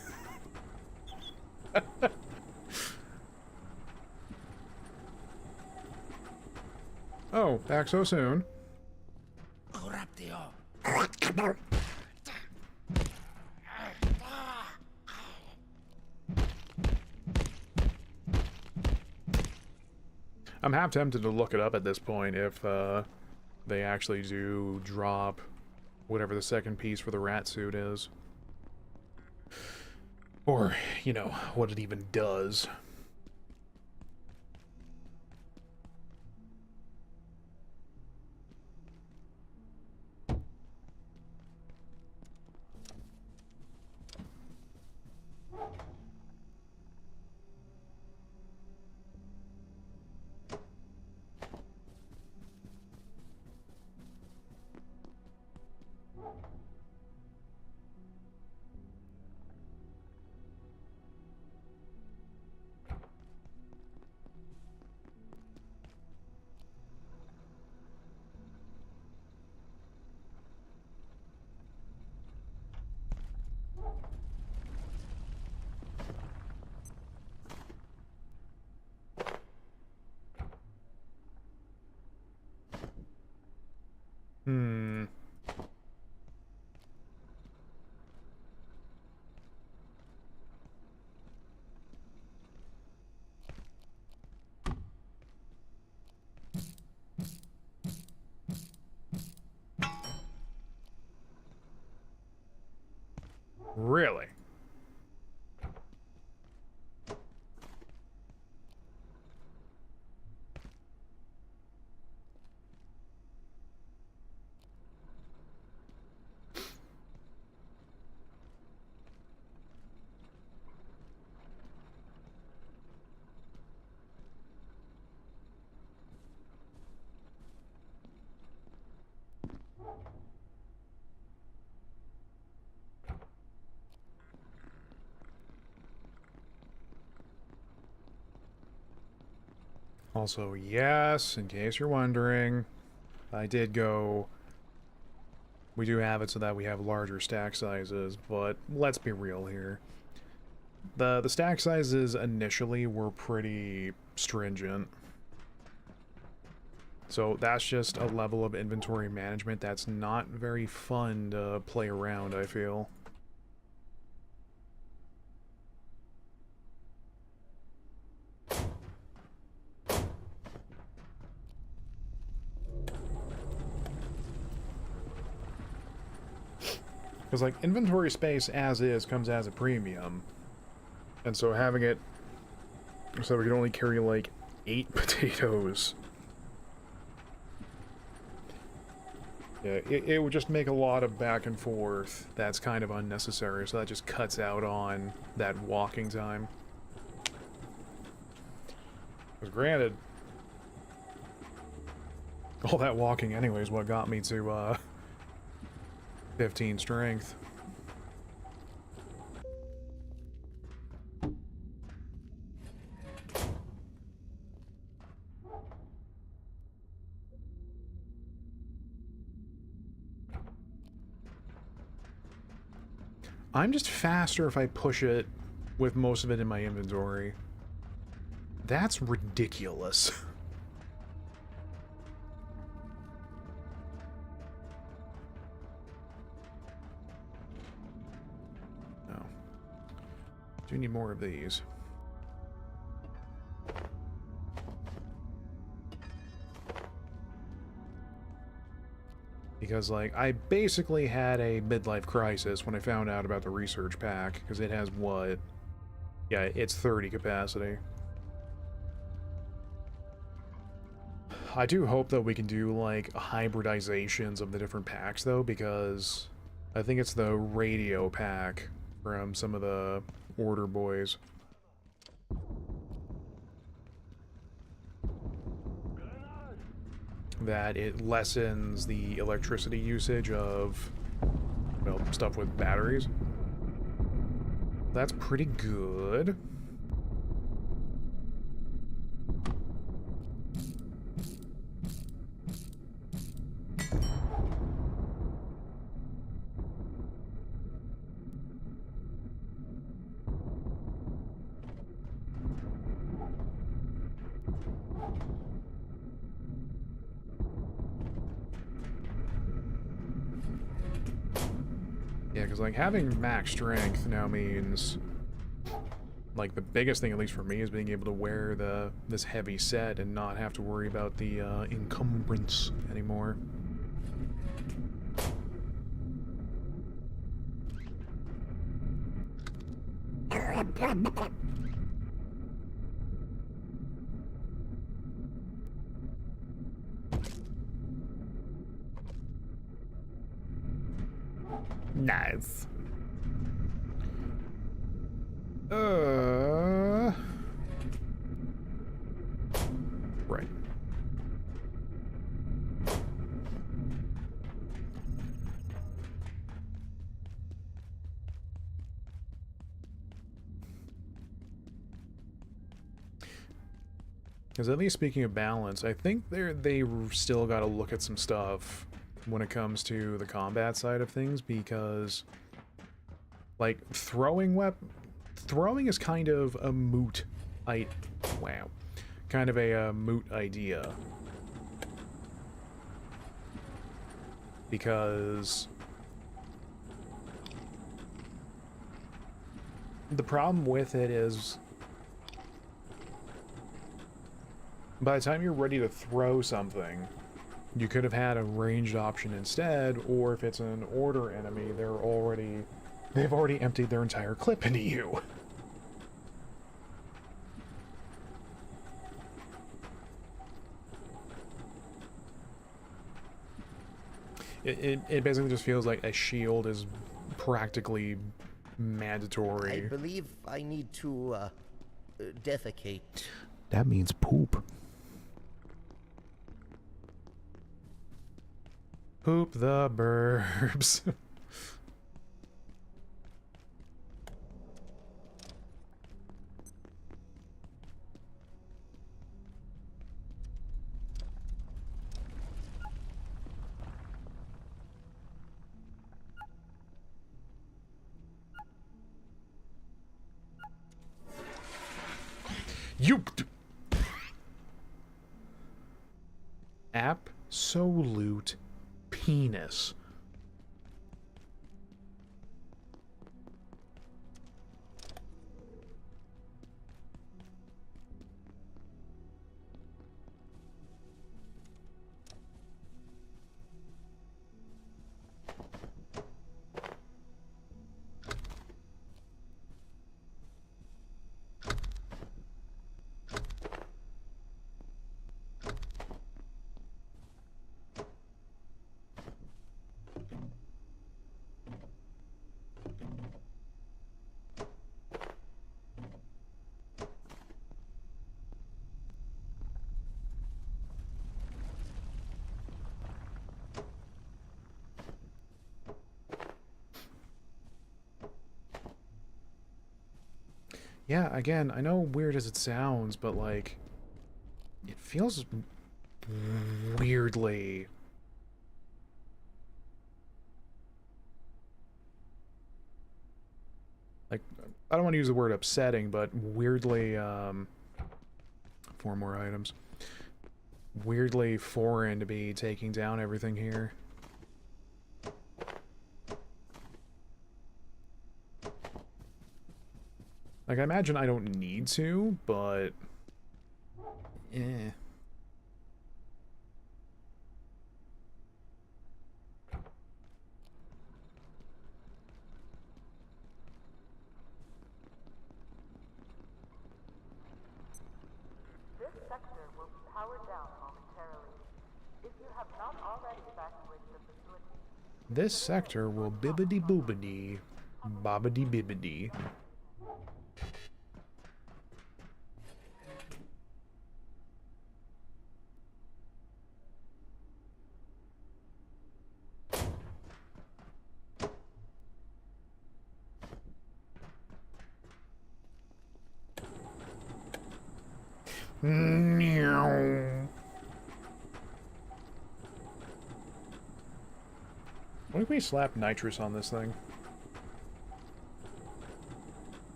B: Oh, back so soon. I'm half tempted to look it up at this point if they actually do drop whatever the second piece for the rat suit is. Or, you know, what it even does. Hmm. Really? Also, yes, in case you're wondering, I did go We do have it so that we have larger stack sizes, but let's be real here. The stack sizes initially were pretty stringent. So that's just a level of inventory management that's not very fun to play around, I feel. Because, like, inventory space as is comes as a premium. And so having it so we can only carry, like, 8 potatoes. Yeah, it would just make a lot of back and forth that's kind of unnecessary, so that just cuts out on that walking time. Because granted, all that walking anyway is what got me to, 15 strength. I'm just faster if I push it with most of it in my inventory. That's ridiculous. No. Do need more of these. Because, like, I basically had a midlife crisis when I found out about the research pack, because it has what? Yeah, it's 30 capacity. I do hope that we can do, like, hybridizations of the different packs, though, because I think it's the radio pack from some of the Order boys. That it lessens the electricity usage of, well, stuff with batteries. That's pretty good. Yeah, because, like, having max strength now means, like, the biggest thing, at least for me, is being able to wear this heavy set and not have to worry about the encumbrance anymore. Nice. Right. Because at least speaking of balance, I think they still got to look at some stuff when it comes to the combat side of things, because, like, throwing is kind of a moot kind of a moot idea, because the problem with it is, by the time you're ready to throw something, you could have had a ranged option instead, or if it's an order enemy, they've already emptied their entire clip into you. It basically just feels like a shield is practically mandatory.
H: I believe I need to, defecate.
B: That means poop. Poop the burbs. You... Absolute penis. Yeah, again, I know weird as it sounds, but like, it feels weirdly... like, I don't want to use the word upsetting, but weirdly, 4 more items. Weirdly foreign to be taking down everything here. Like, I imagine I don't need to, but... eh.
E: This sector will be powered down momentarily. If you have not already evacuated the facility,
B: This sector will bibbidi-boobidi, bobbidi-bibbidi. Meow. What if we slap nitrous on this thing?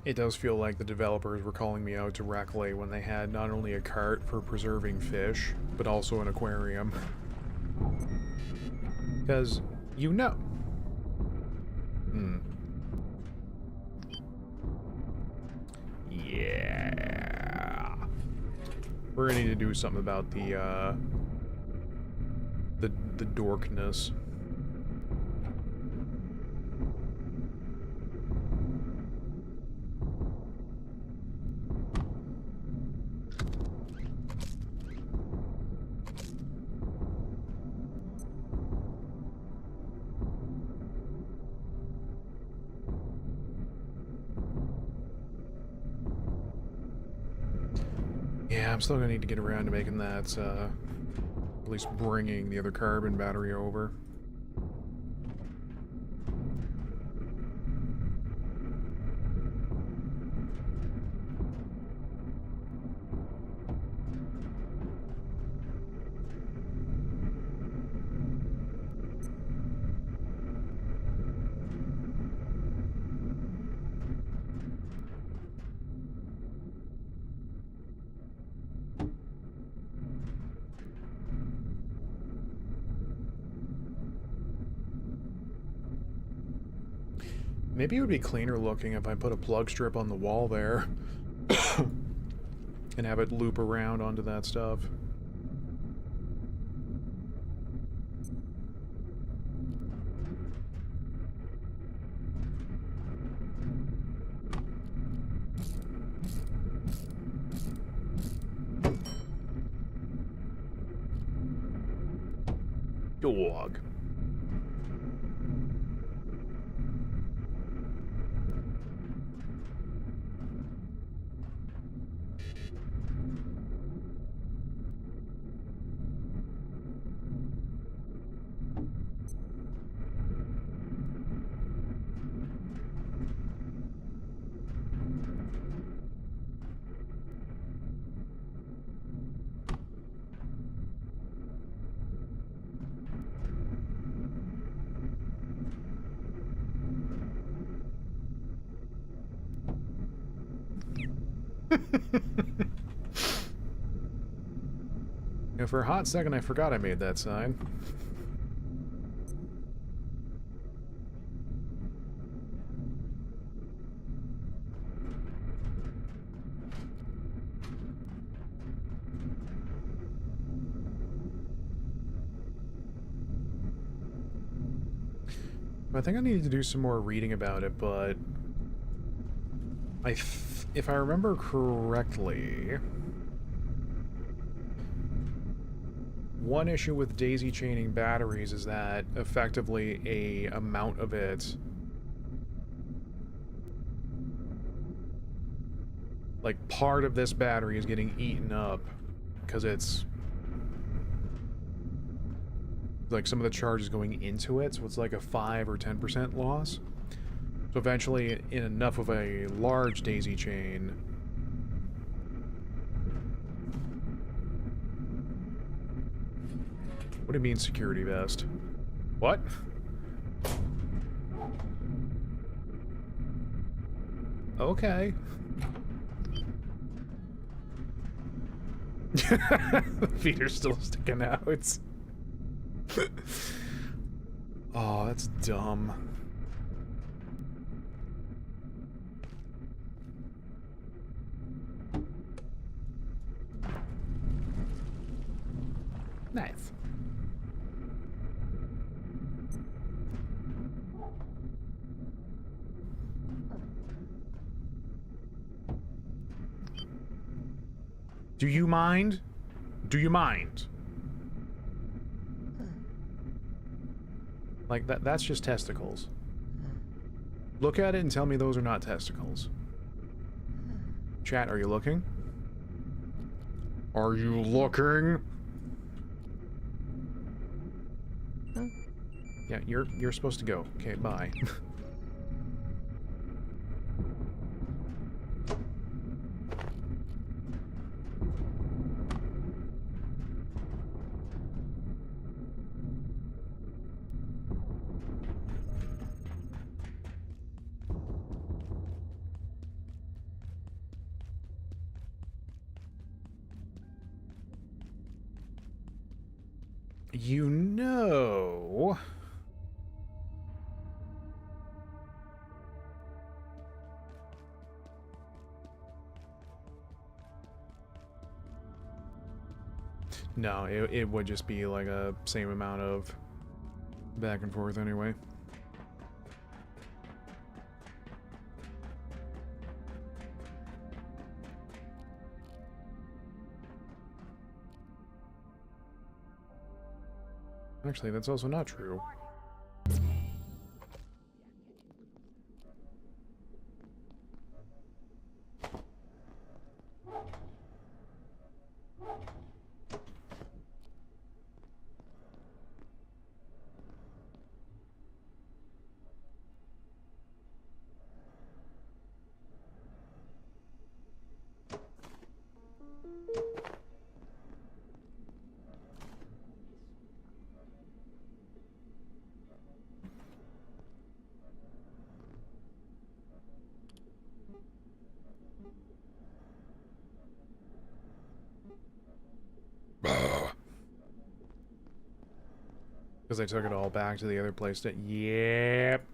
B: It does feel like the developers were calling me out to Rackley when they had not only a cart for preserving fish, but also an aquarium. Because, you know. Yeah. We're gonna need to do something about the dorkness. Yeah, I'm still gonna need to get around to making that, at least bringing the other carbon battery over. Maybe it would be cleaner looking if I put a plug strip on the wall there and have it loop around onto that stuff. Dog. You know, for a hot second, I forgot I made that sign. I think I need to do some more reading about it, but if I remember correctly, one issue with daisy chaining batteries is that effectively a amount of it, like part of this battery is getting eaten up because it's like some of the charge is going into it, so it's like a 5 or 10% loss. So eventually, in enough of a large daisy chain, what do you mean security vest? What? Okay. The feet are still sticking out. Oh, that's dumb. Nice. Do you mind? Do you mind? Like, that's just testicles. Look at it and tell me those are not testicles. Chat, are you looking? Are you looking? Yeah, you're supposed to go. Okay, bye. You know... No, it would just be like a same amount of back and forth anyway. Actually, that's also not true. Because I took it all back to the other place that... Yep.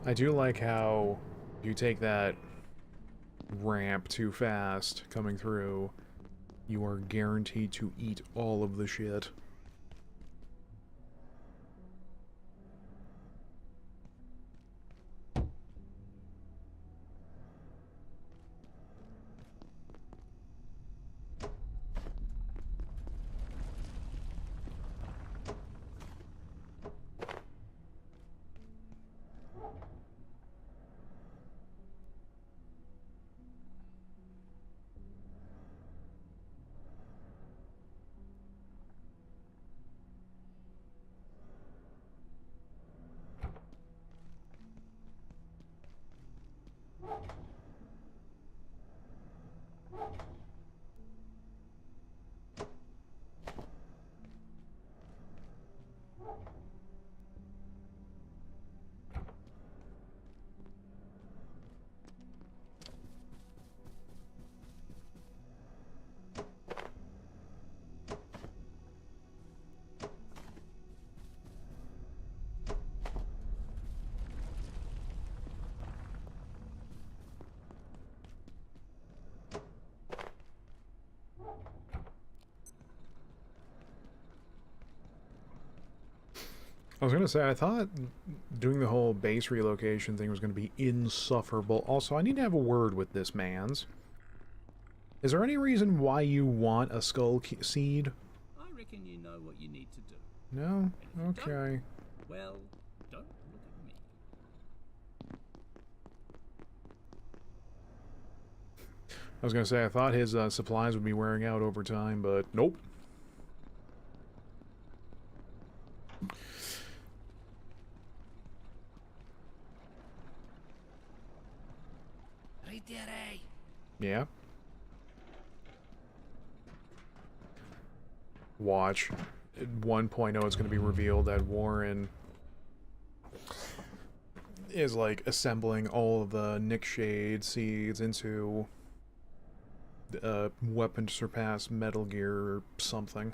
B: I do like how you take that ramp too fast coming through, you are guaranteed to eat all of the shit. I was gonna say, I thought doing the whole base relocation thing was gonna be insufferable. Also, I need to have a word with this man's. Is there any reason why you want a skull seed?
C: I reckon you know what you need to do.
B: No?
C: And if you
B: Okay.
C: don't, well, don't look at me.
B: I was gonna say, I thought his supplies would be wearing out over time, but nope.
C: Ritere!
B: Yeah. Watch. At 1.0 it's going to be revealed that Warren is like assembling all of the Nickshade seeds into a weapon to surpass Metal Gear or something.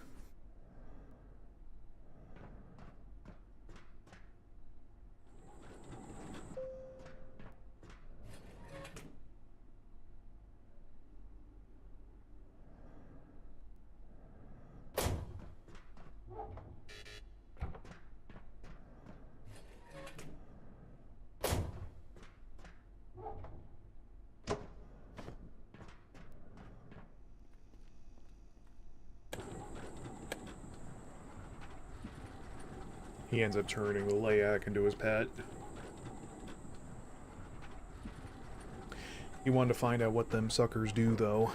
B: He ends up turning the Layak into his pet. He wanted to find out what them suckers do, though.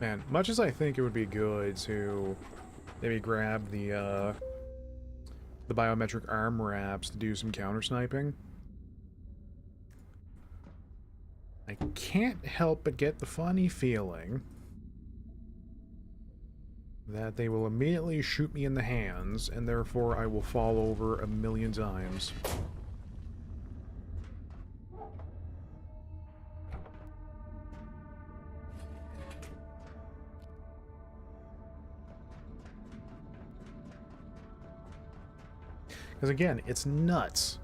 B: Man, much as I think it would be good to maybe grab the biometric arm wraps to do some counter sniping, I can't help but get the funny feeling that they will immediately shoot me in the hands, and therefore I will fall over 1,000,000 times. Because again, it's nuts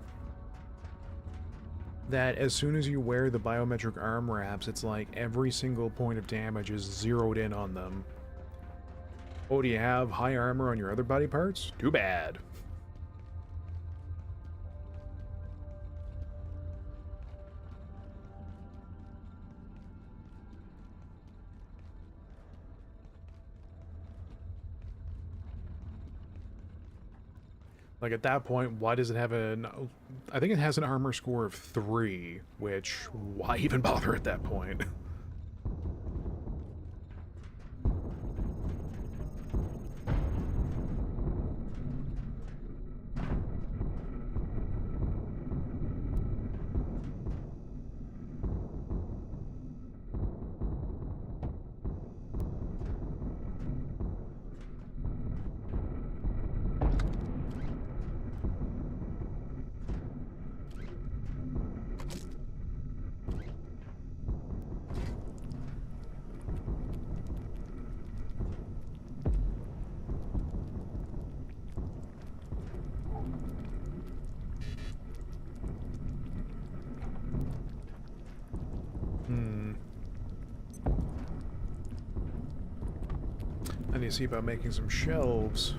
B: that as soon as you wear the biometric arm wraps, it's like every single point of damage is zeroed in on them. Oh, do you have high armor on your other body parts? Too bad. Like, at that point, why does it have an... I think it has an armor score of 3, which... why even bother at that point? need to see about making some shelves.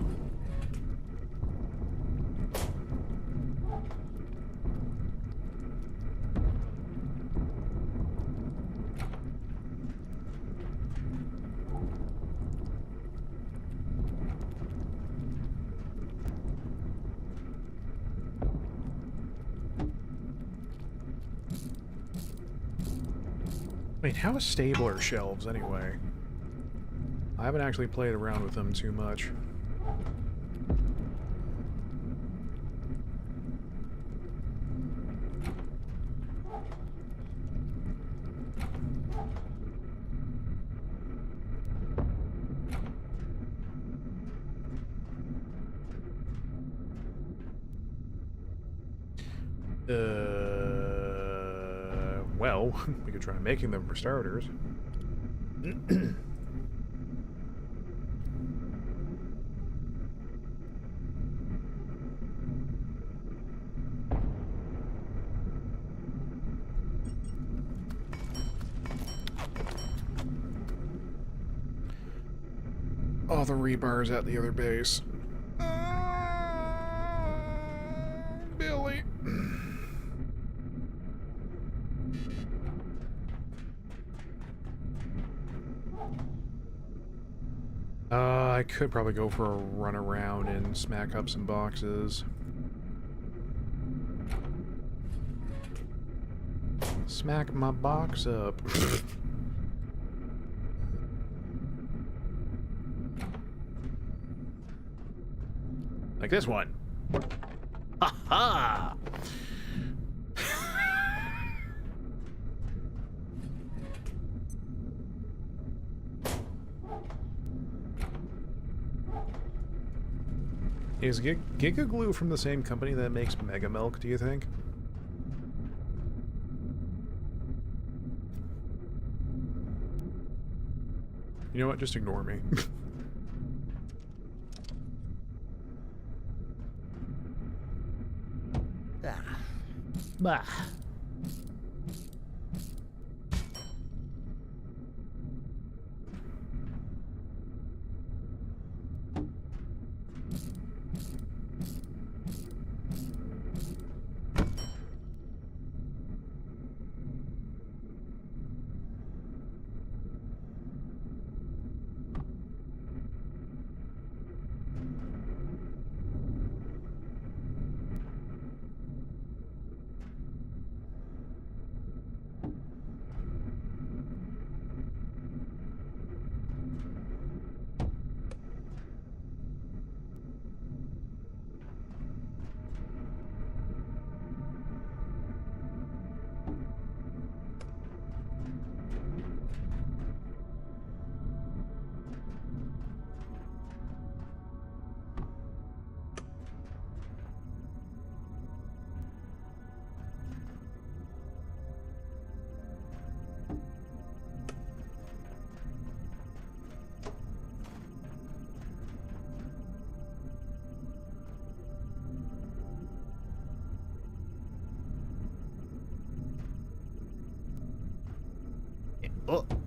B: Wait, how stable are shelves anyway? I haven't actually played around with them too much. Well, we could try making them for starters. Oh, the rebar's at the other base. Billy. I could probably go for a run around and smack up some boxes. Smack my box up. Like this one. Ha-ha! Is Giga Glue from the same company that makes Mega Milk, do you think? You know what? Just ignore me.
H: Bah.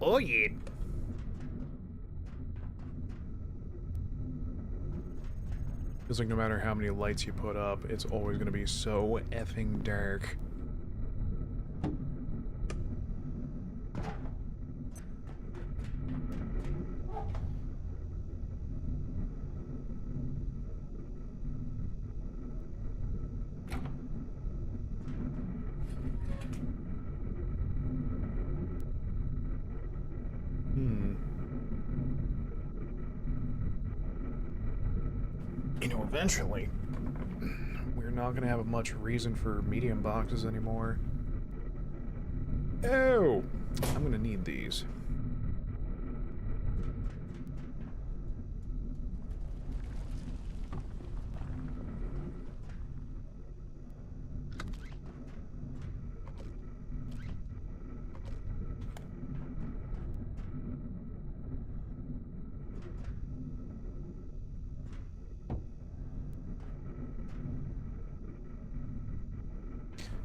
H: Oh yeah.
B: Feels like no matter how many lights you put up, it's always gonna be so effing dark. You know, eventually, we're not gonna have much reason for medium boxes anymore. Oh! I'm gonna need these.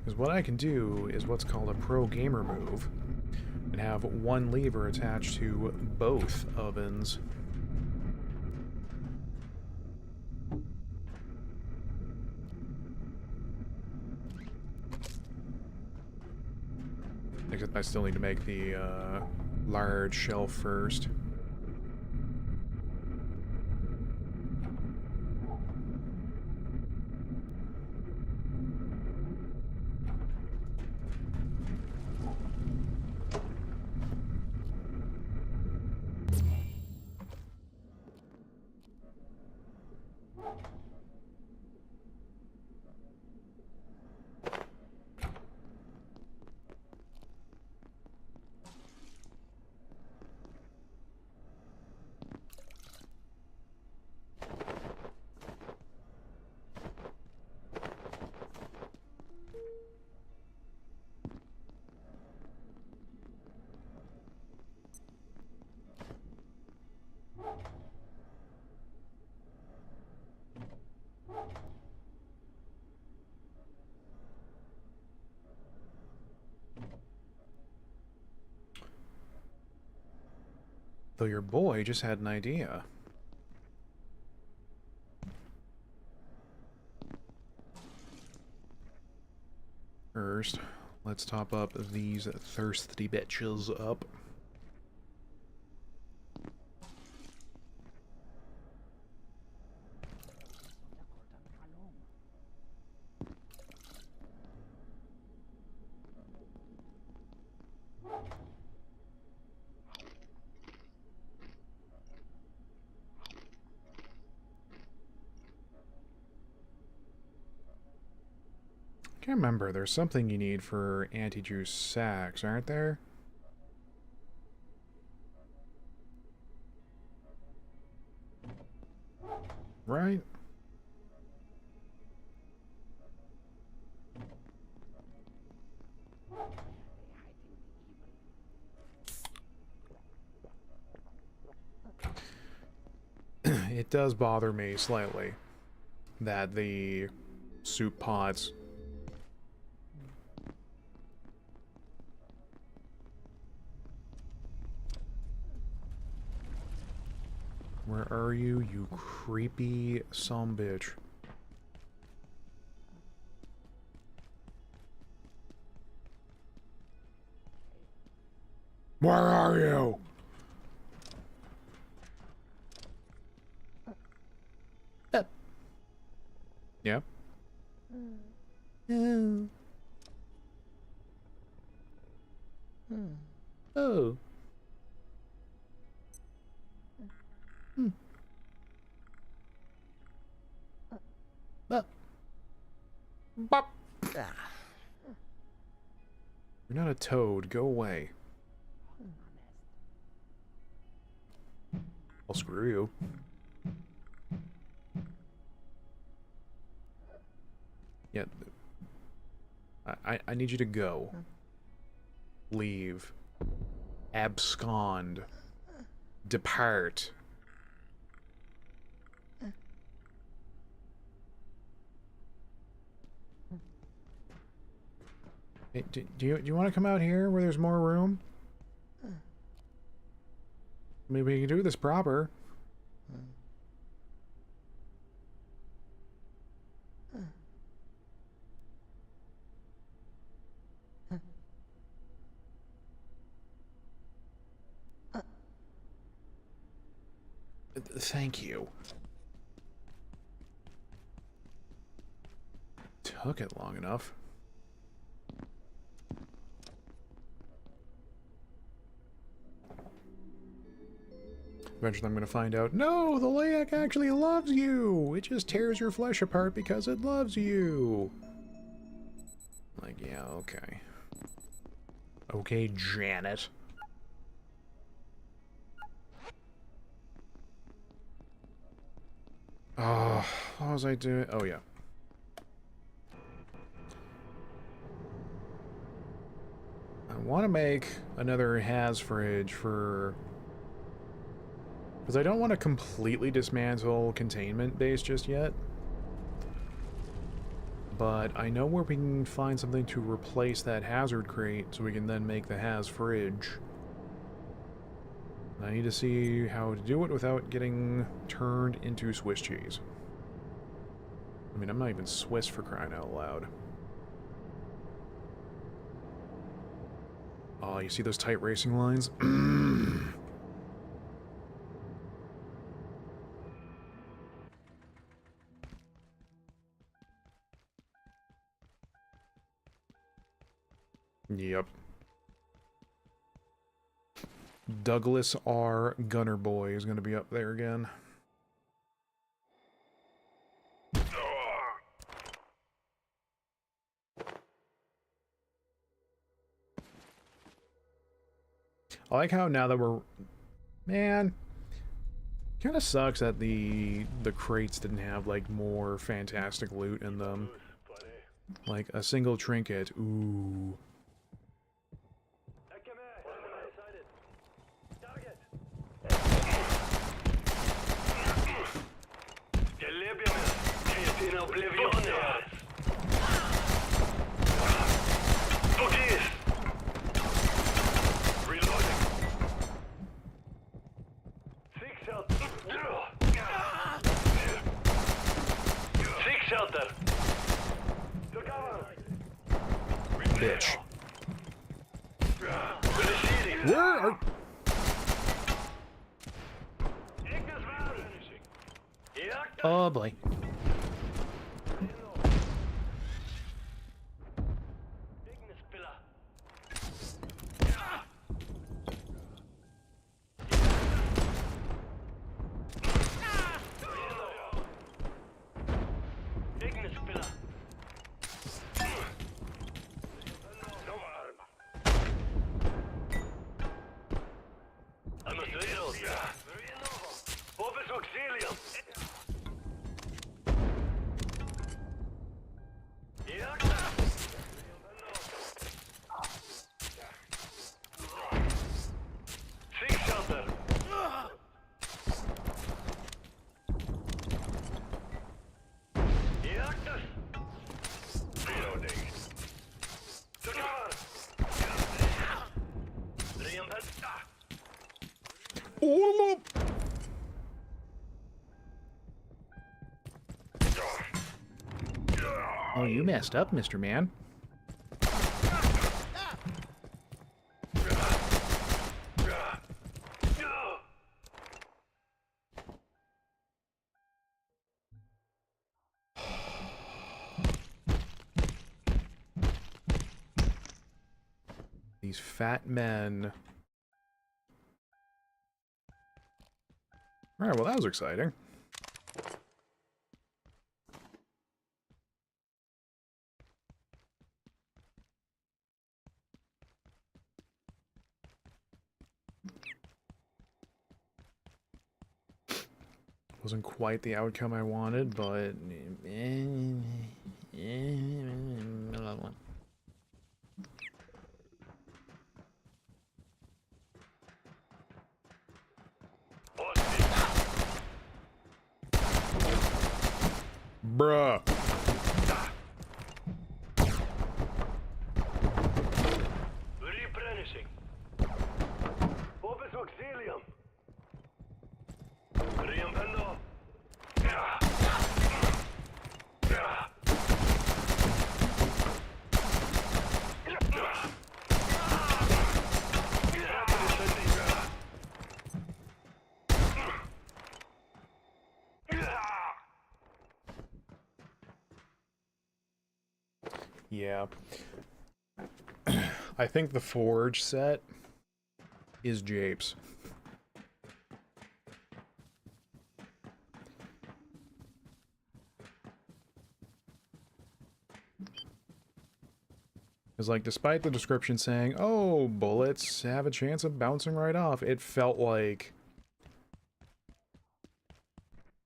B: Because what I can do is what's called a pro gamer move, and have one lever attached to both ovens. I still need to make the large shelf first. Though your boy just had an idea. First, let's top up these thirsty bitches up. Can't remember. There's something you need for anti-juice sacks, aren't there? Right? It does bother me slightly that the soup pots Where are you, you creepy sumbitch? Where are you? Yeah? Oh. Oh. Bop. You're not a toad. Go away. I'll screw you. Yeah. I need you to go. Leave. Abscond. Depart. Hey, do you want to come out here where there's more room? Maybe we can do this proper. Thank you. Took it long enough. Eventually I'm going to find out, no, the Layak actually loves you! It just tears your flesh apart because it loves you! Like, yeah, okay. Okay, Janet. Oh, what was I doing? Oh, yeah. I want to make another Has fridge for... because I don't want to completely dismantle containment base just yet. But I know where we can find something to replace that hazard crate so we can then make the Has fridge. I need to see how to do it without getting turned into Swiss cheese. I mean, I'm not even Swiss for crying out loud. Oh, you see those tight racing lines? Yep. Douglas R. Gunner Boy is going to be up there again. I like how now that we're... Man, kind of sucks that the crates didn't have, like, more fantastic loot in them. Like, a single trinket. Ooh. Bitch. Where are... Oh boy. Oh, you messed up, Mr. Man. These fat men. Alright, well that was exciting. Wasn't quite the outcome I wanted, but... Bruh.
I: Replenishing. Opus auxilium. Riempendo.
B: Yeah. I think the Forge set is japes. Because, like, despite the description saying, oh, bullets have a chance of bouncing right off, it felt like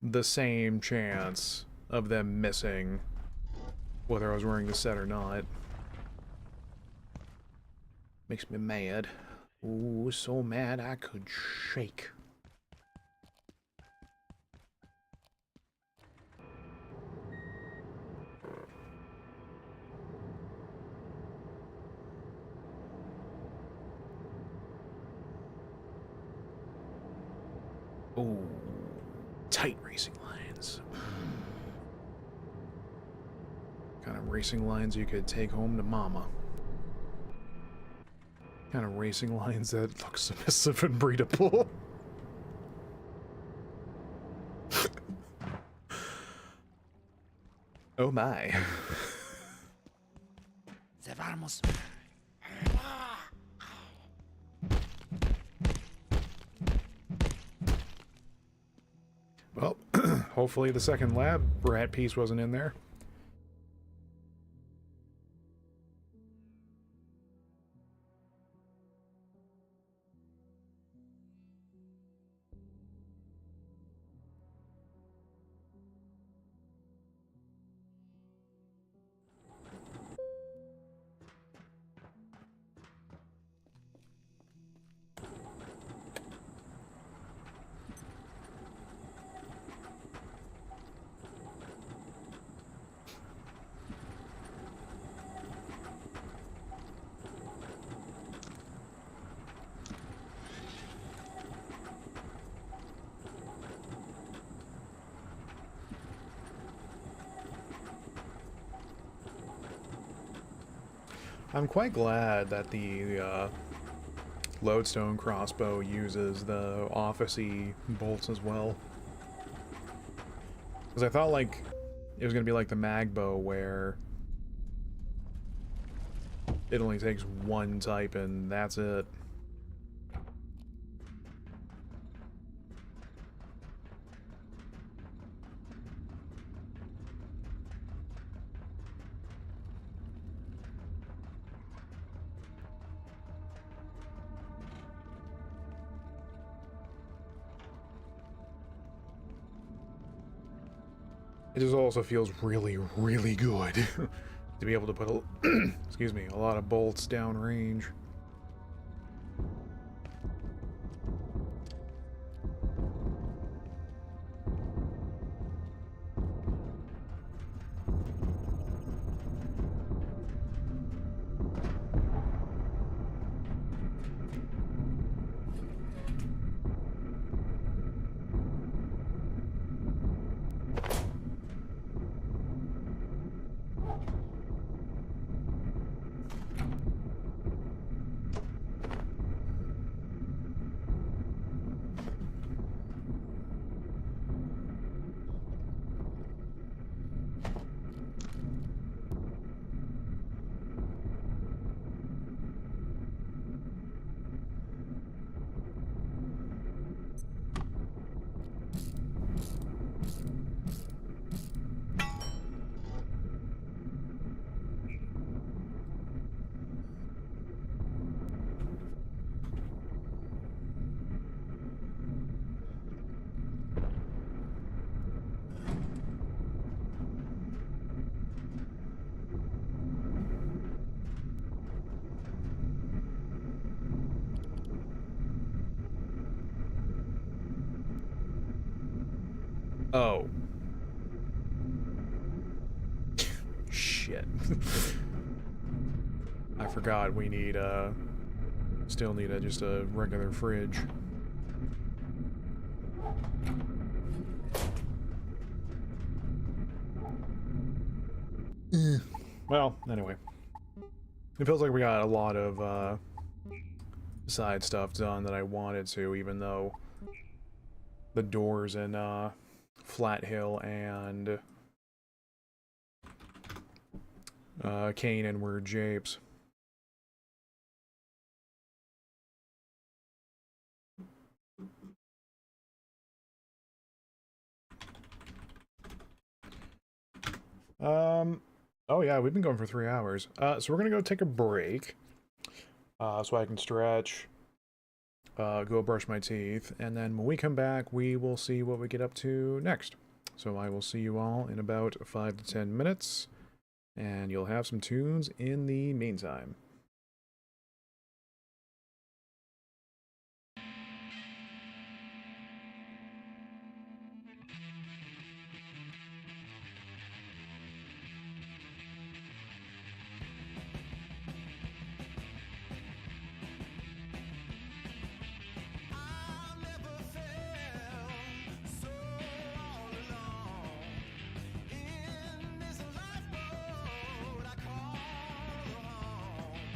B: the same chance of them missing, whether I was wearing the set or not. Makes me mad. Ooh, so mad I could shake. Ooh, tight racing lines. Kind of racing lines you could take home to mama. Kind of racing lines that look submissive and breedable. Oh my.
C: Vamos.
B: Well, hopefully the second lab rat piece wasn't in there. I'm quite glad that the lodestone crossbow uses the office-y bolts as well. Because I thought like it was going to be like the mag bow where it only takes one type and that's it. It just also feels really, really good to be able to put a, excuse me, a lot of bolts downrange. Oh. Shit. I forgot we need, still need just a regular fridge. Well, anyway. It feels like we got a lot of, side stuff done that I wanted to, even though the doors in, Flat Hill and Canaan were japes. Oh yeah, we've been going for 3 hours. So we're gonna go take a break, so I can stretch, go brush my teeth, and then when we come back, we will see what we get up to next. So I will see you all in about 5 to 10 minutes, and you'll have some tunes in the meantime.
A: In this lifeboat I call home.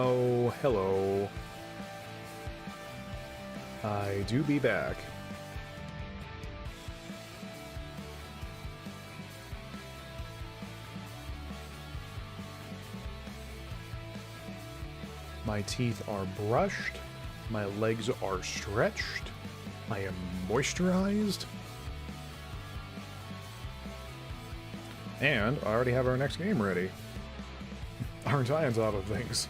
B: Oh, hello. I do be back. My teeth are brushed. My legs are stretched. I am moisturized. And I already have our next game ready. Aren't I on top of things?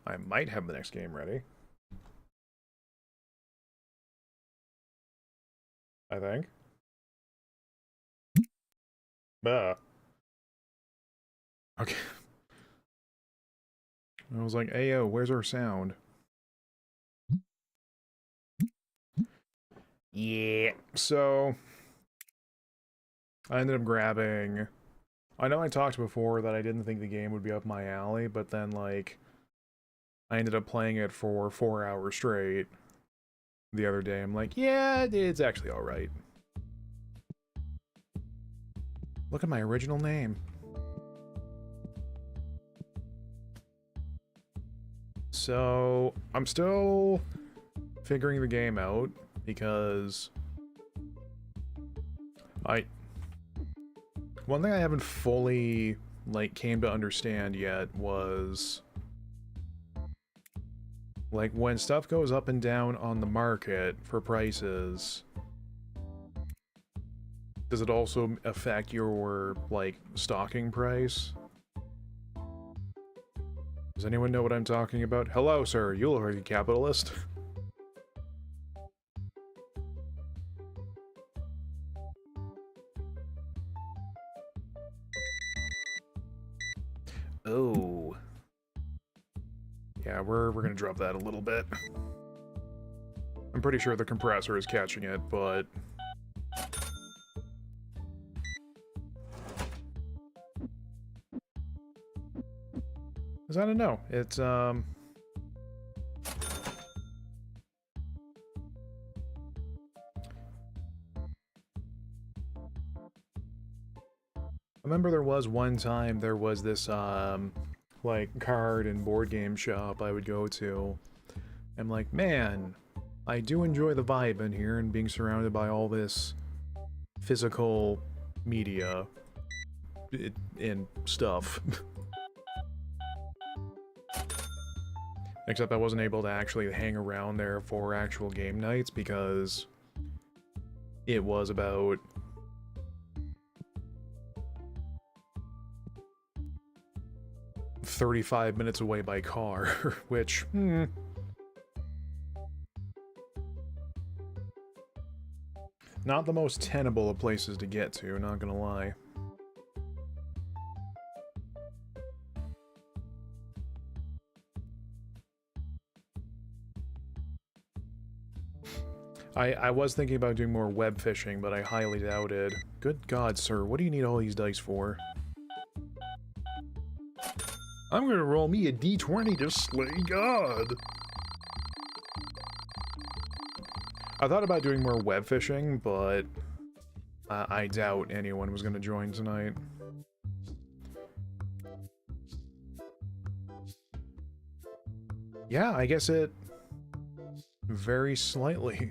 B: I might have the next game ready. I think. Okay. I was like, "Ayo, where's our sound?" Yeah. So I ended up grabbing. I know I talked before that I didn't think the game would be up my alley, but then like I ended up playing it for 4 hours straight the other day. I'm like, yeah, it's actually all right. Look at my original name. So I'm still figuring the game out because one thing I haven't fully like came to understand yet was like when stuff goes up and down on the market for prices, does it also affect your like stocking price? Does anyone know what I'm talking about? Hello, sir. You look like a capitalist. Oh. Yeah, we're gonna drop that a little bit. I'm pretty sure the compressor is catching it, but... Cause I don't know. It's, I remember there was one time there was this, like, card and board game shop I would go to. I'm like, man, I do enjoy the vibe in here and being surrounded by all this physical media and stuff. Except I wasn't able to actually hang around there for actual game nights because it was about 35 minutes away by car, which, not the most tenable of places to get to, not gonna lie. I was thinking about doing more web fishing, but I highly doubt it. Good God, sir, what do you need all these dice for? I'm gonna roll me a d20 to slay God! I thought about doing more web fishing, but I doubt anyone was gonna join tonight. Yeah, I guess it very slightly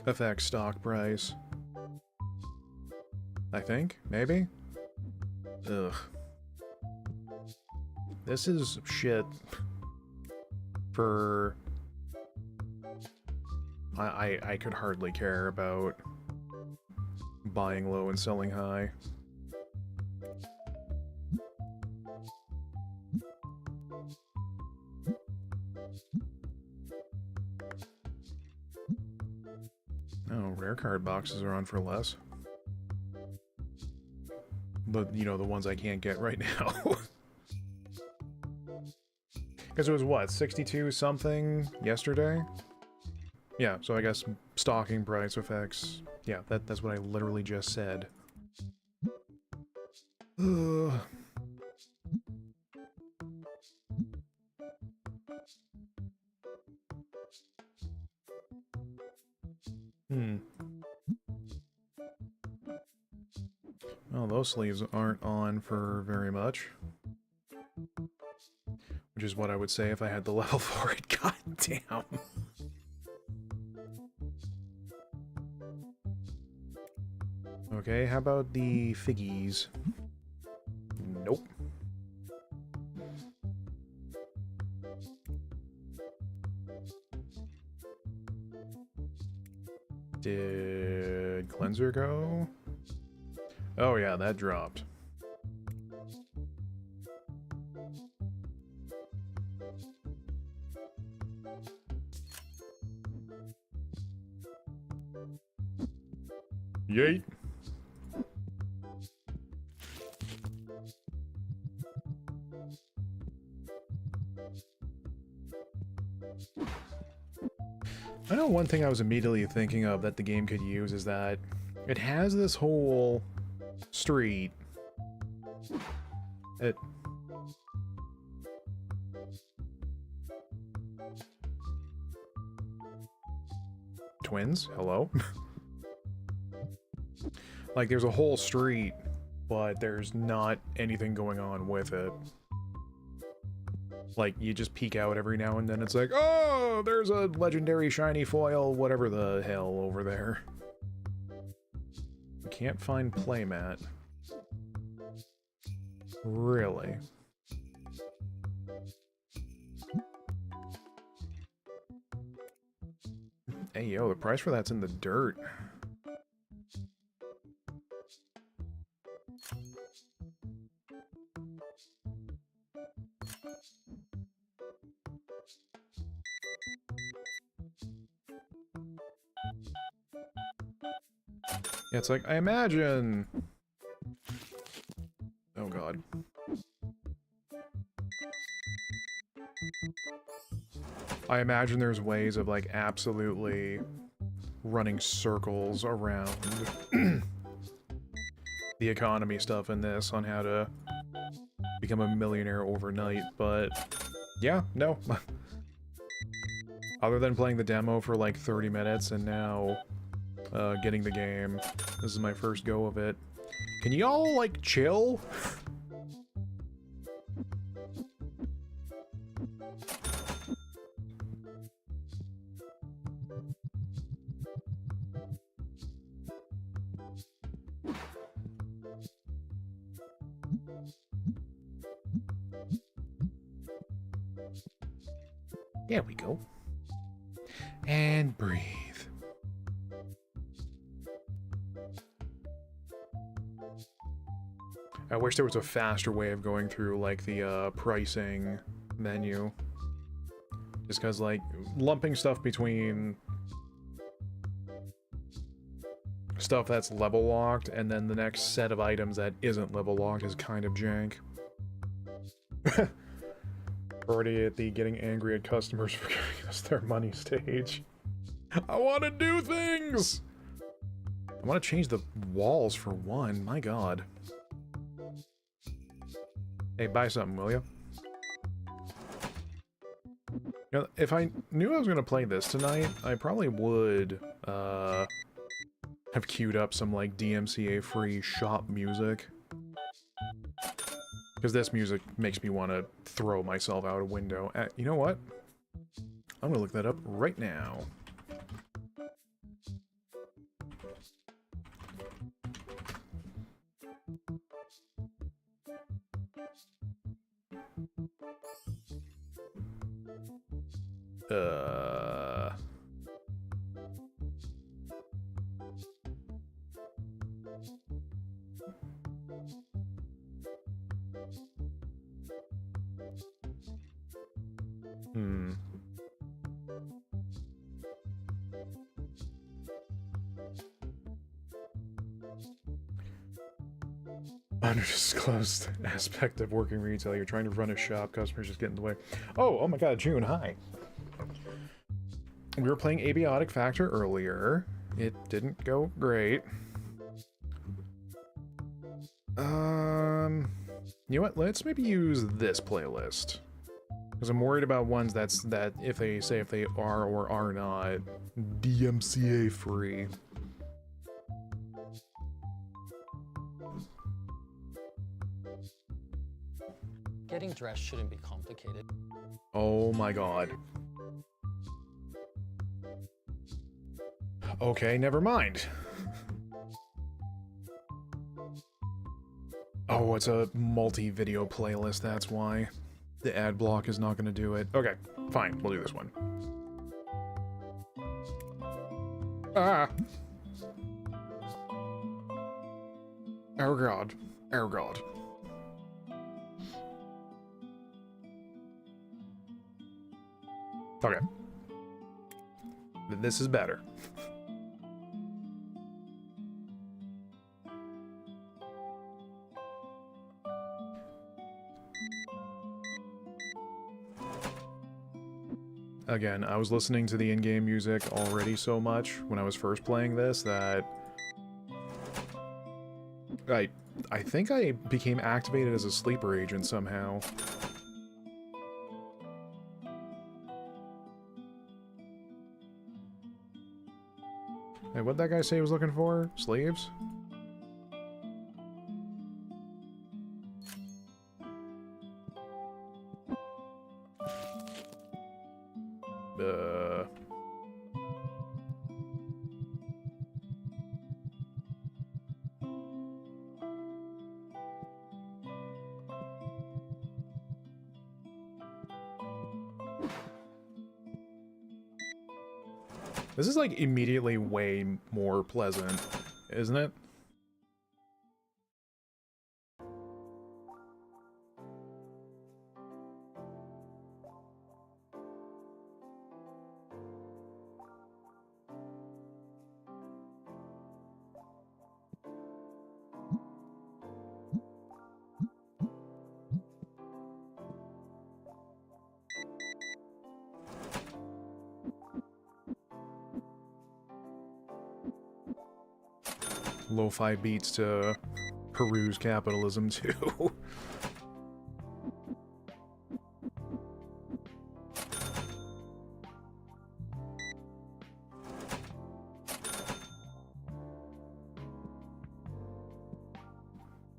B: affects stock price. I think, maybe? Ugh. This is shit for... I could hardly care about buying low and selling high. Oh, rare card boxes are on for less. But, you know, the ones I can't get right now. Because it was, what, 62 something yesterday? Yeah, so I guess stocking price affects... Yeah, that's what I literally just said. Ugh. Oh, those sleeves aren't on for very much. Which is what I would say if I had the level for it. God damn. Okay, how about the figgies? Nope. Did cleanser go? Oh yeah, that dropped. Yeet. I know one thing I was immediately thinking of that the game could use is that it has this whole street. It... Twins? Hello? Like, there's a whole street, but there's not anything going on with it. Like, you just peek out every now and then, it's like, oh, there's a legendary shiny foil, whatever the hell over there. You can't find playmat. Really? Hey, yo, the price for that's in the dirt. Yeah, it's like, I imagine... Oh god. I imagine there's ways of, like, absolutely running circles around the economy stuff in this on how to become a millionaire overnight, but yeah, no. Other than playing the demo for like 30 minutes and now getting the game, this is my first go of it. Can y'all, like, chill? There we go. And breathe. I wish there was a faster way of going through, like, the pricing menu. Just because, like, lumping stuff between stuff that's level locked and then the next set of items that isn't level locked is kind of jank. Already at the getting angry at customers for giving us their money stage. I want to do things! I want to change the walls for one, my god. Hey, buy something, will you? You know, if I knew I was going to play this tonight, I probably would have queued up some, like, DMCA-free shop music. Because this music makes me want to throw myself out a window. You know what? I'm going to look that up right now. Undisclosed aspect of working retail. You're trying to run a shop, customers just get in the way. Oh my god, June, hi. We were playing Abiotic Factor earlier. It didn't go great. You know what? Let's maybe use this playlist. Because I'm worried about ones that if they say if they are or are not DMCA free.
J: Getting dressed shouldn't be complicated.
B: Oh my god. Okay, never mind. Oh, it's a multi-video playlist, that's why. The ad block is not going to do it. Okay, fine, we'll do this one. Ah! Oh god. Oh god. Okay. This is better. Again, I was listening to the in-game music already so much when I was first playing this that I think I became activated as a sleeper agent somehow. Hey, what'd that guy say he was looking for? Sleeves? This is like immediately way more pleasant, isn't it? Lo-fi beats to peruse capitalism too.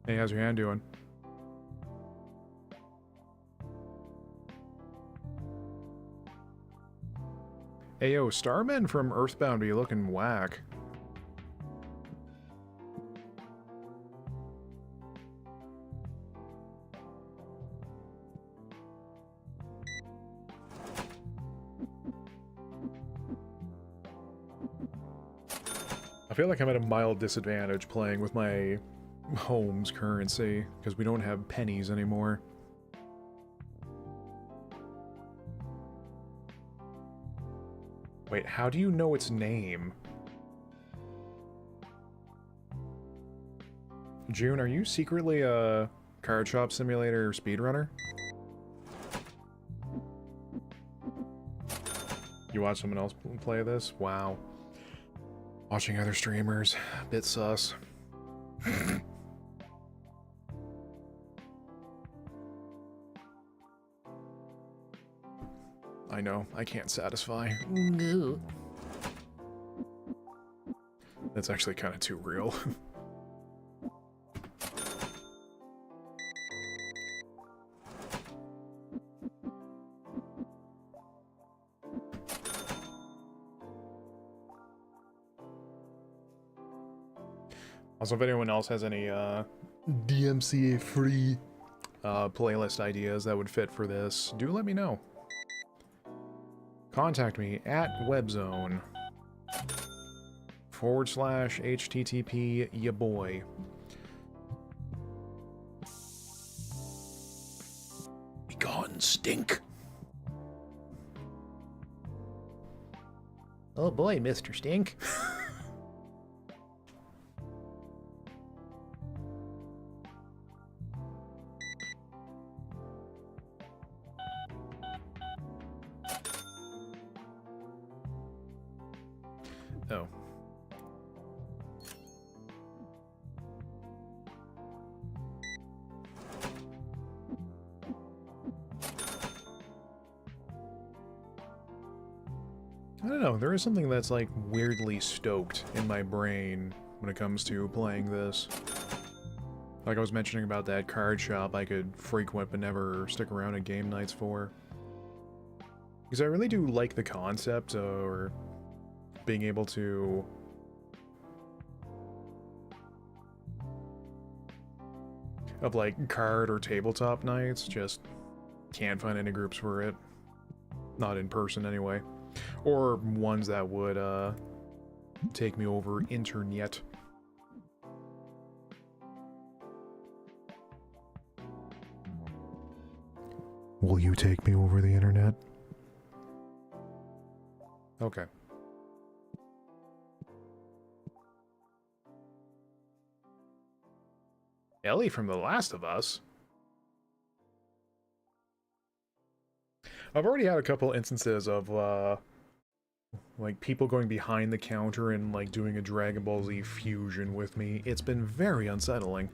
B: Hey, how's your hand doing? Hey yo, Starmen from Earthbound be looking whack. I feel like I'm at a mild disadvantage playing with my home's currency, because we don't have pennies anymore. Wait, how do you know its name? June, are you secretly a card shop simulator speedrunner? You watch someone else play this? Wow. Watching other streamers, bit sus. I know, I can't satisfy. That's actually kind of too real. Also, if anyone else has any DMCA-free playlist ideas that would fit for this, do let me know. Contact me at webzone/http ya boy. Be gone, stink.
H: Oh boy, Mr. Stink.
B: Oh. I don't know, there is something that's like weirdly stoked in my brain when it comes to playing this. Like I was mentioning about that card shop I could frequent but never stick around at game nights for. Because I really do like the concept, or being able to of like card or tabletop nights. Just can't find any groups for it. Not in person anyway. Or ones that would take me over internet. Will you take me over the internet? Okay. Ellie from The Last of Us? I've already had a couple instances of, like, people going behind the counter and, like, doing a Dragon Ball Z fusion with me. It's been very unsettling.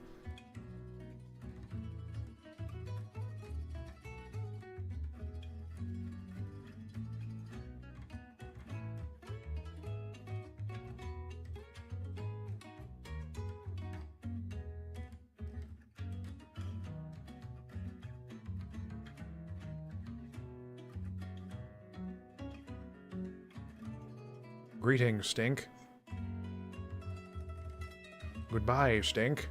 B: Greetings, Stink. Goodbye, Stink.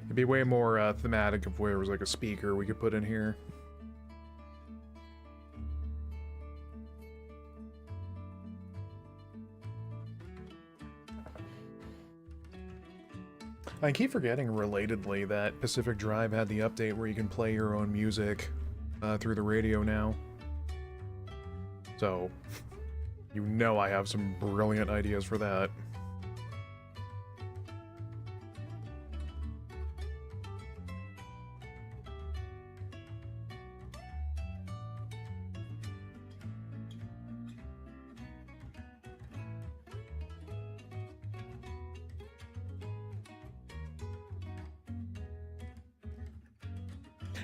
B: It'd be way more thematic if there was like a speaker we could put in here. I keep forgetting, relatedly, that Pacific Drive had the update where you can play your own music through the radio now. So, you know I have some brilliant ideas for that.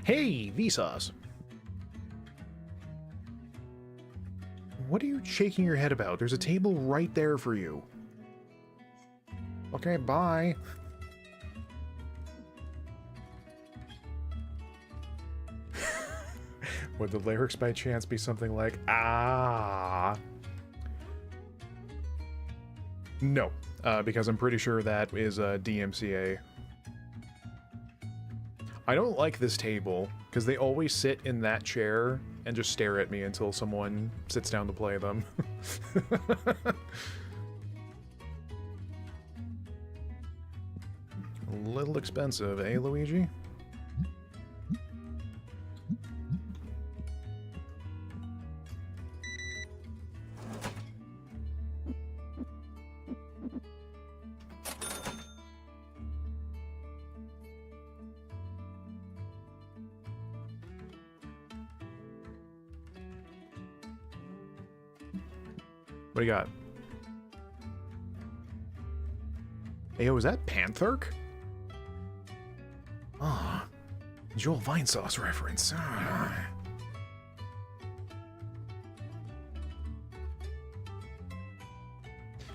B: Hey, Vsauce. What are you shaking your head about? There's a table right there for you. Okay, bye. Would the lyrics by chance be something like, ah? No, because I'm pretty sure that is a DMCA. I don't like this table, because they always sit in that chair and just stare at me until someone sits down to play them. A little expensive, eh, Luigi? What do you got? Hey, yo, is that Pantherk? Ah, Joel Vinesauce reference. Ah.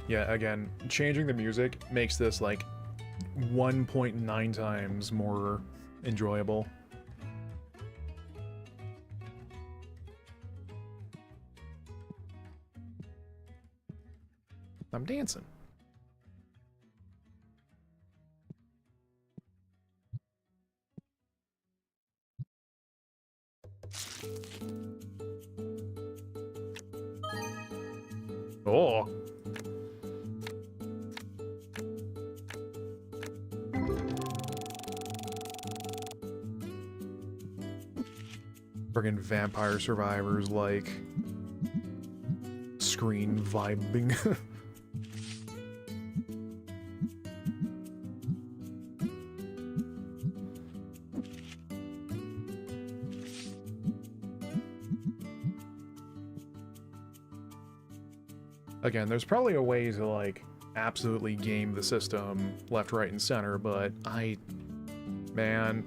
B: Yeah, again, changing the music makes this like 1.9 times more enjoyable. I'm dancing. Oh. Friggin' Vampire Survivors like screen vibing. Again, there's probably a way to, like, absolutely game the system left, right, and center, but man,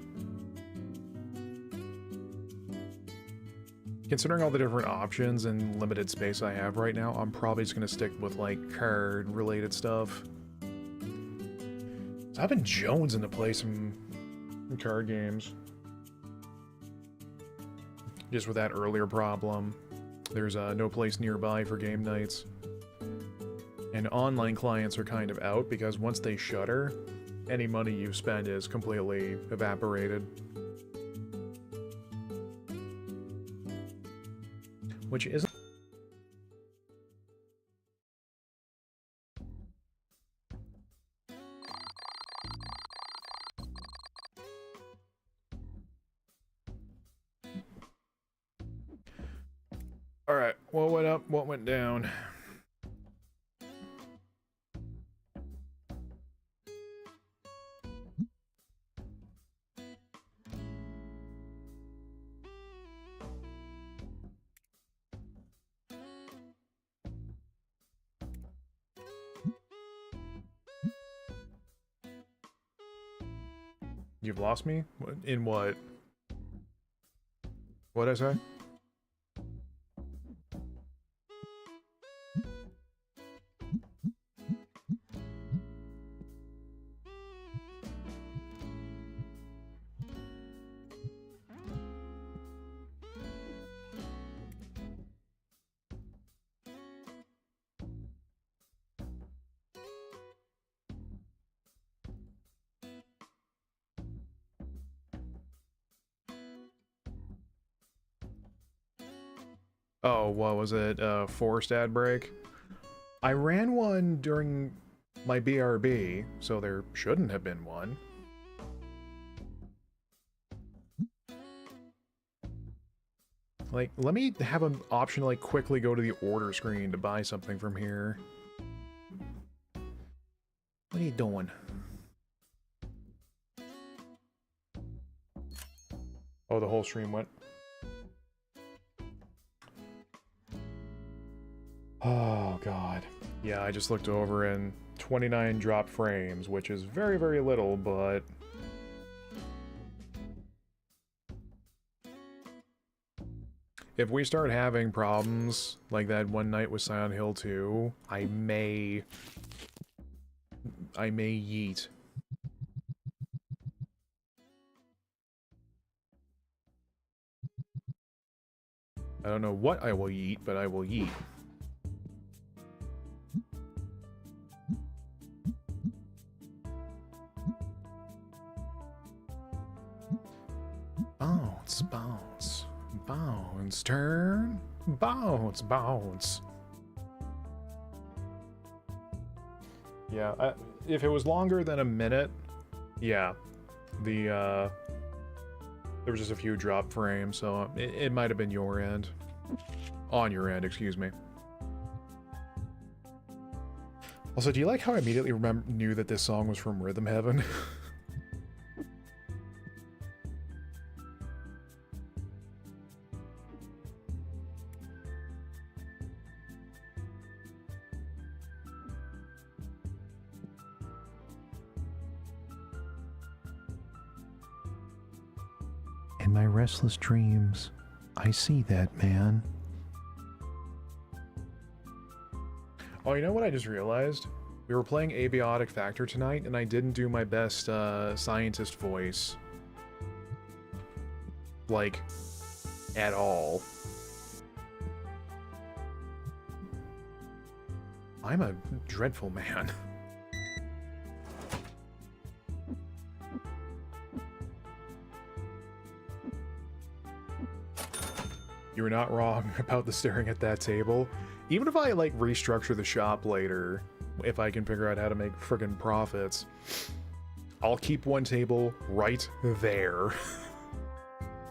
B: considering all the different options and limited space I have right now, I'm probably just gonna stick with, like, card-related stuff. So I've been jonesing to play some card games. Just with that earlier problem. There's no place nearby for game nights. And online clients are kind of out because once they shutter, any money you spend is completely evaporated. Which isn't... Alright, what went up, what went down? You've lost me? In what? What'd I say? Oh, what was it? Forced ad break? I ran one during my BRB, so there shouldn't have been one. Like, let me have an option to, like, quickly go to the order screen to buy something from here. What are you doing? Oh, the whole stream went. Oh, God. Yeah, I just looked over and 29 drop frames, which is very, very little, but... if we start having problems like that one night with Silent Hill 2, I may yeet. I don't know what I will yeet, but I will yeet. Bounce, bounce, bounce, turn, bounce, bounce. Yeah, if it was longer than a minute, yeah, there was just a few drop frames, so it might have been your end. On your end, excuse me. Also, do you like how I immediately knew that this song was from Rhythm Heaven?
K: In my restless dreams, I see that man.
B: Oh, you know what I just realized? We were playing Abiotic Factor tonight, and I didn't do my best scientist voice. Like, at all. I'm a dreadful man. You were not wrong about the staring at that table. Even if I, like, restructure the shop later, if I can figure out how to make friggin' profits, I'll keep one table right there.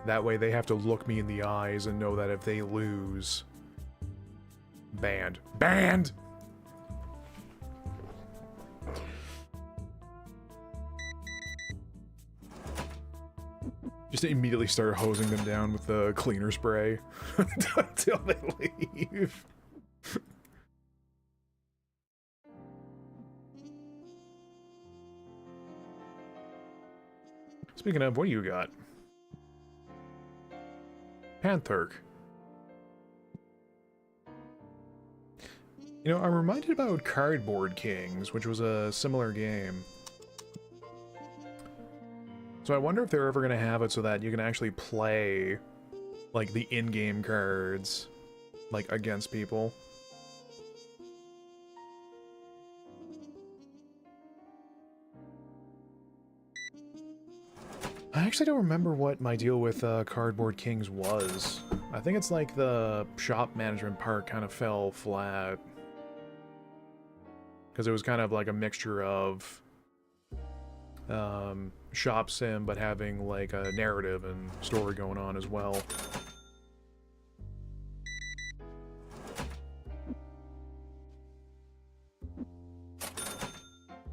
B: That way they have to look me in the eyes and know that if they lose, Banned. Banned! Just immediately start hosing them down with the cleaner spray until they leave. Speaking of, what do you got? Pantherk. You know, I'm reminded about Cardboard Kings, which was a similar game. So I wonder if they're ever going to have it so that you can actually play, like, the in-game cards, like, against people. I actually don't remember what my deal with Cardboard Kings was. I think it's like the shop management part kind of fell flat. Because it was kind of like a mixture of shop sim, but having like a narrative and story going on as well.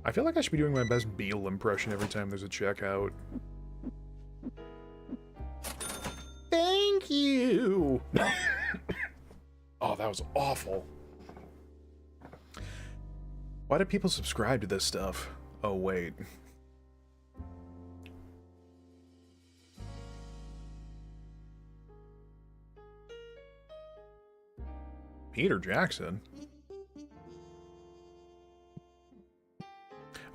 B: I feel like I should be doing my best Beetle impression every time there's a checkout. Thank you! Oh, that was awful. Why do people subscribe to this stuff? Oh, wait. Peter Jackson?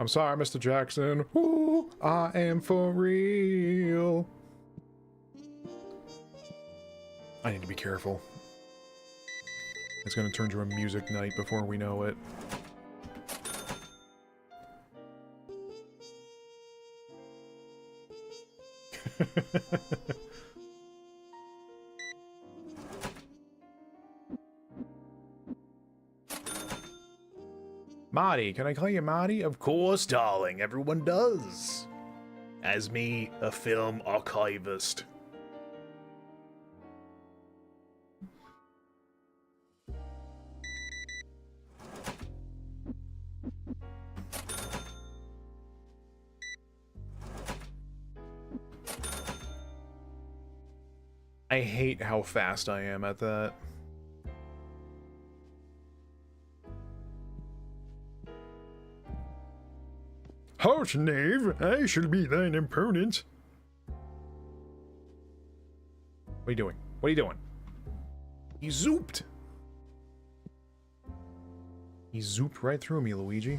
B: I'm sorry, Mr. Jackson. Ooh, I am for real. I need to be careful. It's gonna turn to a music night before we know it. Marty, can I call you Marty? Of course, darling, everyone does. As me, a film archivist. I hate how fast I am at that. Halt, knave! I shall be thine opponent. What are you doing? What are you doing? He zooped! He zooped right through me, Luigi.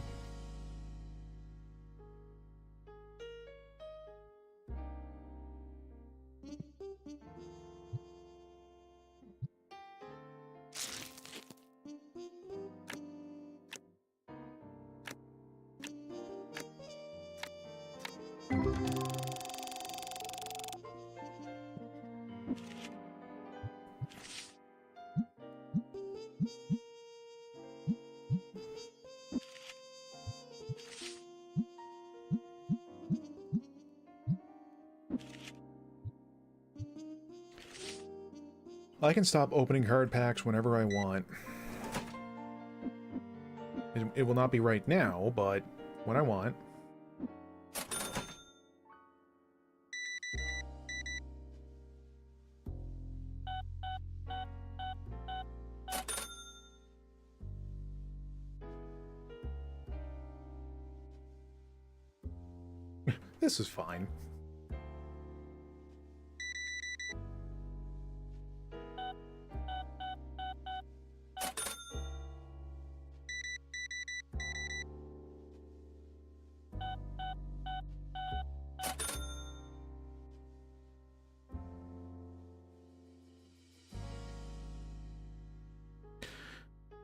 B: I can stop opening card packs whenever I want. It will not be right now, but when I want. This is fine.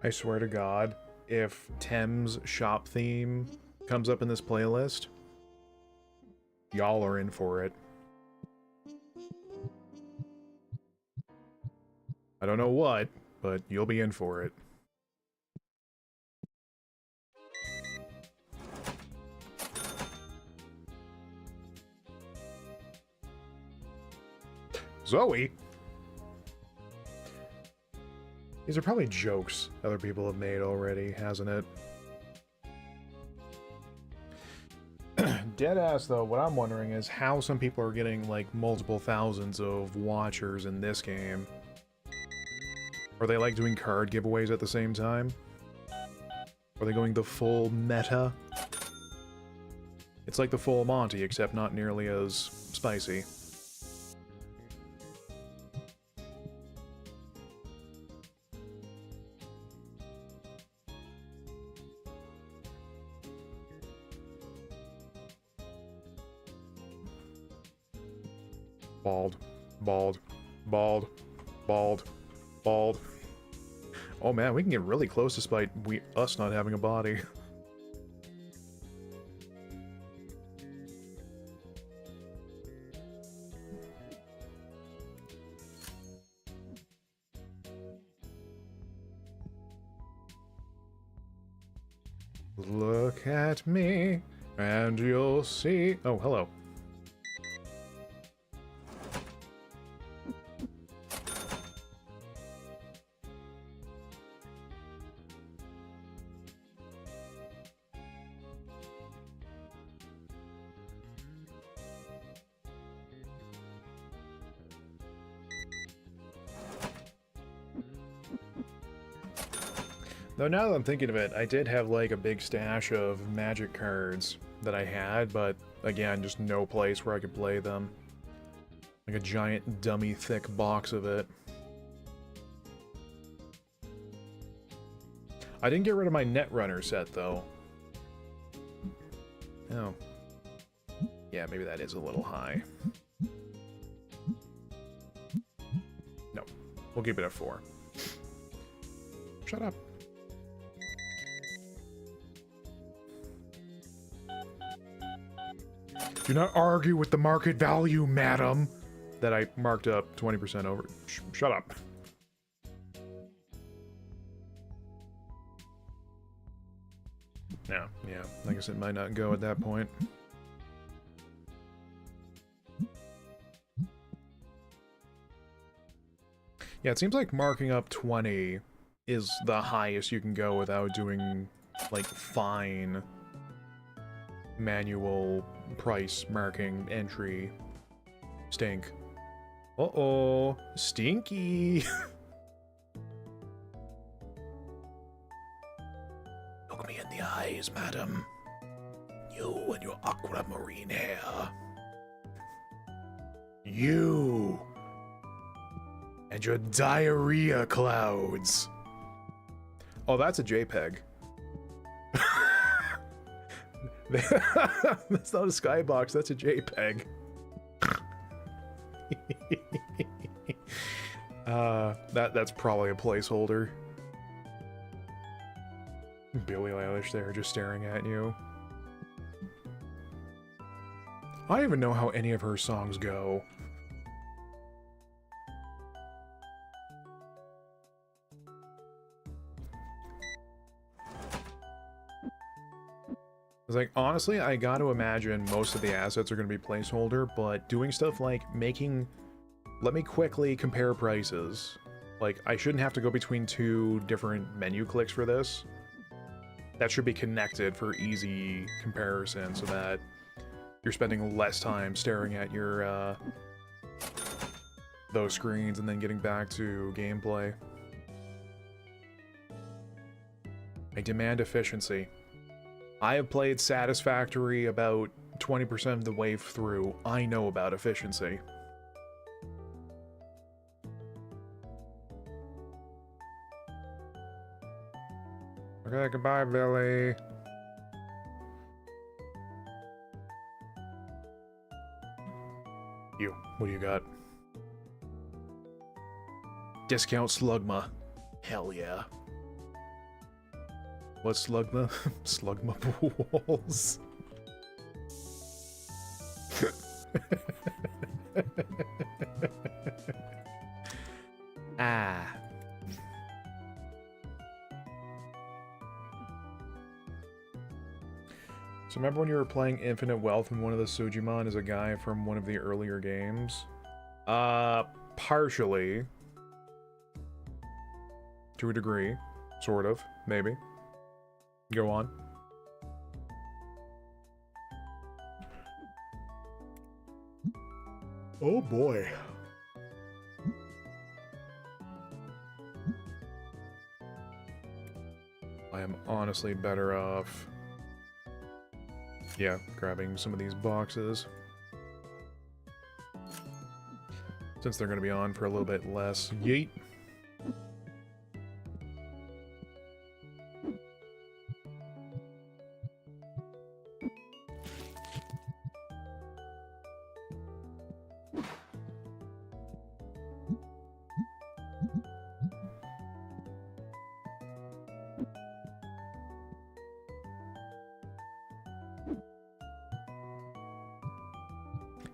B: I swear to God, if Tem's shop theme comes up in this playlist, y'all are in for it. I don't know what, but you'll be in for it. Zoe? These are probably jokes other people have made already, hasn't it? Deadass, though, what I'm wondering is how some people are getting, like, multiple thousands of watchers in this game. Are they, like, doing card giveaways at the same time? Are they going the full meta? It's like the full Monty, except not nearly as spicy. Bald. Bald. Bald. Bald. Bald. Oh man, we can get really close despite us not having a body. Look at me, and you'll see... Oh, hello. Though now that I'm thinking of it, I did have like a big stash of Magic cards that I had, but again, just no place where I could play them. Like a giant dummy thick box of it. I didn't get rid of my Netrunner set though. Oh. Yeah, maybe that is a little high. No, we'll keep it at 4. Shut up. Do not argue with the market value, madam. That I marked up 20% over. Shut up. No, yeah, I guess it might not go at that point. Yeah, it seems like marking up 20 is the highest you can go without doing, like, fine manual price marking entry stink. Uh-oh, stinky. Look me in the eyes, madam. You and your aquamarine hair. You and your diarrhea clouds. Oh, that's a JPEG. That's not a skybox, that's a JPEG. That's probably a placeholder. Billie Eilish there just staring at you. I don't even know how any of her songs go. It's like, honestly, I got to imagine most of the assets are going to be placeholder, but doing stuff like making... Let me quickly compare prices. Like, I shouldn't have to go between 2 different menu clicks for this. That should be connected for easy comparison so that you're spending less time staring at your, those screens and then getting back to gameplay. I demand efficiency. I have played Satisfactory about 20% of the way through. I know about efficiency. Okay, goodbye, Billy. You, what do you got? Discount Slugma. Hell yeah. What's Slugma? Slugma pools. Ah. So remember when you were playing Infinite Wealth and one of the Sujimon is a guy from one of the earlier games? Partially. To a degree. Sort of. Maybe. Go on. Oh boy. I am honestly better off, yeah, grabbing some of these boxes. Since they're going to be on for a little bit less. Yeet.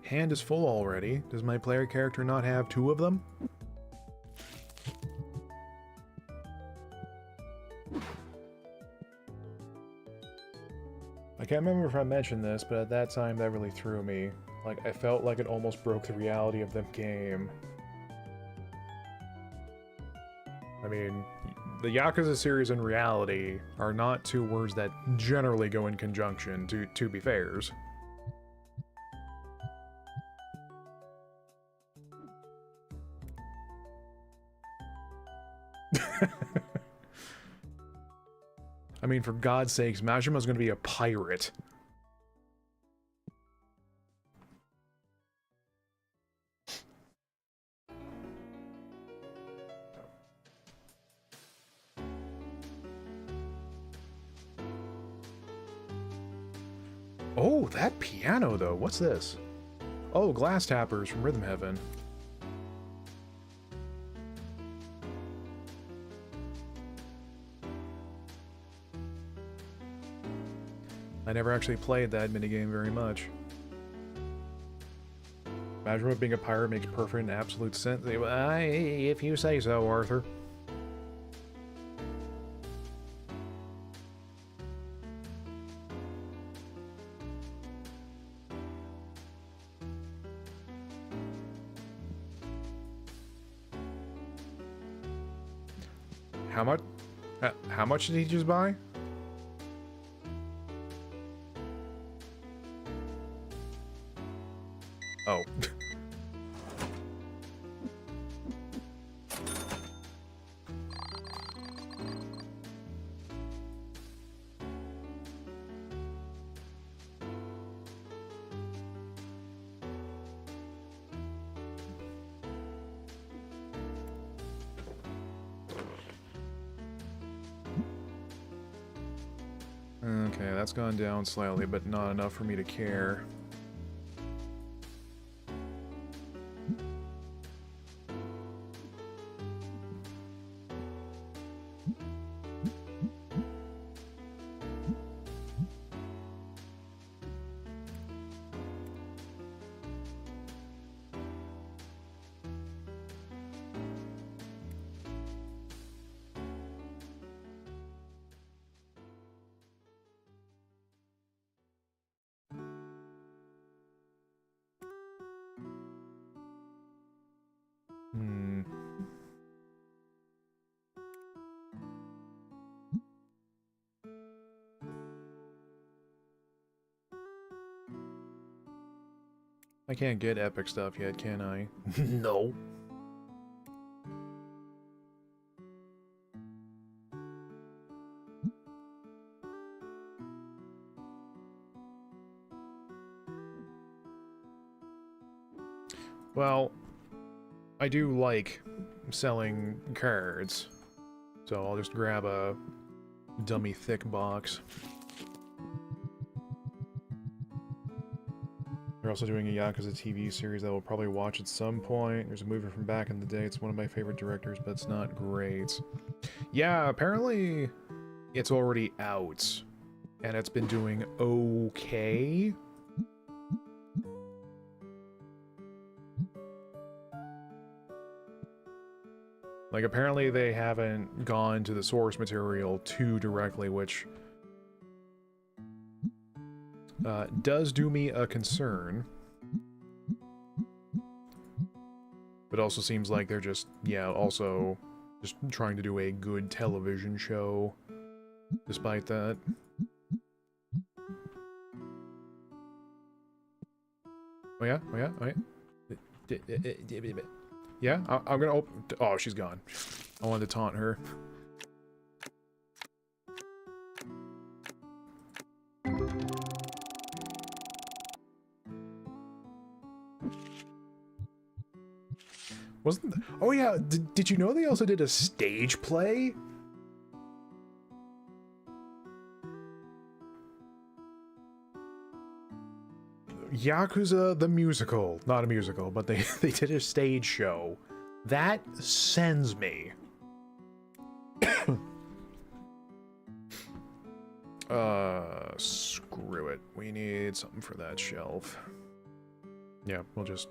B: Hand is full already. Does my player character not have 2 of them? I can't remember if I mentioned this, but at that time that really threw me. Like, I felt like it almost broke the reality of the game. I mean, the Yakuza series and reality are not 2 words that generally go in conjunction, to be fairs. I mean, for God's sakes, Majima's gonna be a pirate. Oh, that piano, though. What's this? Oh, Glass Tappers from Rhythm Heaven. I never actually played that minigame very much. Majima being a pirate makes perfect and absolute sense. If you say so, Arthur. How much? How much did he just buy? Oh. Okay, that's gone down slightly, but not enough for me to care. I can't get epic stuff yet, can I? No. Well, I do like selling cards, so I'll just grab a dummy thick box. They're also doing a Yakuza TV series that we'll probably watch at some point. There's a movie from back in the day. It's one of my favorite directors, but it's not great. Yeah, apparently it's already out, and it's been doing okay. Like, apparently they haven't gone to the source material too directly, which does do me a concern. But also seems like they're just, yeah, also Just trying to do a good television show, despite that. Oh yeah? Oh yeah? Oh yeah? Yeah? I'm gonna open... Oh, she's gone. I wanted to taunt her. Wasn't... Oh yeah, did you know they also did a stage play? Yakuza the musical. Not a musical, but they did a stage show. That sends me. Screw it. We need something for that shelf. Yeah, we'll just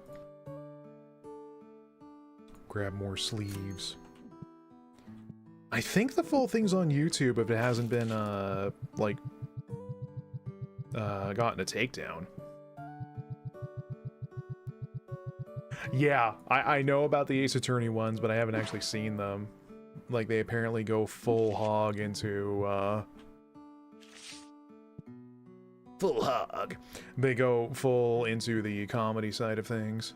B: grab more sleeves. I think the full thing's on YouTube if it hasn't been, like, gotten a takedown. Yeah, I know about the Ace Attorney ones, but I haven't actually seen them. Like, they apparently go full hog into, full hog. They go full into the comedy side of things.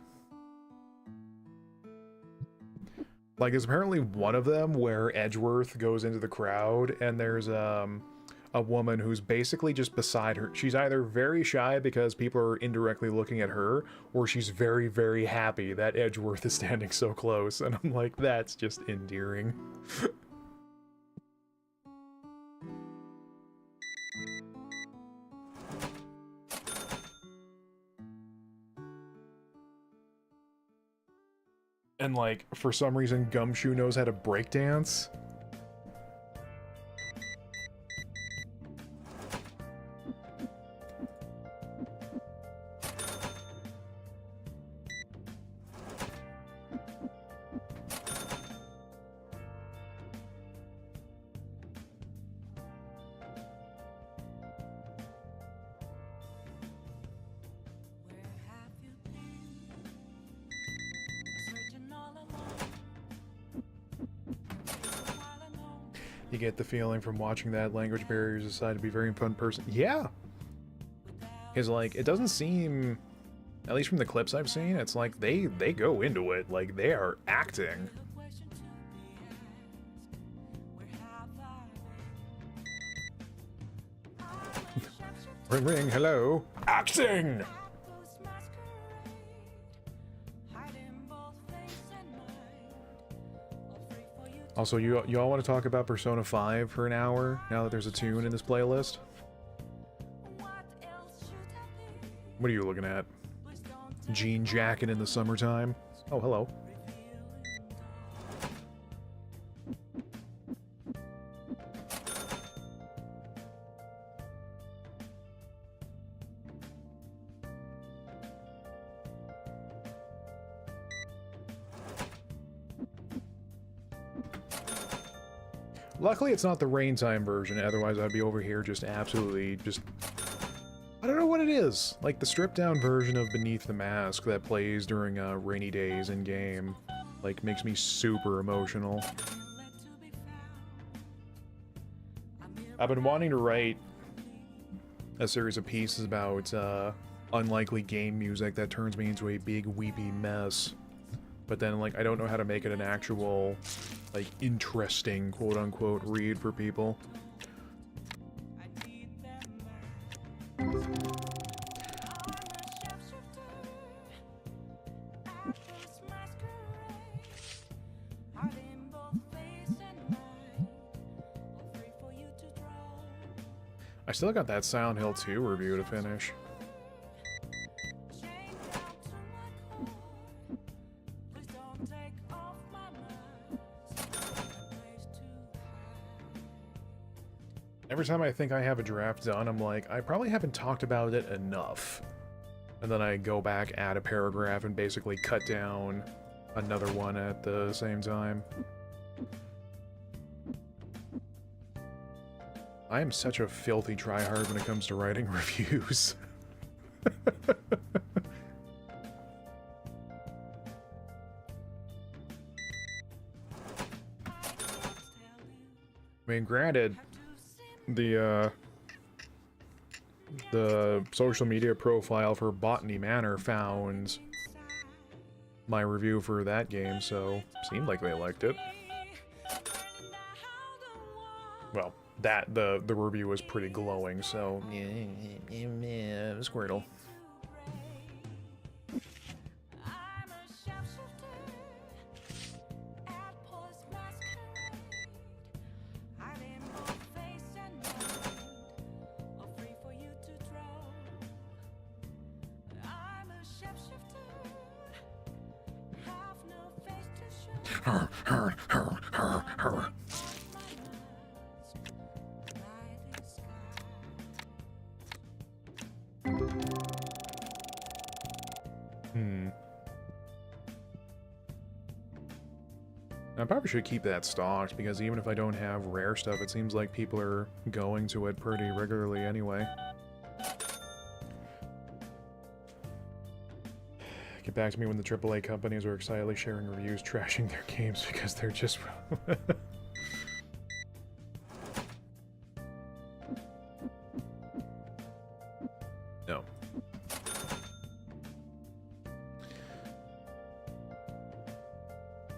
B: Like, there's apparently one of them where Edgeworth goes into the crowd, and there's, a woman who's basically just beside her. She's either very shy because people are indirectly looking at her, or she's very, very happy that Edgeworth is standing so close. And I'm like, that's just endearing. And like, for some reason, Gumshoe knows how to breakdance. You get the feeling from watching that language barriers aside to be a very fun person. Yeah! Because, like, it doesn't seem, at least from the clips I've seen, it's like they go into it. Like, they are acting. Ring ring, hello. Acting! Also, you all want to talk about Persona 5 for an hour, now that there's a tune in this playlist? What are you looking at? Jean jacket in the summertime? Oh, hello. Luckily, it's not the rain time version, otherwise I'd be over here just absolutely just... I don't know what it is. Like, the stripped-down version of Beneath the Mask that plays during rainy days in-game, like, makes me super emotional. I've been wanting to write a series of pieces about unlikely game music that turns me into a big weepy mess. But then, like, I don't know how to make it an actual, like, interesting, quote-unquote, read for people. I still got that Silent Hill 2 review to finish. Every time I think I have a draft done, I'm like, I probably haven't talked about it enough. And then I go back, add a paragraph, and basically cut down another one at the same time. I am such a filthy tryhard when it comes to writing reviews. I mean, granted, the social media profile for Botany Manor found my review for that game, so seemed like they liked it. Well, the review was pretty glowing, so yeah, Squirtle. I probably should keep that stocked, because even if I don't have rare stuff, it seems like people are going to it pretty regularly anyway. Get back to me when the AAA companies are excitedly sharing reviews trashing their games because they're just... No.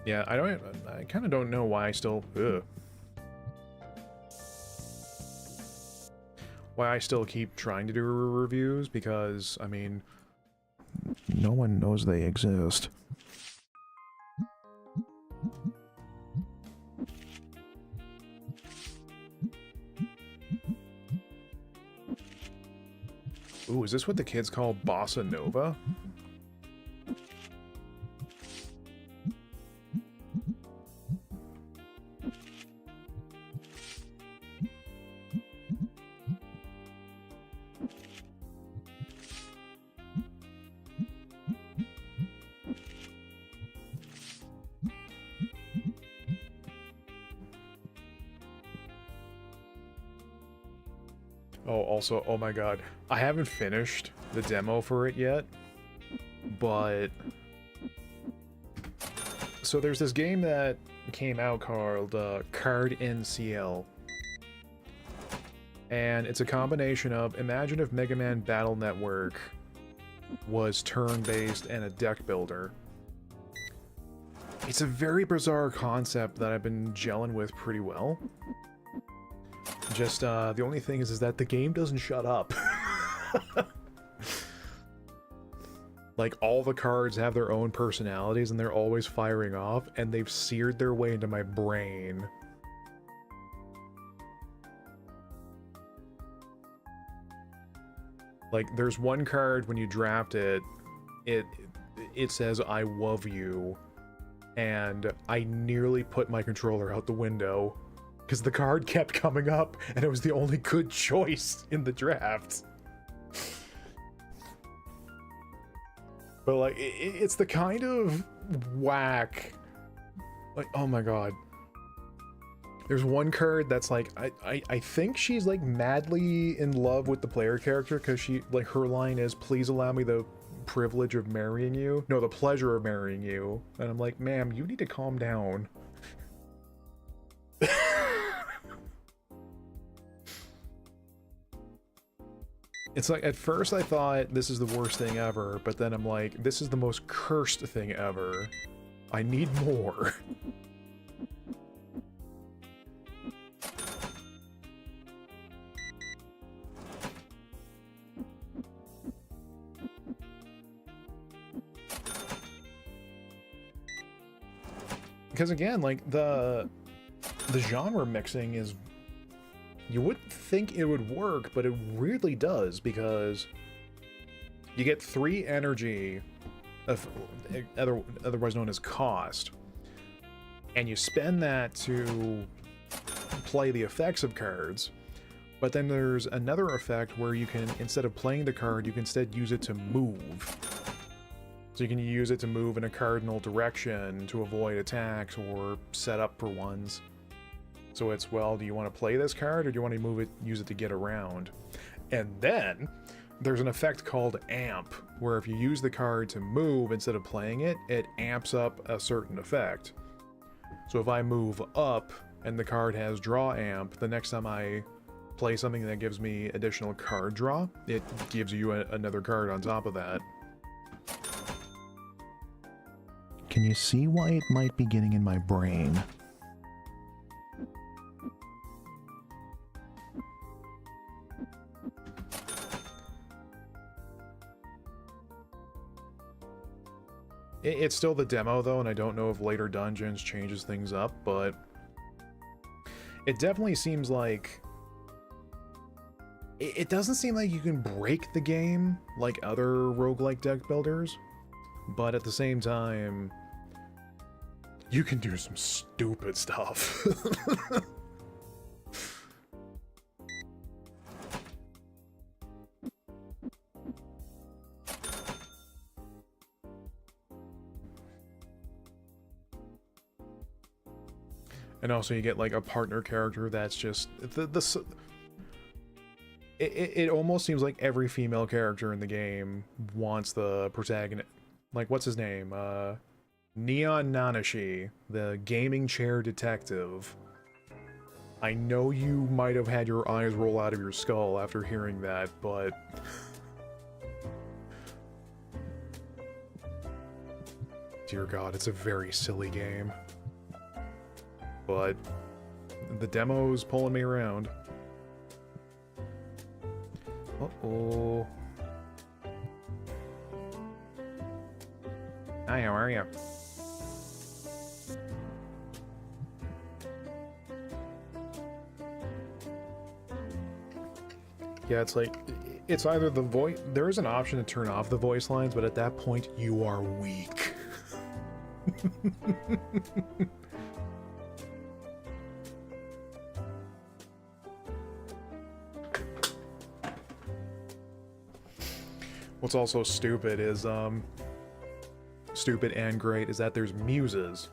B: Yeah, I kind of don't know why I still... Why I still keep trying to do reviews, because, I mean...
K: No one knows they exist.
B: Ooh, is this what the kids call Bossa Nova? Oh, also, oh my god, I haven't finished the demo for it yet, but... So there's this game that came out called Card NCL. And it's a combination of, imagine if Mega Man Battle Network was turn-based and a deck builder. It's a very bizarre concept that I've been gelling with pretty well. Just, the only thing is that the game doesn't shut up. Like, all the cards have their own personalities and they're always firing off, and they've seared their way into my brain. Like, there's one card when you draft it, it says, "I love you," and I nearly put my controller out the window. Because the card kept coming up, and it was the only good choice in the draft. But, like, it's the kind of whack... Like, oh my god. There's one card that's like, I think she's, like, madly in love with the player character, because she, like, her line is, "Please allow me the privilege of marrying you." No, the pleasure of marrying you. And I'm like, ma'am, you need to calm down. It's like, at first I thought this is the worst thing ever, but then I'm like, this is the most cursed thing ever. I need more. Because again, like, the genre mixing is... You wouldn't think it would work, but it really does, because you get 3 energy, otherwise known as cost, and you spend that to play the effects of cards, but then there's another effect where you can, instead of playing the card, you can instead use it to move. So you can use it to move in a cardinal direction to avoid attacks or set up for ones. So it's, well, do you want to play this card, or do you want to use it to get around? And then there's an effect called amp, where if you use the card to move instead of playing it, it amps up a certain effect. So if I move up and the card has draw amp, the next time I play something that gives me additional card draw, it gives you another card on top of that.
K: Can you see why it might be getting in my brain?
B: It's still the demo though, and I don't know if later dungeons changes things up, but it definitely seems like it doesn't seem like you can break the game like other roguelike deck builders, but at the same time, you can do some stupid stuff. And also you get like a partner character that's just it almost seems like every female character in the game wants the protagonist. Like, what's his name? Neon Nanashi, the gaming chair detective. I know you might have had your eyes roll out of your skull after hearing that, but dear God, it's a very silly game. But the demo's pulling me around. Uh-oh. Hi, how are you? Yeah, it's like, it's either the voice, there is an option to turn off the voice lines, but at that point, you are weak. What's also stupid is, stupid and great, is that there's muses,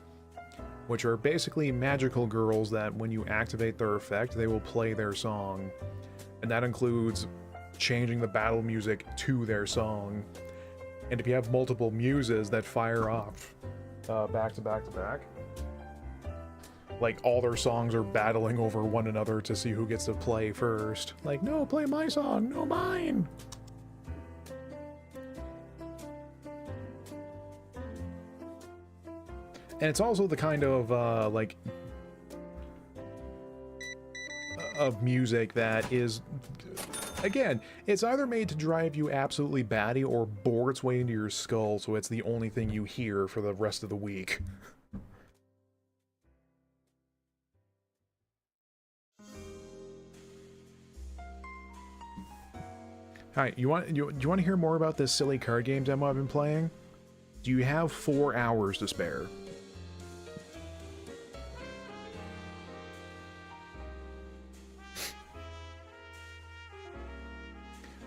B: which are basically magical girls that when you activate their effect, they will play their song. And that includes changing the battle music to their song. And if you have multiple muses that fire off back to back to back, like all their songs are battling over one another to see who gets to play first. Like, no, play my song, no mine! And it's also the kind of, like, of music that is, again, it's either made to drive you absolutely batty or bore its way into your skull so it's the only thing you hear for the rest of the week. Hi, do you want to hear more about this silly card game demo I've been playing? Do you have 4 hours to spare?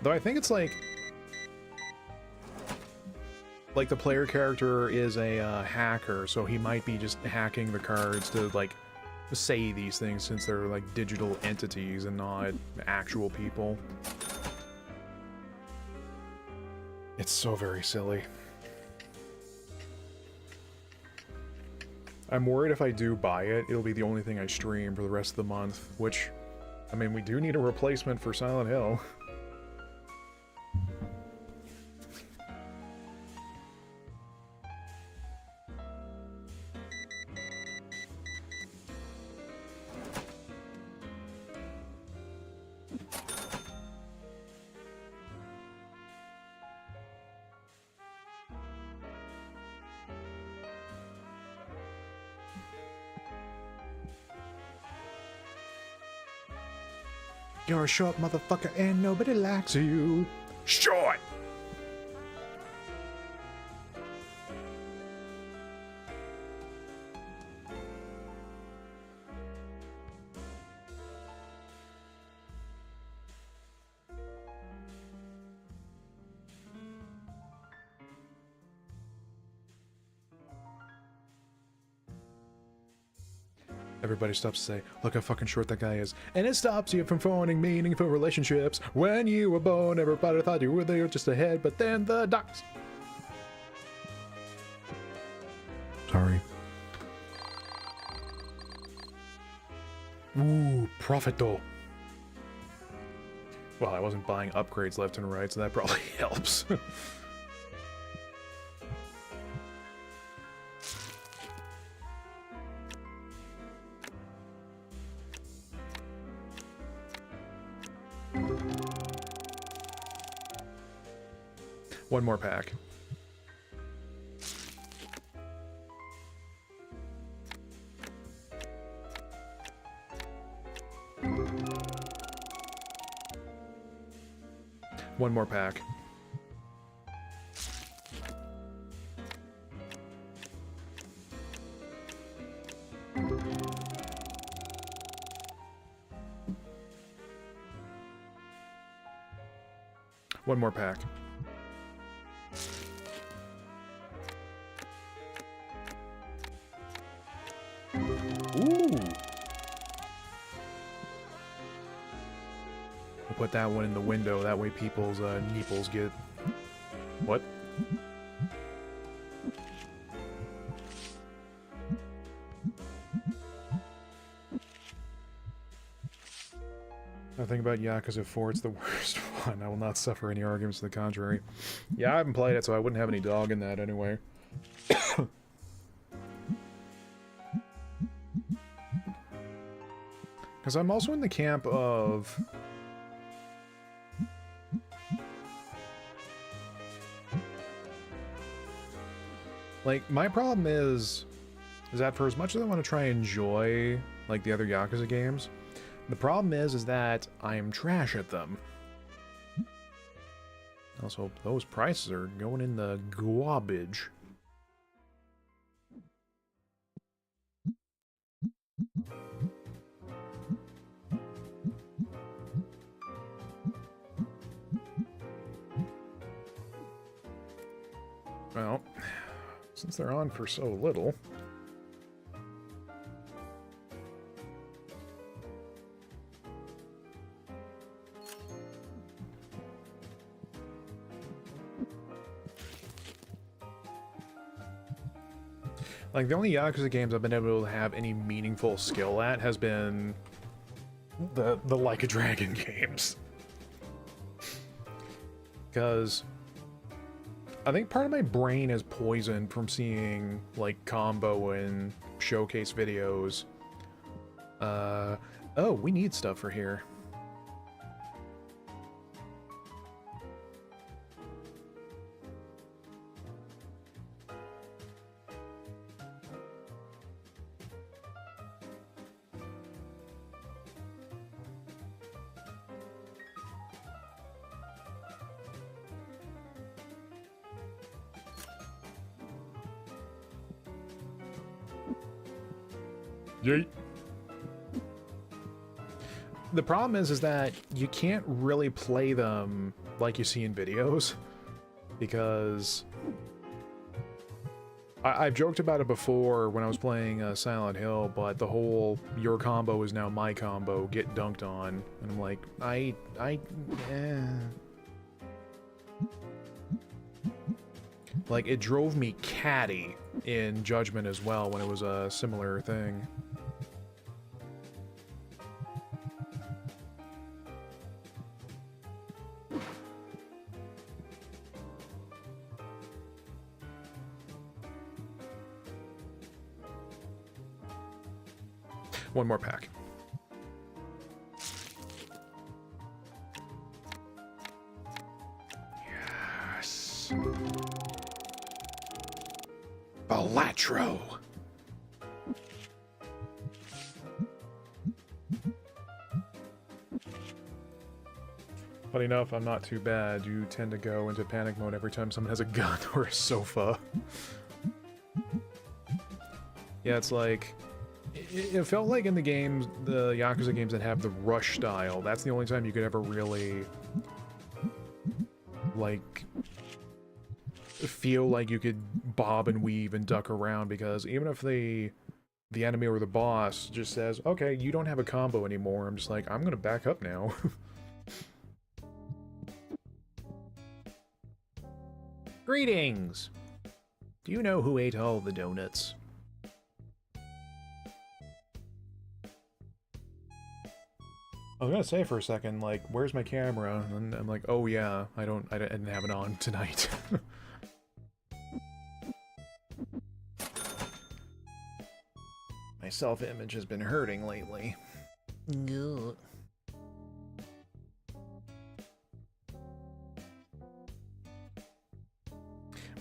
B: Though I think it's like the player character is a hacker, so he might be just hacking the cards to like say these things since they're like digital entities and not actual people. It's so very silly. I'm worried if I do buy it, it'll be the only thing I stream for the rest of the month, which, I mean, we do need a replacement for Silent Hill. You're a short motherfucker and nobody likes you. Short! Everybody stops to say, look how fucking short that guy is. And it stops you from forming meaningful relationships. When you were born, everybody thought you were there just ahead, but then the ducks.
K: Sorry.
B: Ooh, profito. Well, I wasn't buying upgrades left and right, so that probably helps. One more pack. One more pack. One more pack. Ooh. We'll put that one in the window, that way people's nipples get... What? Nothing about Yakuza 4, it's the worst one. I will not suffer any arguments to the contrary. Yeah, I haven't played it, so I wouldn't have any dog in that anyway. Because I'm also in the camp of... Like, my problem is that for as much as I want to try and enjoy, like, the other Yakuza games, the problem is that I am trash at them. Also, those prices are going in the garbage. Well, since they're on for so little... Like, the only Yakuza games I've been able to have any meaningful skill at has been the Like a Dragon games. Because I think part of my brain is poisoned from seeing, like, combo and showcase videos. Oh, we need stuff for here. Yeet. The problem is that you can't really play them like you see in videos, because I've joked about it before when I was playing Silent Hill, but the whole your combo is now my combo, get dunked on, and I'm like, Like, it drove me catty in Judgment as well when it was a similar thing. One more pack. Yes. Balatro. Funny enough, I'm not too bad. You tend to go into panic mode every time someone has a gun or a sofa. Yeah, it's like... It felt like in the games, the Yakuza games that have the rush style, that's the only time you could ever really, like, feel like you could bob and weave and duck around, because even if the enemy or the boss just says, okay, you don't have a combo anymore, I'm just like, I'm gonna back up now. Greetings! Do you know who ate all the donuts? I was gonna say for a second, like, where's my camera? And I'm like, oh yeah, I didn't have it on tonight. My self-image has been hurting lately.
H: Ugh.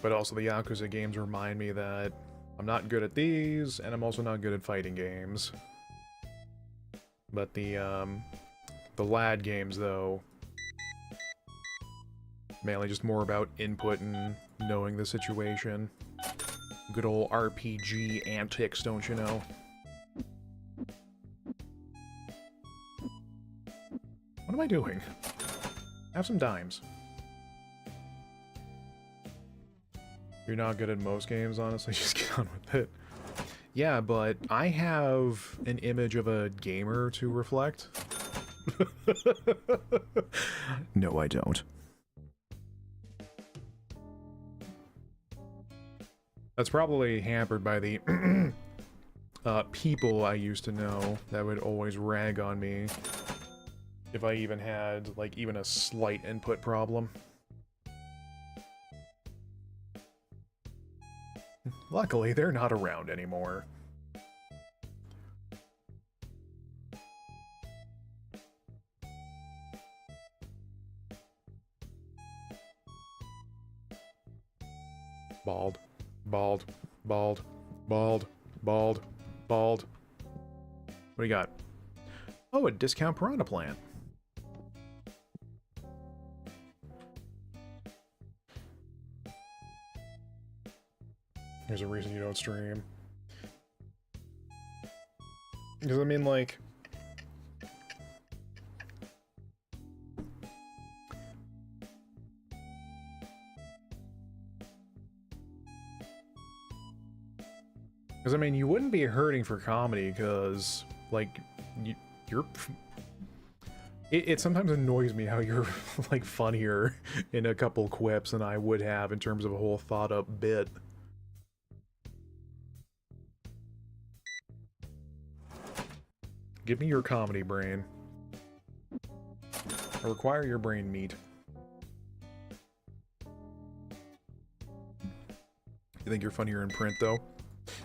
B: But also the Yakuza games remind me that I'm not good at these, and I'm also not good at fighting games. But the lad games, though, mainly just more about input and knowing the situation. Good old RPG antics, don't you know? What am I doing? Have some dimes. You're not good at most games, honestly, just get on with it. Yeah, but I have an image of a gamer to reflect.
K: No, I don't.
B: That's probably hampered by the people I used to know that would always rag on me if I even had, like, even a slight input problem. Luckily, they're not around anymore. Bald. Bald. Bald. Bald. Bald. Bald. What do you got? Oh, a discount piranha plant. There's a reason you don't stream. Because, I mean, like... Because, I mean, you wouldn't be hurting for comedy, because, like, you're... It sometimes annoys me how you're, like, funnier in a couple quips than I would have in terms of a whole thought-up bit. Give me your comedy brain. I require your brain meat. You think you're funnier in print, though?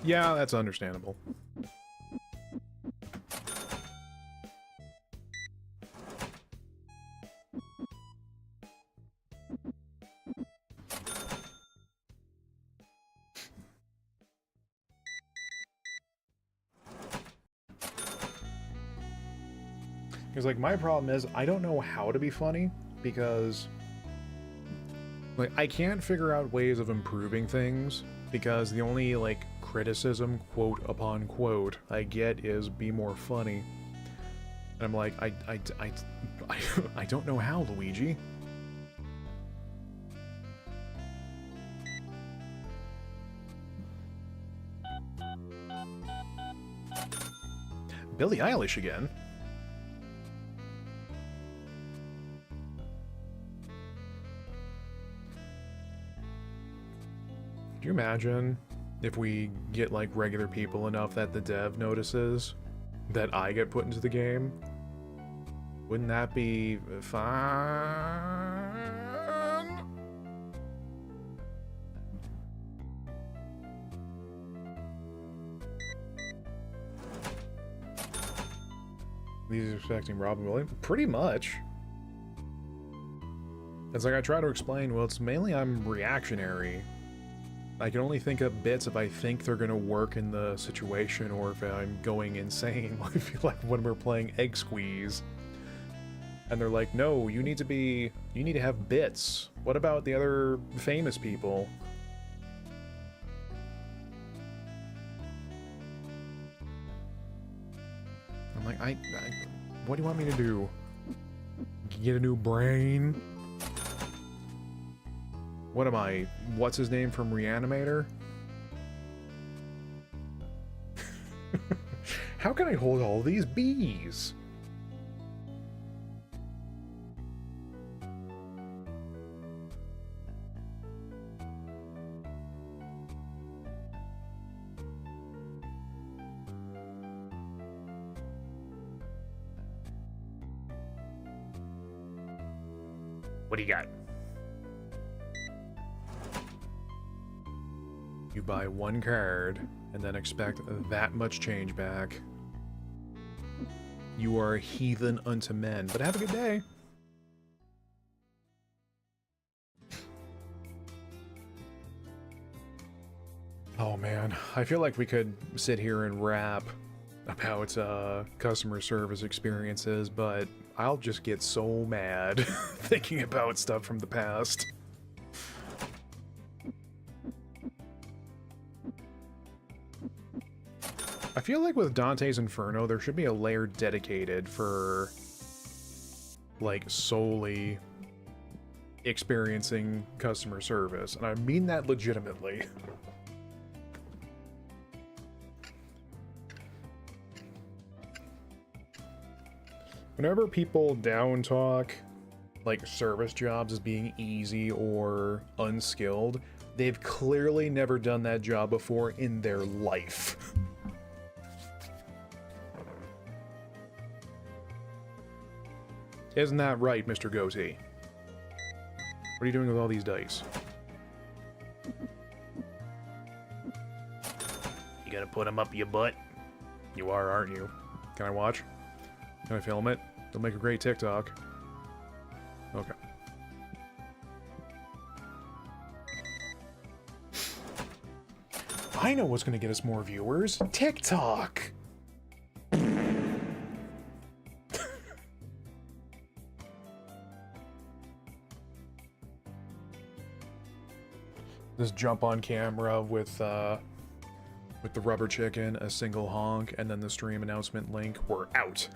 B: Yeah, that's understandable. Because, like, my problem is, I don't know how to be funny, because, like, I can't figure out ways of improving things, because the only, like, criticism, quote upon quote, I get is be more funny. And I'm like, I don't know how, Luigi. Billie Eilish again. Could you imagine if we get, like, regular people enough that the dev notices that I get put into the game? Wouldn't that be fun? These are expecting Robin Williams? Pretty much. It's like I try to explain, well, it's mainly I'm reactionary. I can only think of bits if I think they're gonna work in the situation or if I'm going insane. I feel like when we're playing Egg Squeeze. And they're like, no, you need to have bits. What about the other famous people? I'm like, what do you want me to do? Get a new brain? What am I? What's his name from Reanimator? How can I hold all these bees? What do you got? You buy one card and then expect that much change back. You are a heathen unto men, but have a good day. Oh man, I feel like we could sit here and rap about customer service experiences, but I'll just get so mad thinking about stuff from the past. I feel like with Dante's Inferno, there should be a layer dedicated for, like, solely experiencing customer service, and I mean that legitimately. Whenever people down talk, like, service jobs as being easy or unskilled, they've clearly never done that job before in their life. Isn't that right, Mr. Goatee? What are you doing with all these dice? You gonna put them up your butt? You are, aren't you? Can I watch? Can I film it? It'll make a great TikTok. Okay. I know what's gonna get us more viewers. TikTok! Just jump on camera with the rubber chicken, a single honk, and then the stream announcement link. We're out.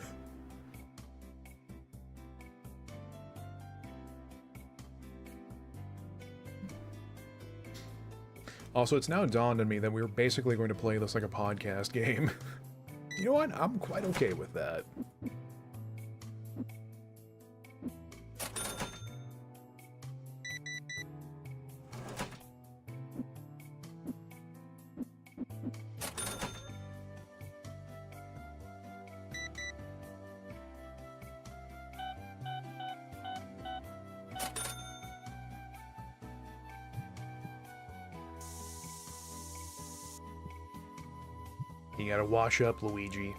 B: Also, it's now dawned on me that we were basically going to play this like a podcast game. You know what? I'm quite okay with that. You gotta wash up, Luigi.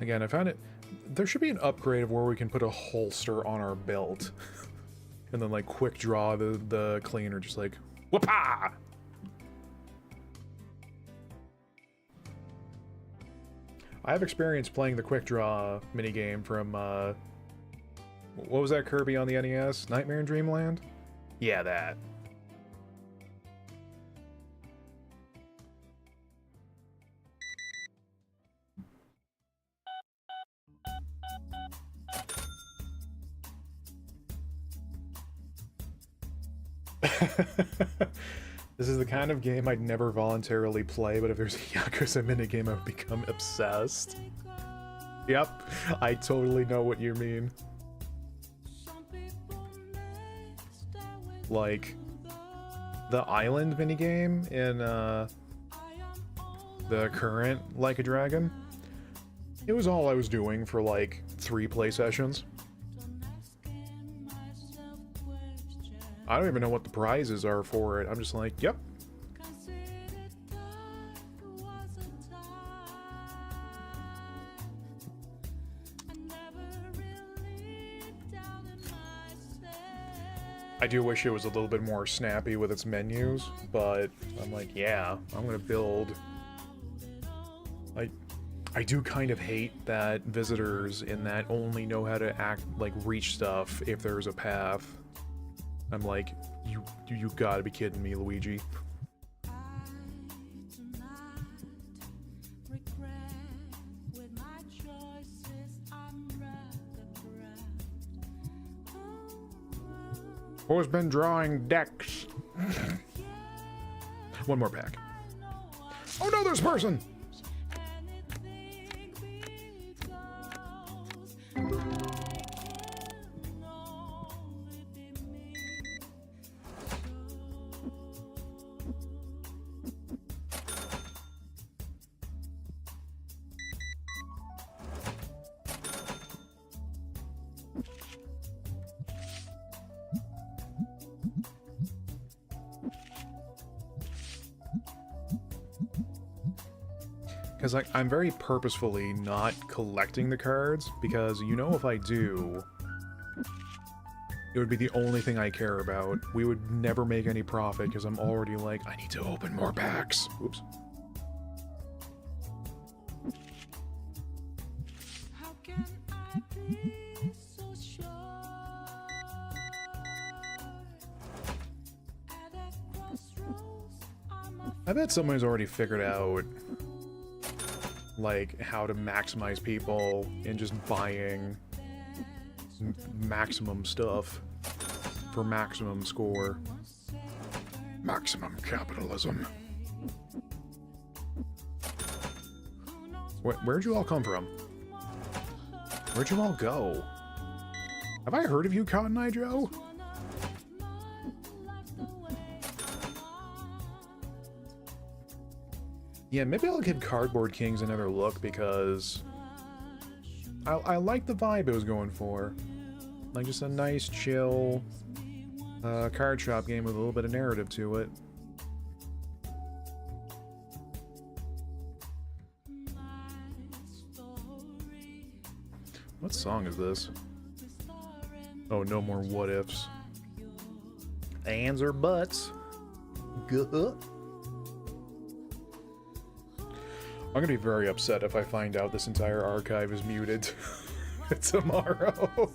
B: Again, I found it... There should be an upgrade of where we can put a holster on our belt. And then, like, quick draw the cleaner, just like... Whoop-ah! I have experience playing the quick draw minigame from, what was that Kirby on the NES? Nightmare in Dreamland? Yeah, that. This is the kind of game I'd never voluntarily play, but if there's a Yakuza minigame, I would become obsessed. Yep, I totally know what you mean. Like, the island minigame in, the current Like a Dragon, it was all I was doing for, like, 3 play sessions. I don't even know what the prizes are for it. I'm just like, yep. I do wish it was a little bit more snappy with its menus, but I'm like, yeah, I'm gonna build. I do kind of hate that visitors in that only know how to reach stuff if there's a path. I'm like, you gotta be kidding me, Luigi. Who's been drawing decks? One more pack. Oh no, there's a person! Because like, I'm very purposefully not collecting the cards, because you know if I do, it would be the only thing I care about. We would never make any profit, because I'm already like, I need to open more packs. Oops. I bet someone's already figured out, like, how to maximize people in just buying maximum stuff for maximum score. Maximum capitalism. Where'd you all come from? Where'd you all go? Have I heard of you, Cotton Eye Joe? Yeah, maybe I'll give Cardboard Kings another look, because I like the vibe it was going for. Like, just a nice, chill card shop game with a little bit of narrative to it. What song is this? Oh, no more what ifs. Ands or buts. Good. I'm gonna be very upset if I find out this entire archive is muted tomorrow.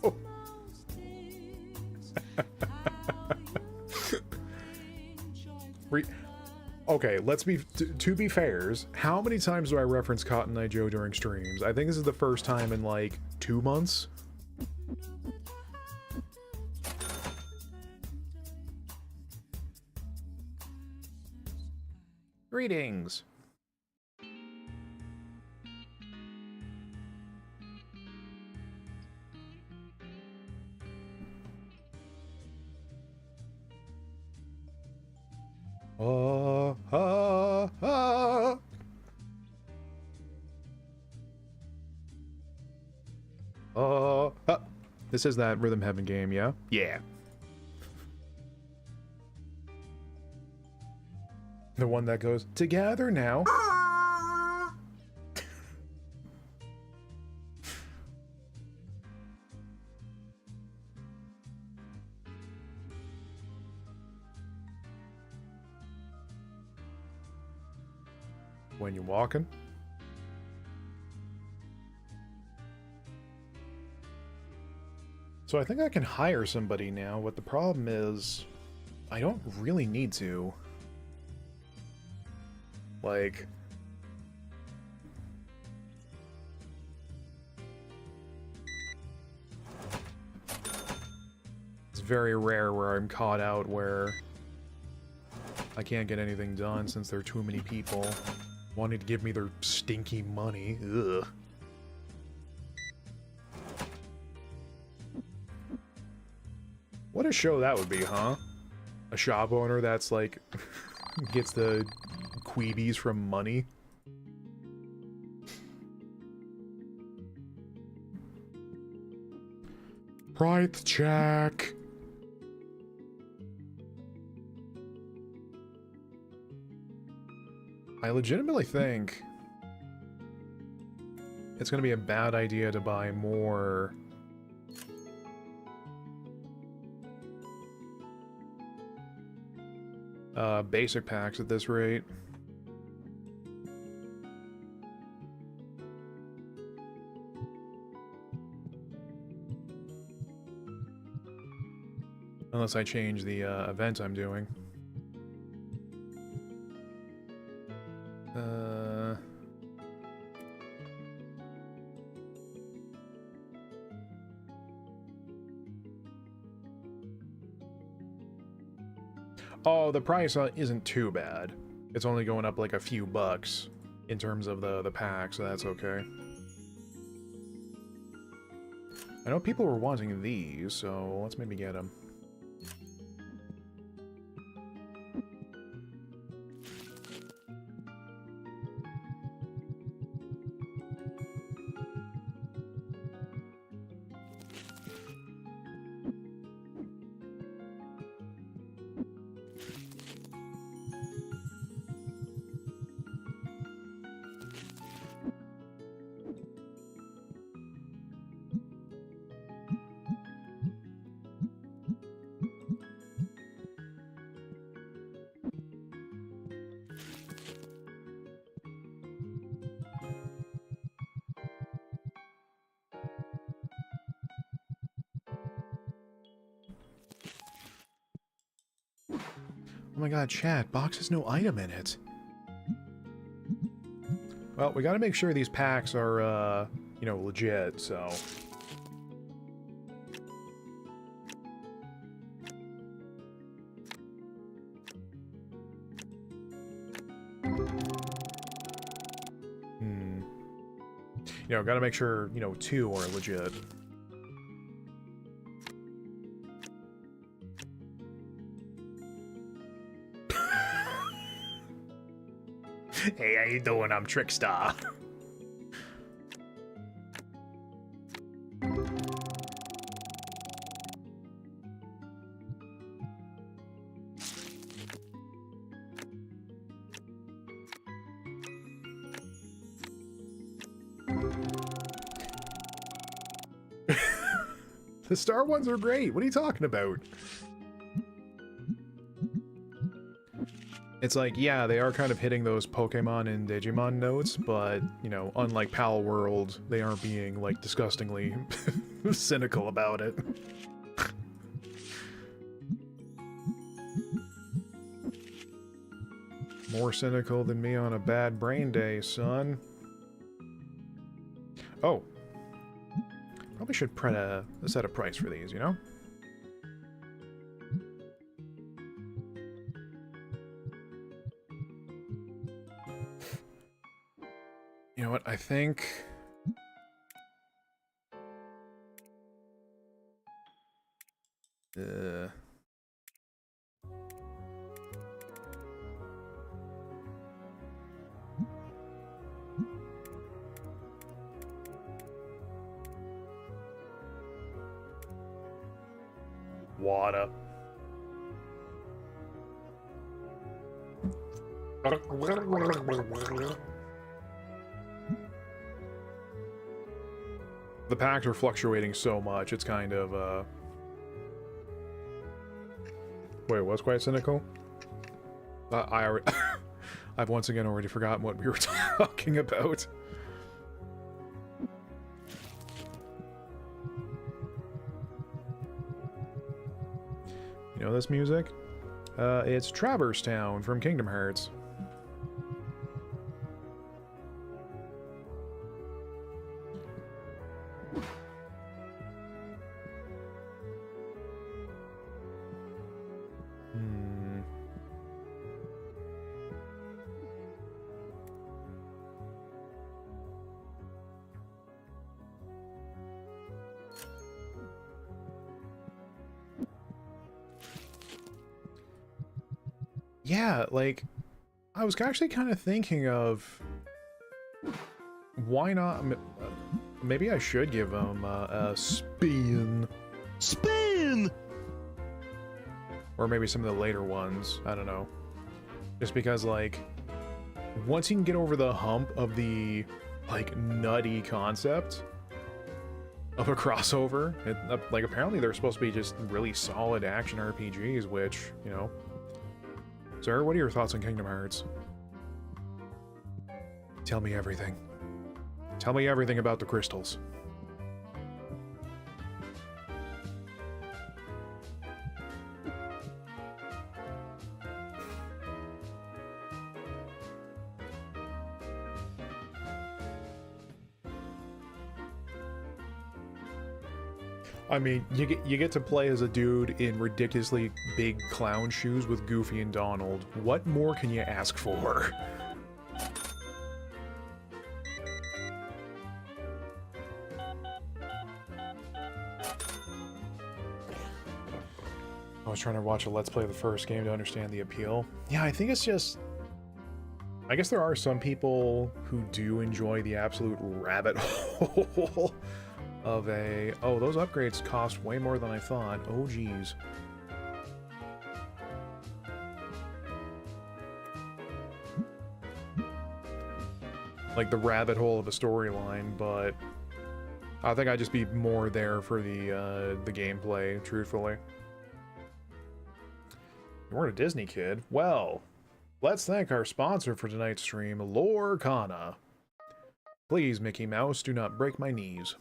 B: Okay, let's be to be fairs. How many times do I reference Cotton Eye Joe during streams? I think this is the first time in like 2 months. Greetings. This is that Rhythm Heaven game, yeah? Yeah. The one that goes, together now. When you're walking. So I think I can hire somebody now, but the problem is, I don't really need to. Like... It's very rare where I'm caught out where I can't get anything done since there are too many people wanting to give me their stinky money. Ugh. What a show that would be, huh? A shop owner that's like gets the queebies from money. Price check. I legitimately think it's going to be a bad idea to buy more basic packs at this rate. Unless I change the event I'm doing. Oh, the price isn't too bad. It's only going up like a few bucks in terms of the pack, so that's okay. I know people were wanting these, so let's maybe get them. Oh my god, chat, box has no item in it. Well, we gotta make sure these packs are, you know, legit, so... You know, gotta make sure, you know, 2 are legit. Hey, how you doing? I'm Trickstar. The star ones are great. What are you talking about? It's like, yeah, they are kind of hitting those Pokemon and Digimon notes, but, you know, unlike Pal World, they aren't being, like, disgustingly cynical about it. More cynical than me on a bad brain day, son. Oh. Probably should set a price for these, you know? You know what, I think... Water. The packs are fluctuating so much, it's kind of, Wait, what's quite cynical? I've once again already forgotten what we were talking about. You know this music? It's Traverse Town from Kingdom Hearts. Yeah, like, I was actually kind of thinking of why not, maybe I should give him a spin. Spin! Or maybe some of the later ones, I don't know. Just because, like, once you can get over the hump of the, like, nutty concept of a crossover, like, apparently they're supposed to be just really solid action RPGs, which, you know... Sir, what are your thoughts on Kingdom Hearts? Tell me everything. Tell me everything about the crystals. I mean, you get to play as a dude in ridiculously big clown shoes with Goofy and Donald. What more can you ask for? I was trying to watch a Let's Play of the first game to understand the appeal. Yeah, I think it's just... I guess there are some people who do enjoy the absolute rabbit hole of a... Oh, those upgrades cost way more than I thought. Oh, geez. Like the rabbit hole of a storyline, but I think I'd just be more there for the gameplay, truthfully. You weren't a Disney kid? Well, let's thank our sponsor for tonight's stream, Lorcana. Please, Mickey Mouse, do not break my knees.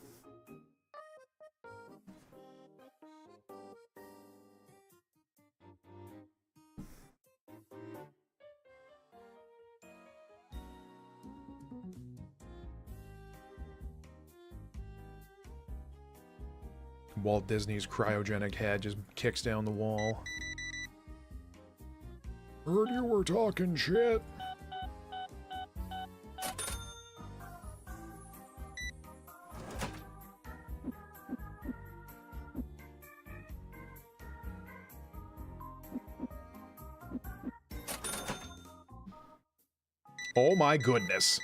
B: Walt Disney's cryogenic head just kicks down the wall. Heard you were talking shit. Oh my goodness.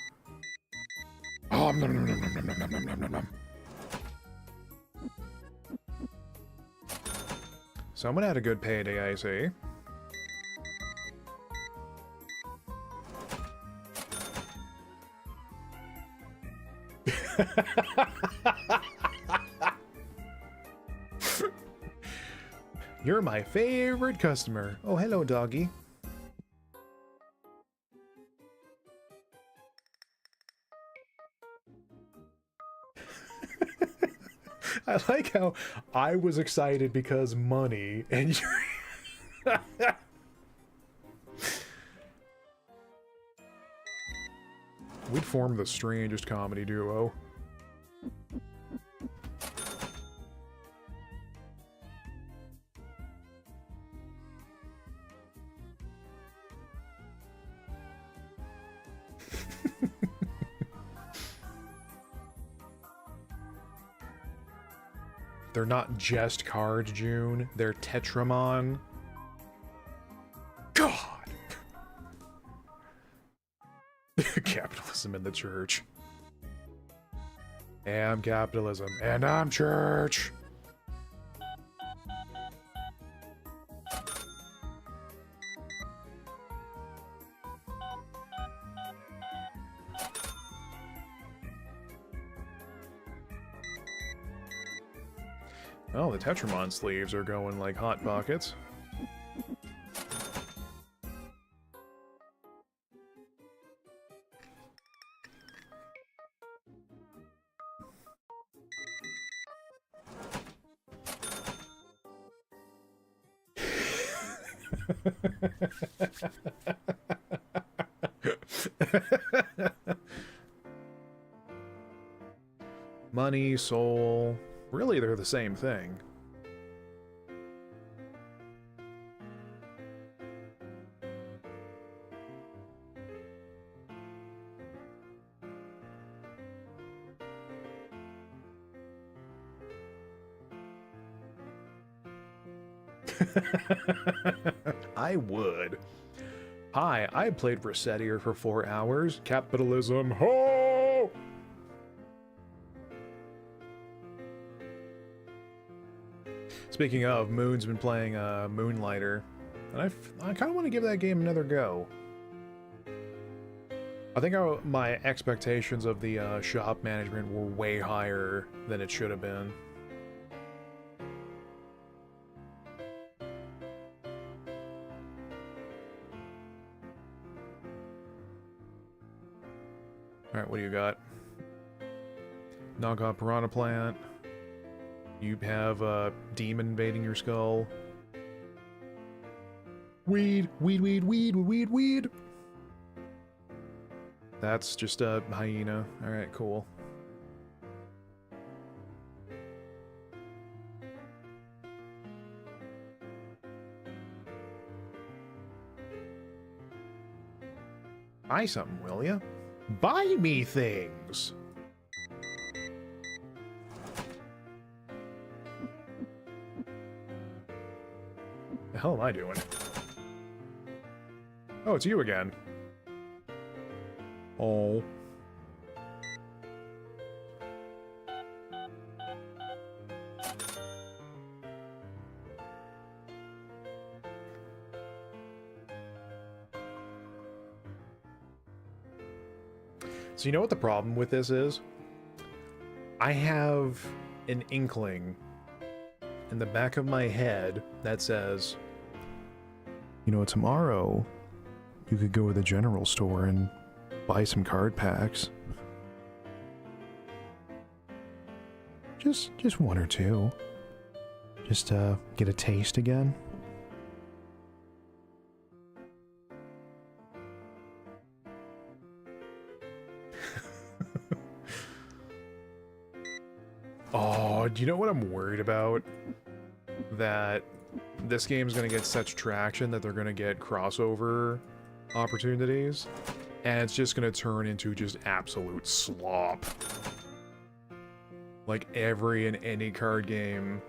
B: Oh, nom, nom, nom, nom, nom, nom, nom, nom, nom, nom. Someone had a good payday, I see. You're my favorite customer. Oh, hello, doggy. I like how I was excited because money, and you're... We'd form the strangest comedy duo. They're not just cards, June. They're Tetramon. God! Capitalism in the church. Am capitalism, and I'm church! Oh, the Tetramon sleeves are going like hot pockets. Money, soul... Really, they're the same thing. I would. Hi, I played Resettier for 4 hours. Capitalism, ho! Speaking of, Moon's been playing Moonlighter, and I kind of want to give that game another go. I think my expectations of the shop management were way higher than it should have been. Alright, what do you got? Knockoff Piranha Plant. You have a demon invading your skull. Weed, weed, weed, weed, weed, weed. That's just a hyena. Alright, cool. Buy something, will ya? Buy me things! The hell am I doing? Oh, it's you again. Oh. So you know what the problem with this is? I have an inkling in the back of my head that says, you know, tomorrow you could go to the general store and buy some card packs. Just one or two. Just get a taste again. Oh, do you know what I'm worried about? That this game's gonna get such traction that they're gonna get crossover opportunities, and it's just gonna turn into just absolute slop. Like every and any card game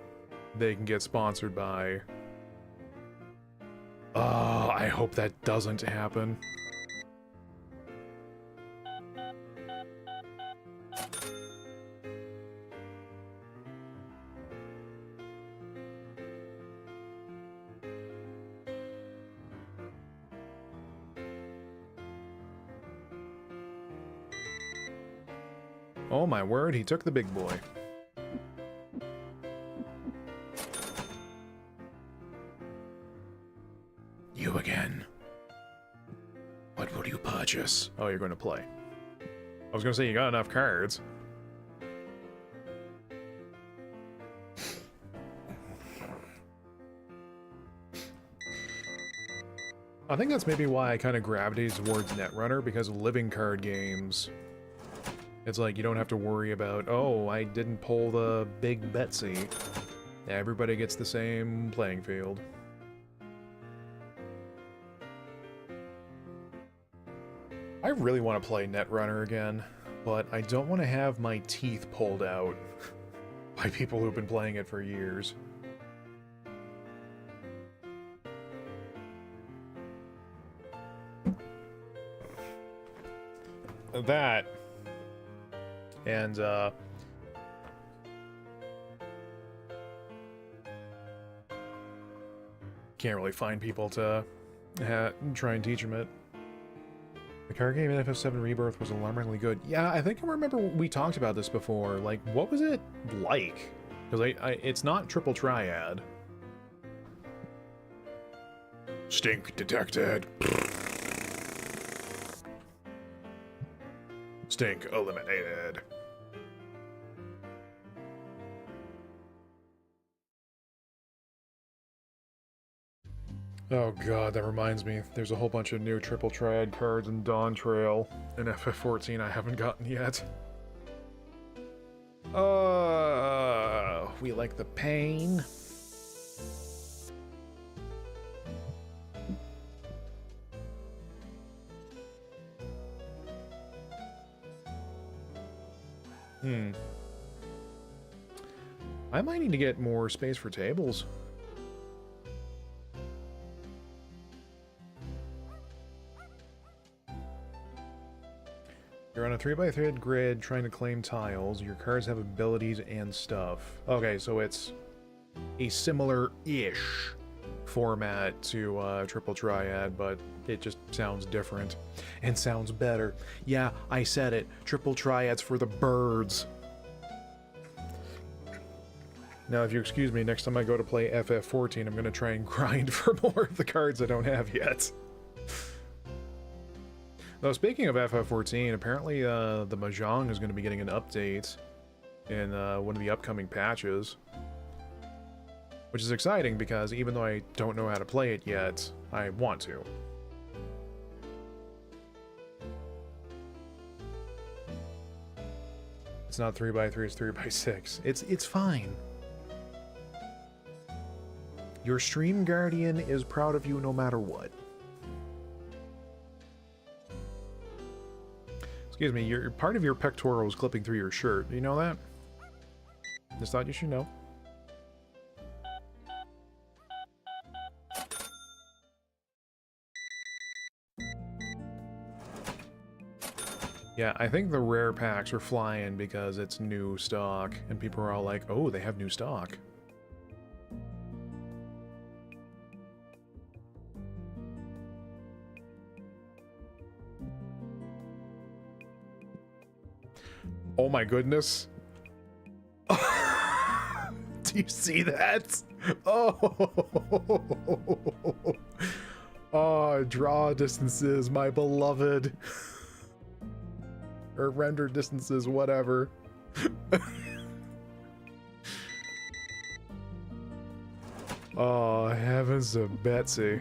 B: they can get sponsored by. I hope that doesn't happen. Oh my word, he took the big boy. You again. What will you purchase? Oh, you're going to play. I was going to say, you got enough cards. I think that's maybe why I kind of gravitated towards Netrunner, because living card games, it's like you don't have to worry about, oh, I didn't pull the big Betsy. Everybody gets the same playing field. I really want to play Netrunner again, but I don't want to have my teeth pulled out by people who've been playing it for years. That, and can't really find people to try and teach them it. The card game in FF7 Rebirth was alarmingly good. Yeah, I think I remember we talked about this before. Like, what was it like? Because it's not triple triad. Stink detected. Stink eliminated. Oh god, that reminds me. There's a whole bunch of new triple triad cards in Dawn Trail in FF14 I haven't gotten yet. We like the pain. I might need to get more space for tables. You're on a 3x3 grid trying to claim tiles. Your cards have abilities and stuff. Okay, so it's a similar-ish format to Triple Triad, but it just sounds different and sounds better. Yeah, I said it. Triple Triad's for the birds. Now, if you excuse me, next time I go to play FF14, I'm going to try and grind for more of the cards I don't have yet. Though, speaking of FF14, apparently the Mahjong is going to be getting an update in one of the upcoming patches. Which is exciting because even though I don't know how to play it yet, I want to. It's not 3x3, it's 3x6. It's fine. Your stream guardian is proud of you no matter what. Excuse me, part of your pectoral is clipping through your shirt. Do you know that? Just thought you should know. Yeah, I think the rare packs are flying because it's new stock, and people are all like, oh, they have new stock. Oh my goodness. Do you see that? Oh. Oh, draw distances, my beloved. Or render distances, whatever. Oh, heavens of Betsy.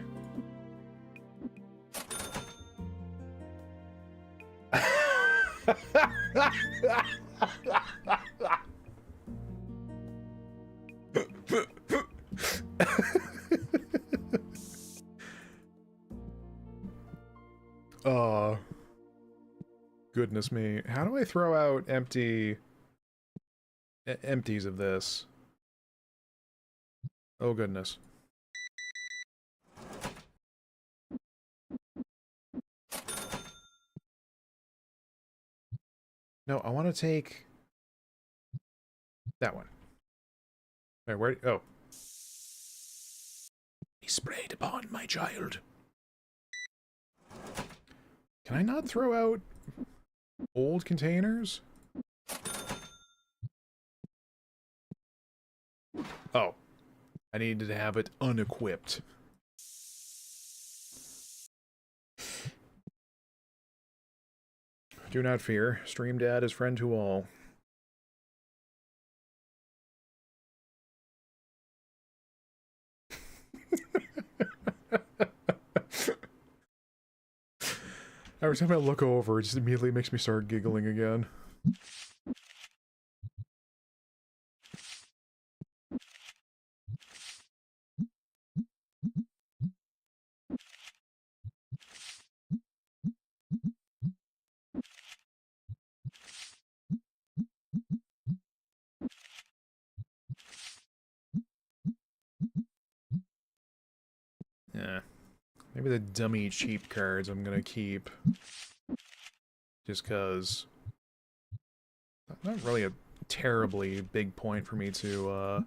B: goodness me. How do I throw out empties of this? Oh, goodness. No, I want to take that one. Wait, where? Oh. He sprayed upon my child. Can I not throw out old containers? Oh. I needed to have it unequipped. Do not fear. Stream Dad is friend to all. Every time I look over, it just immediately makes me start giggling again. Yeah. Maybe the dummy cheap cards I'm gonna keep. Just cause... Not really a terribly big point for me to,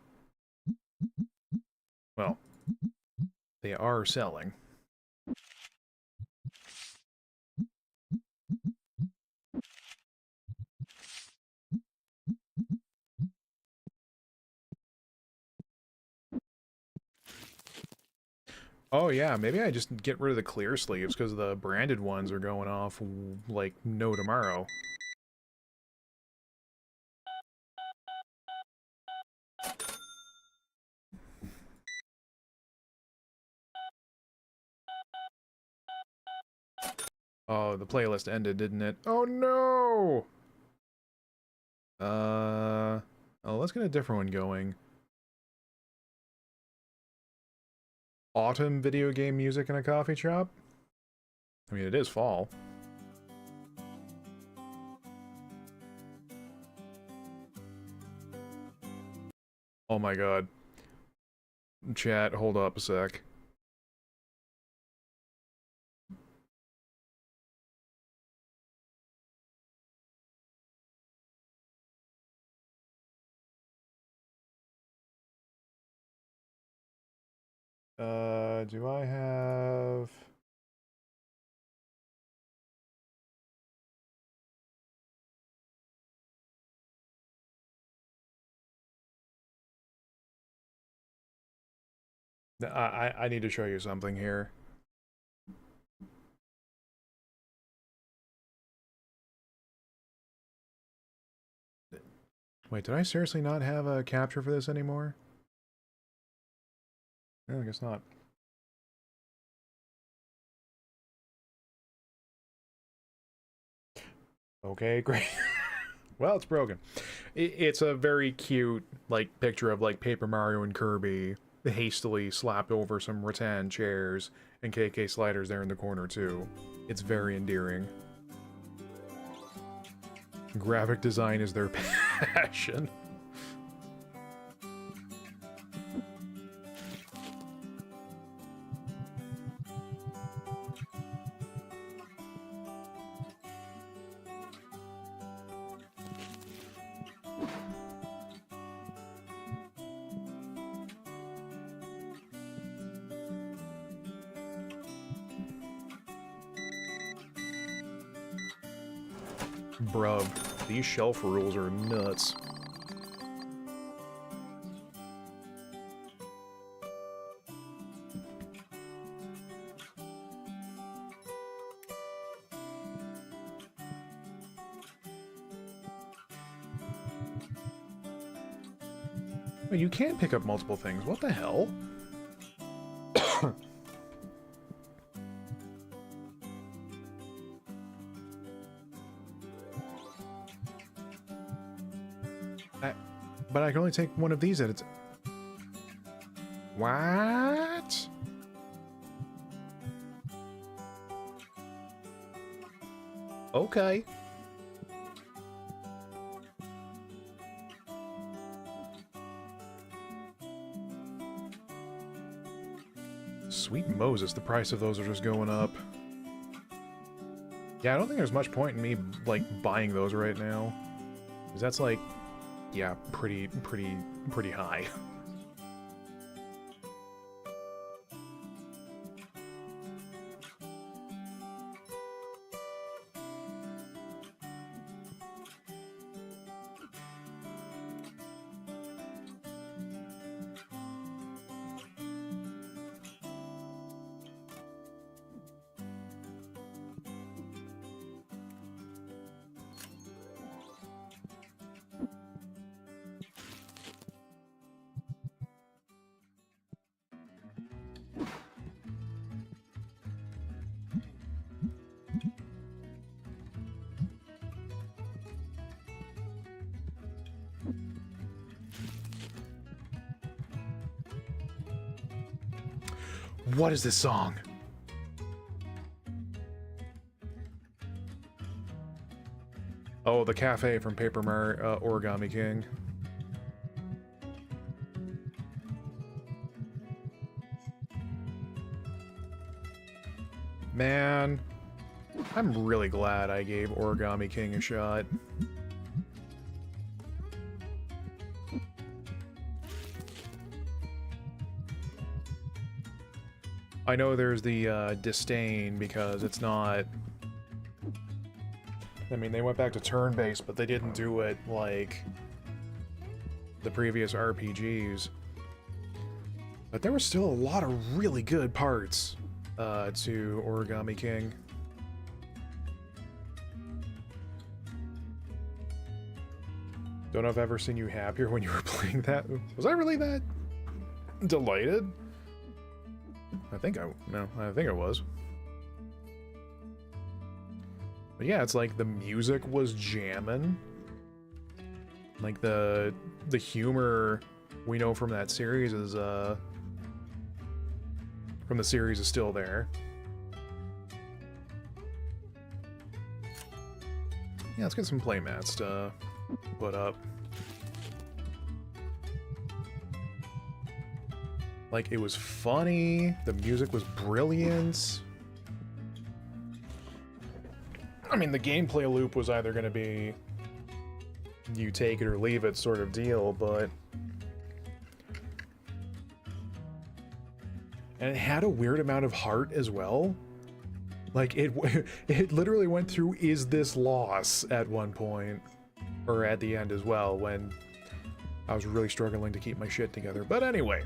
B: well, they are selling. Oh yeah, maybe I just get rid of the clear sleeves because the branded ones are going off like no tomorrow. Oh, the playlist ended, didn't it? Oh no! Oh, let's get a different one going. Autumn video game music in a coffee shop? I mean, it is fall. Oh my god. Chat, hold up a sec. Do I have... I need to show you something here. Wait, did I seriously not have a capture for this anymore? No, I guess not. Okay, great. Well, it's broken. It's a very cute, like, picture of, like, Paper Mario and Kirby hastily slapped over some rattan chairs and KK sliders there in the corner, too. It's very endearing. Graphic design is their passion. Bruv, these shelf rules are nuts. Wait, you can't pick up multiple things. What the hell? But I can only take one of these at a time. What? Okay. Sweet Moses, the price of those are just going up. Yeah, I don't think there's much point in me, like, buying those right now. Because that's, like, yeah, pretty high. What is this song? Oh, the cafe from Origami King. Man, I'm really glad I gave Origami King a shot. I know there's the disdain because it's not... I mean, they went back to turn-based, but they didn't do it like the previous RPGs. But there were still a lot of really good parts to Origami King. Don't know if I've ever seen you happier when you were playing that. Was I really that delighted? I think I was. But yeah, it's like the music was jamming. Like the humor we know from that series is from the series is still there. Yeah, let's get some playmats to put up. Like, it was funny, the music was brilliant. I mean, the gameplay loop was either going to be you take it or leave it sort of deal, but... And it had a weird amount of heart as well. Like, it literally went through, is this loss at one point? Or at the end as well, when I was really struggling to keep my shit together. But anyway...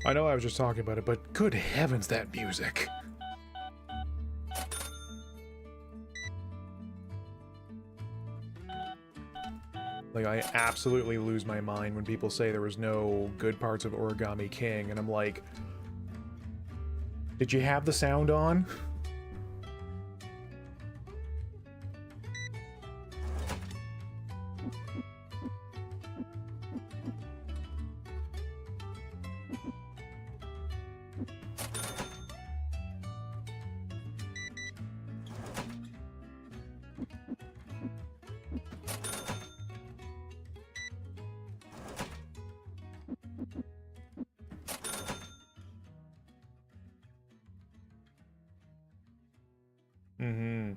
B: I know I was just talking about it, but good heavens, that music. Like, I absolutely lose my mind when people say there was no good parts of Origami King, and I'm like, did you have the sound on? Mm-hmm.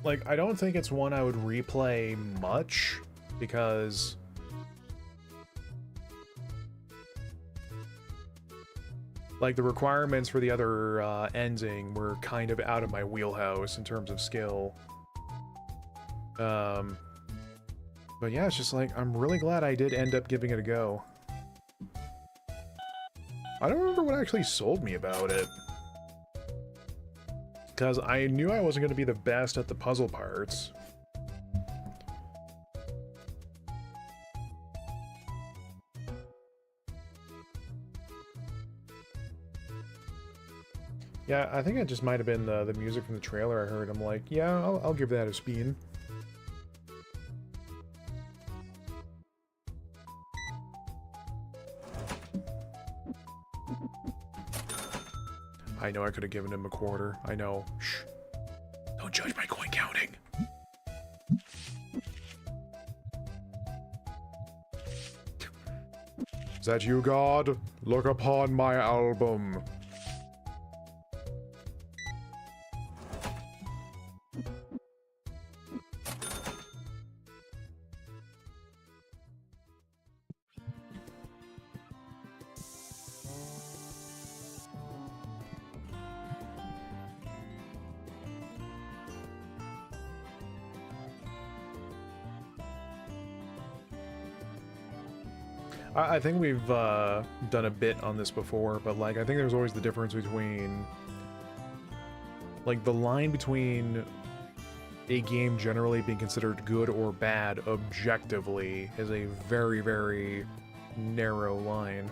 B: Like, I don't think it's one I would replay much, because... like, the requirements for the other ending were kind of out of my wheelhouse in terms of skill. But yeah, it's just like, I'm really glad I did end up giving it a go. I don't remember what actually sold me about it. Because I knew I wasn't going to be the best at the puzzle parts. Yeah, I think it just might have been the music from the trailer I heard. I'm like, yeah, I'll give that a spin. I know I could have given him a quarter. I know. Shh. Don't judge my coin counting. Is that you, God? Look upon my album. I think we've done a bit on this before, but like I think there's always the difference between like the line between a game generally being considered good or bad objectively is a very, very narrow line.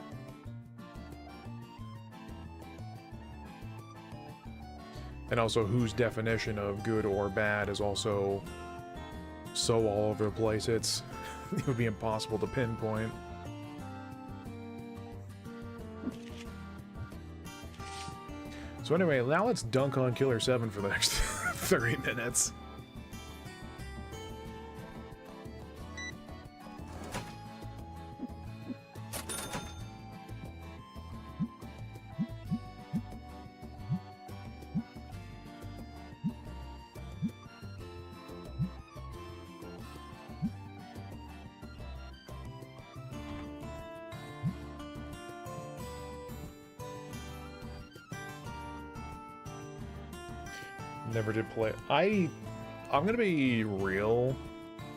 B: And also whose definition of good or bad is also so all over the place, it would be impossible to pinpoint. So anyway, now let's dunk on Killer 7 for the next 30 minutes. Never did play. I'm gonna be real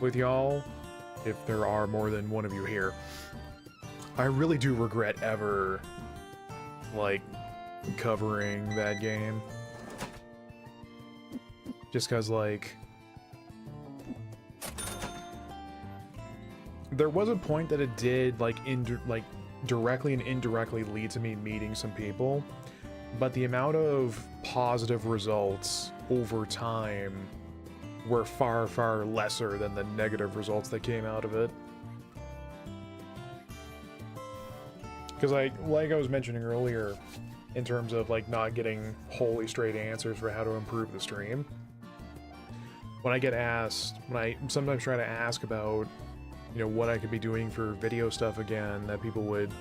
B: with y'all, if there are more than one of you here. I really do regret ever, like, covering that game. Just cause, like, there was a point that it did, like, directly and indirectly lead to me meeting some people, but the amount of positive results over time were far, far lesser than the negative results that came out of it. Because like I was mentioning earlier, in terms of like not getting wholly straight answers for how to improve the stream, when I get asked, when I sometimes try to ask about, you know, what I could be doing for video stuff again that people would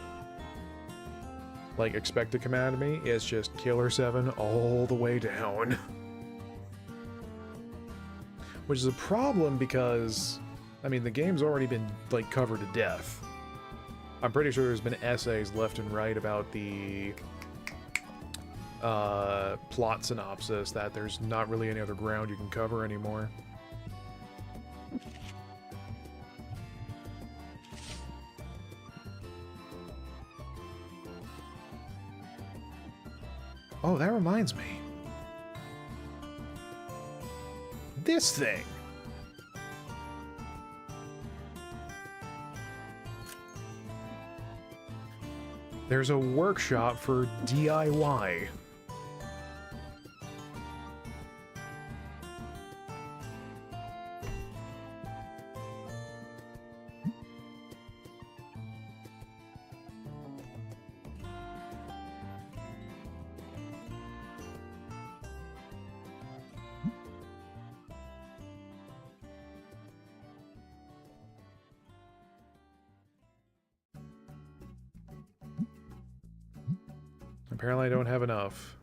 B: like expect to come out of me, it's just Killer 7 all the way down. Which is a problem because, I mean, the game's already been like covered to death. I'm pretty sure there's been essays left and right about the plot synopsis that there's not really any other ground you can cover anymore. Oh, that reminds me. This thing. There's a workshop for DIY. Apparently I don't have enough.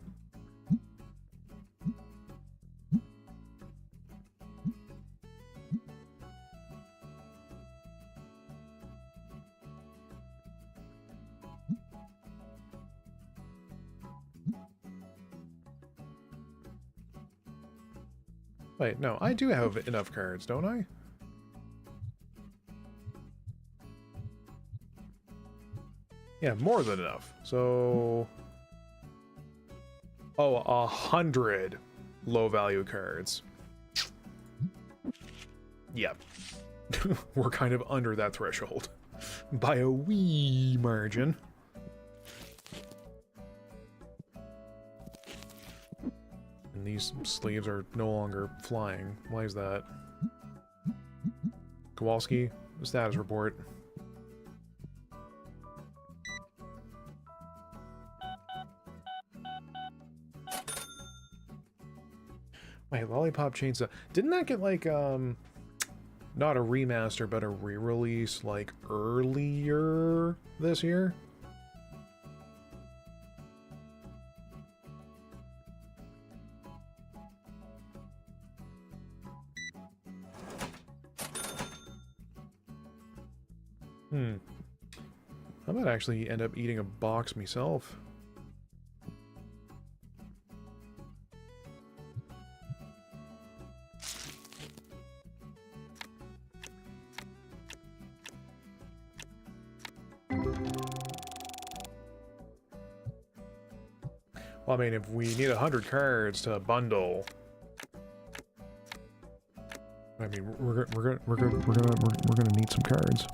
B: Wait, no, I do have enough cards, don't I? Yeah, more than enough. So... Oh, 100 low-value cards. Yep. We're kind of under that threshold. By a wee margin. And these sleeves are no longer flying. Why is that? Kowalski, status report. Wait, Lollipop Chainsaw. Didn't that get like, not a remaster, but a re-release, like, earlier this year? I might actually end up eating a box myself. Well, I mean, if we need 100 cards to bundle, I mean, we're gonna need some cards.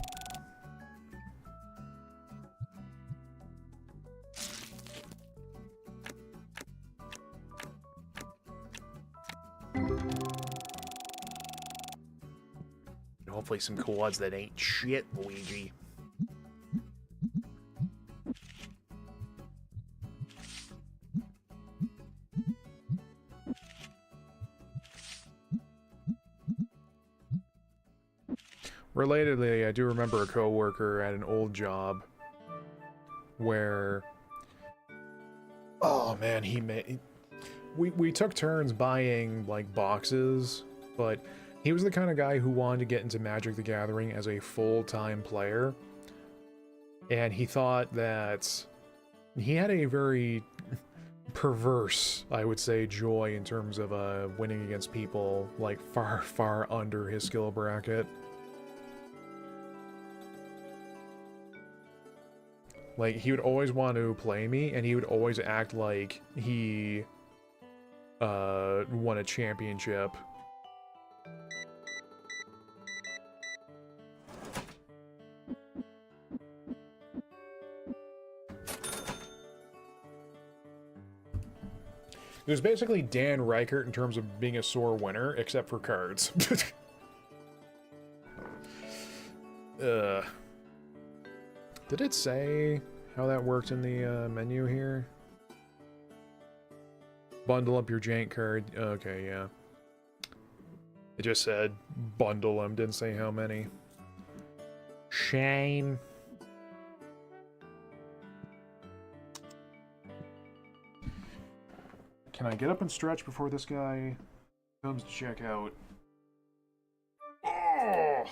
B: Hopefully, some quads that ain't shit, Luigi. Relatedly, I do remember a coworker at an old job where, oh man, we took turns buying like boxes, but he was the kind of guy who wanted to get into Magic the Gathering as a full-time player, and he thought that he had a very perverse, I would say, joy in terms of winning against people like far under his skill bracket. Like, he would always want to play me, and he would always act like he won a championship. It was basically Dan Reichert in terms of being a sore winner, except for cards. Did it say how that worked in the menu here? Bundle up your jank card. Okay, yeah. It just said bundle them, didn't say how many. Shame. Can I get up and stretch before this guy comes to check out? Oh!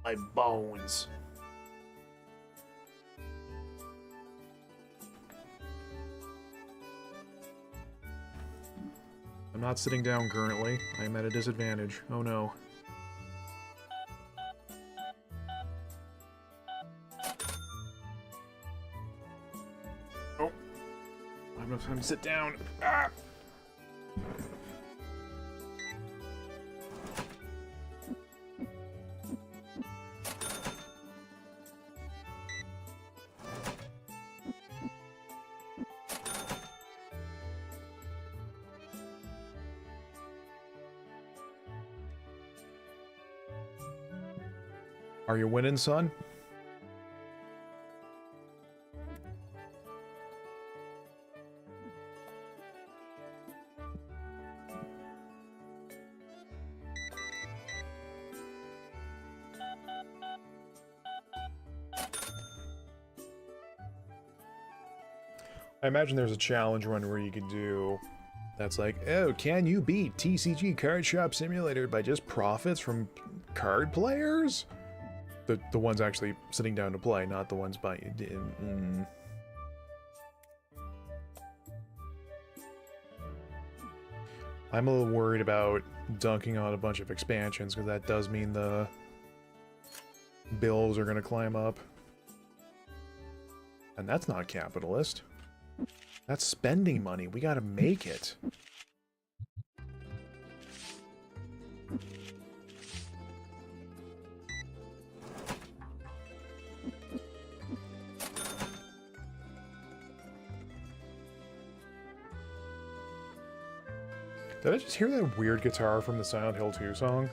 B: My bones. I'm not sitting down currently. I am at a disadvantage. Oh no. Oh. I have no time to sit down. Ah! Are you winning, son? I imagine there's a challenge one where you could do that's like, oh, can you beat TCG Card Shop Simulator by just profits from card players? The ones actually sitting down to play, not the ones by... I'm a little worried about dunking on a bunch of expansions, because that does mean the bills are gonna climb up. And that's not capitalist. That's spending money. We gotta make it. Did I just hear that weird guitar from the Silent Hill 2 song?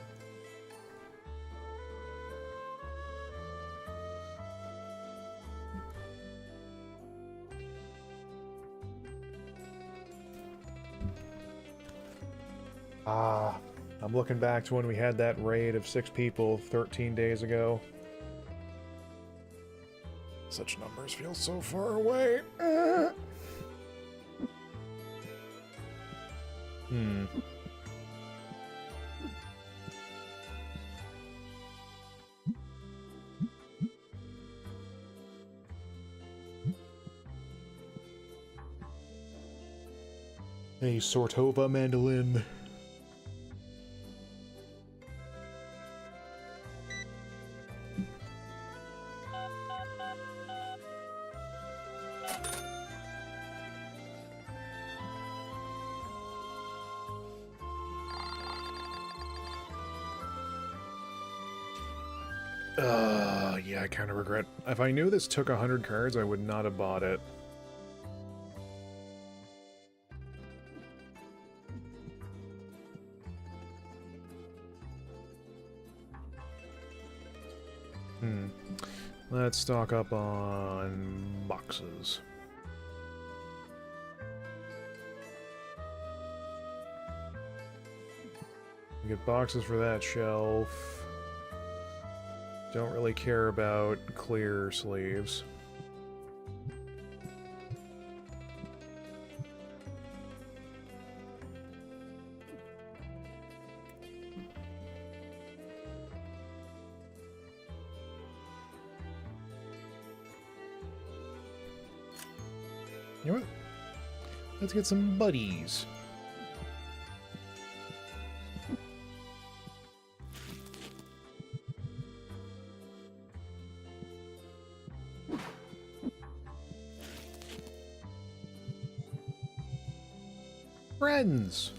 B: Ah, I'm looking back to when we had that raid of 6 people 13 days ago. Such numbers feel so far away. A Sortova mandolin. Yeah, I kind of regret. If I knew this took 100 cards, I would not have bought it. Let's stock up on boxes. We get boxes for that shelf. Don't really care about clear sleeves. You know what? Let's get some buddies. Friends.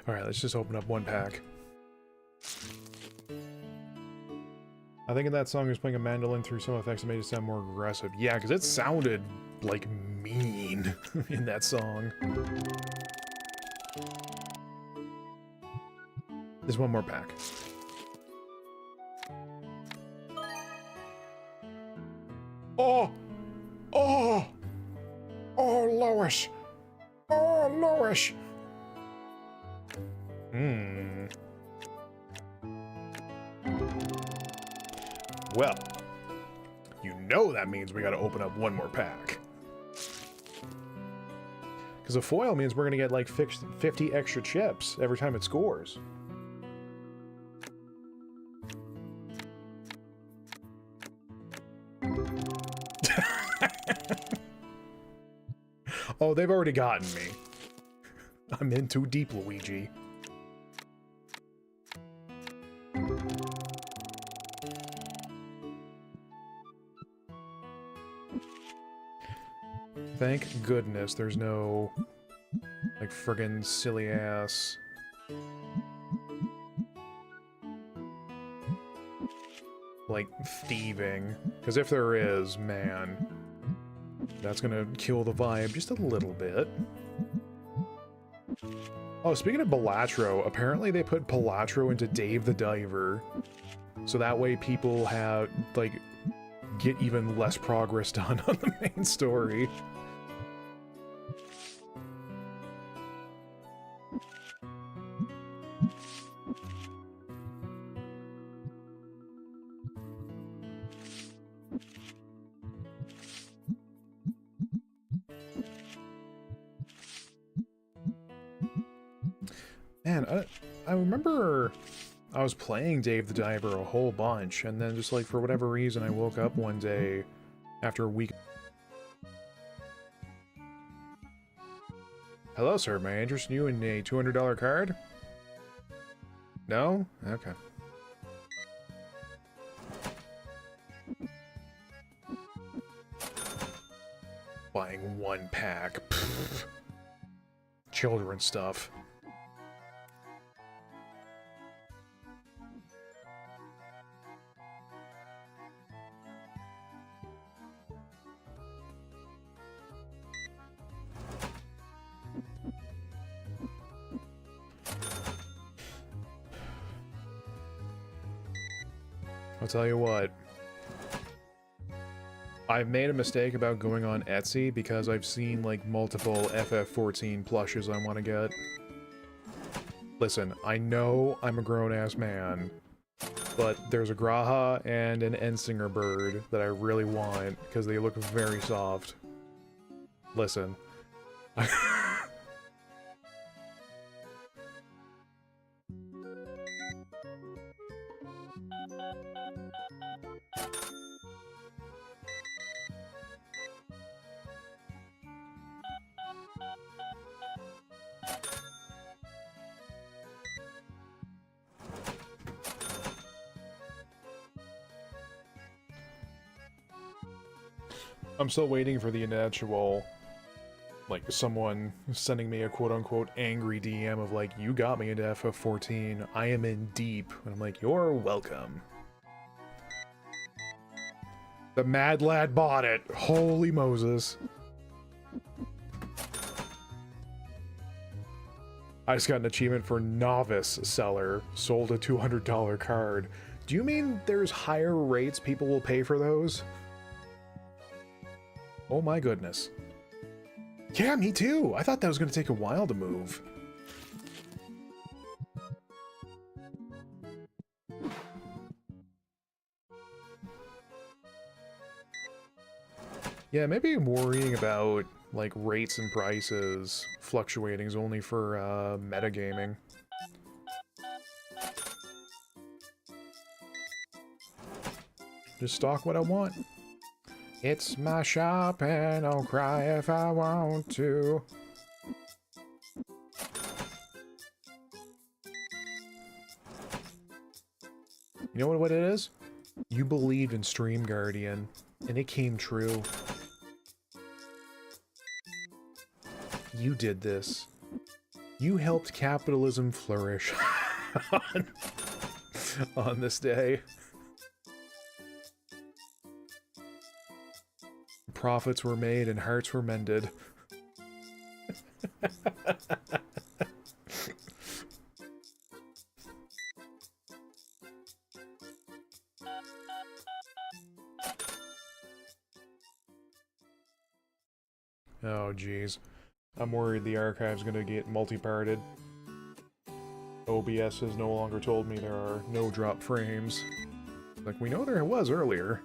B: Alright, let's just open up one pack. I think in that song he was playing a mandolin through some effects that made it sound more aggressive. Yeah, because it sounded, like, mean in that song. There's one more pack. Oh! Oh! Oh, Lois! Oh, Lois! Well, you know that means we gotta open up one more pack. Because a foil means we're gonna get like 50 extra chips every time it scores. Oh, they've already gotten me. I'm in too deep, Luigi. Thank goodness there's no, like, friggin' silly ass. Like, thieving. Because if there is, man, that's gonna kill the vibe just a little bit. Oh, speaking of Balatro, apparently they put Balatro into Dave the Diver. So that way people have, like, get even less progress done on the main story. Man, I remember I was playing Dave the Diver a whole bunch, and then just like for whatever reason I woke up one day after a week. Hello, sir. May I interest you in a $200 card? No? Okay. Buying one pack. Pfft. Children's stuff. I'll tell you what. I've made a mistake about going on Etsy because I've seen like multiple FF14 plushes I want to get. Listen, I know I'm a grown-ass man, but there's a Graha and an Ensinger bird that I really want because they look very soft. Listen. I'm still waiting for the inevitable, like, someone sending me a quote-unquote angry DM of like, you got me into FF14, I am in deep, and I'm like, you're welcome. The mad lad bought it. Holy Moses. I just got an achievement for novice seller, sold a $200 card. Do you mean there's higher rates people will pay for those? Oh my goodness. Yeah, me too. I thought that was going to take a while to move. Yeah, maybe worrying about like rates and prices fluctuating is only for metagaming. Just stock what I want. It's my shop and I'll cry if I want to. You know what it is? You believed in Stream Guardian, and it came true. You did this. You helped capitalism flourish on this day. Profits were made and hearts were mended. Oh, geez. I'm worried the archive's gonna get multi-parted. OBS has no longer told me there are no drop frames. Like, we know there was earlier.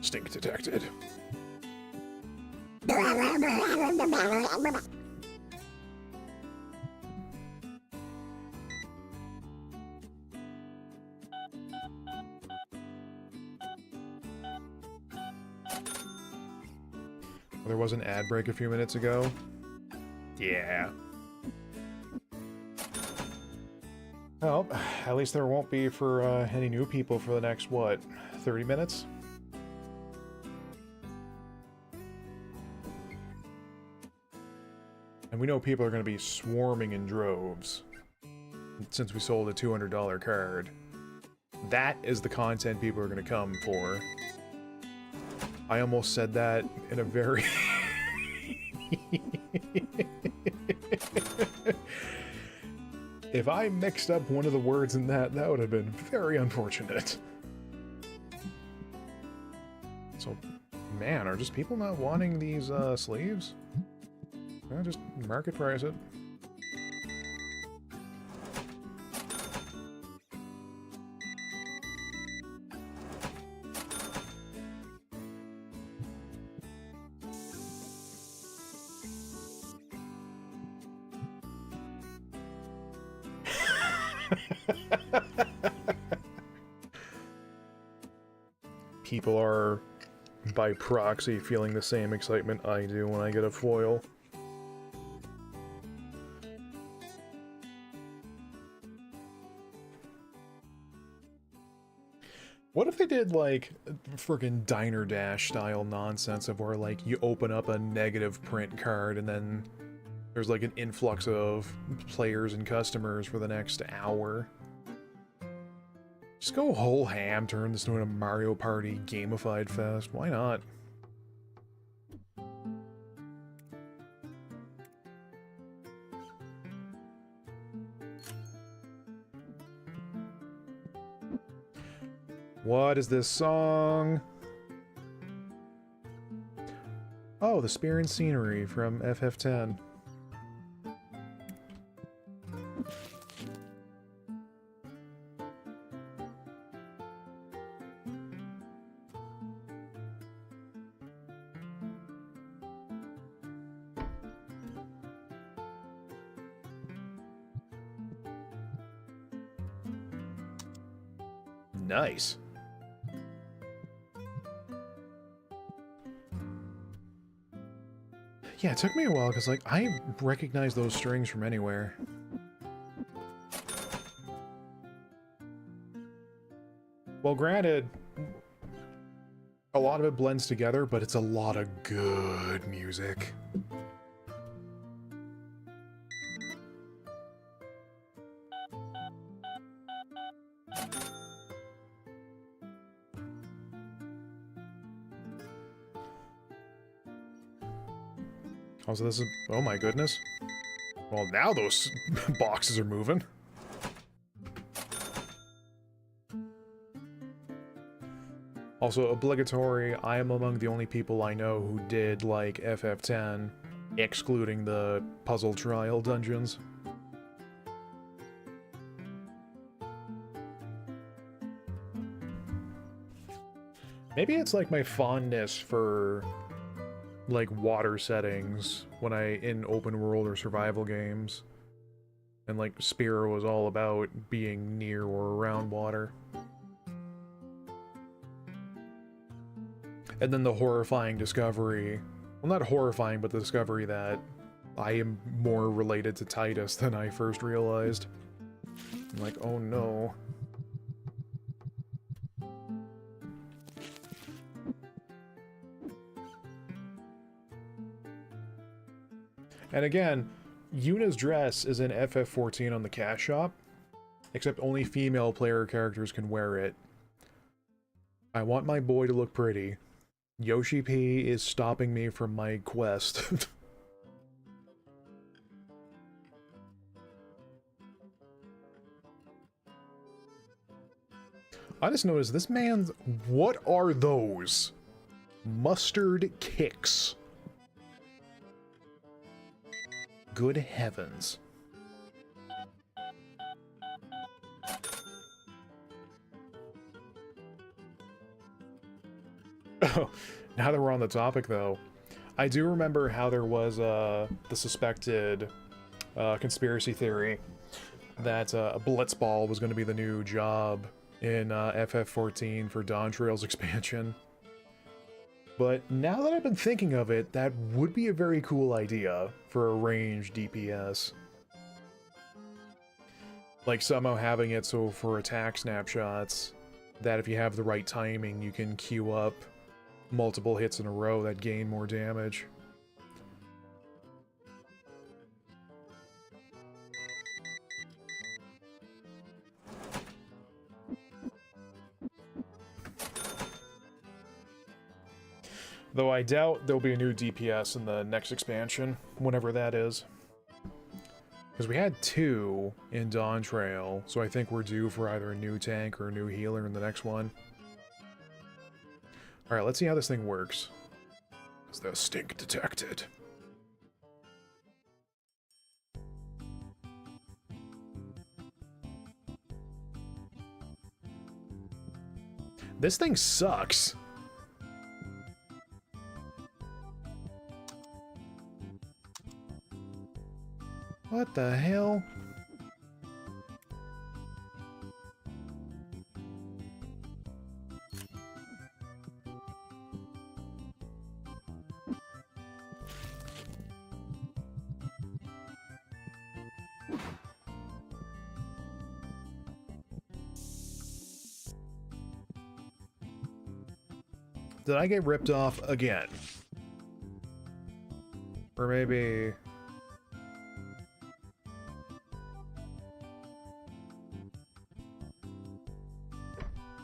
B: Stink detected. There was an ad break a few minutes ago. Yeah. Well, at least there won't be for any new people for the next, what, 30 minutes? And we know people are going to be swarming in droves, since we sold a $200 card. That is the content people are going to come for. I almost said that in a very... If I mixed up one of the words in that, that would have been very unfortunate. So, man, are just people not wanting these sleeves? Yeah, just market price it. People are, by proxy, feeling the same excitement I do when I get a foil. What if they did, like, frickin' Diner Dash style nonsense of where, like, you open up a negative print card and then there's, like, an influx of players and customers for the next hour? Just go whole ham, turn this into a Mario Party gamified fest. Why not? What is this song? Oh, the Spear and Scenery from FF10. Nice. Yeah, it took me a while, because, like, I recognize those strings from anywhere. Well, granted, a lot of it blends together, but it's a lot of good music. Also, this is... oh my goodness. Well, now those boxes are moving. Also, obligatory, I am among the only people I know who did, like, FF10, excluding the puzzle trial dungeons. Maybe it's like my fondness for, like, water settings when in open world or survival games. And, like, Spear was all about being near or around water. And then the horrifying discovery, well, not horrifying, but the discovery that I am more related to Titus than I first realized. I'm like, oh no. And again, Yuna's dress is in FF14 on the cash shop, except only female player characters can wear it. I want my boy to look pretty. Yoshi P is stopping me from my quest. I just noticed this man's... what are those? Mustard kicks. Good heavens. Oh, now that we're on the topic, though, I do remember how there was the suspected conspiracy theory that Blitzball was going to be the new job in FF14 for Dawntrail's expansion. But now that I've been thinking of it, that would be a very cool idea for a ranged DPS. Like somehow having it so for attack snapshots, that if you have the right timing, you can queue up multiple hits in a row that gain more damage. Though I doubt there'll be a new DPS in the next expansion, whenever that is. Because we had 2 in Dawn Trail, so I think we're due for either a new tank or a new healer in the next one. Alright, let's see how this thing works. Is the stink detected? This thing sucks. What the hell? Did I get ripped off again? Or maybe...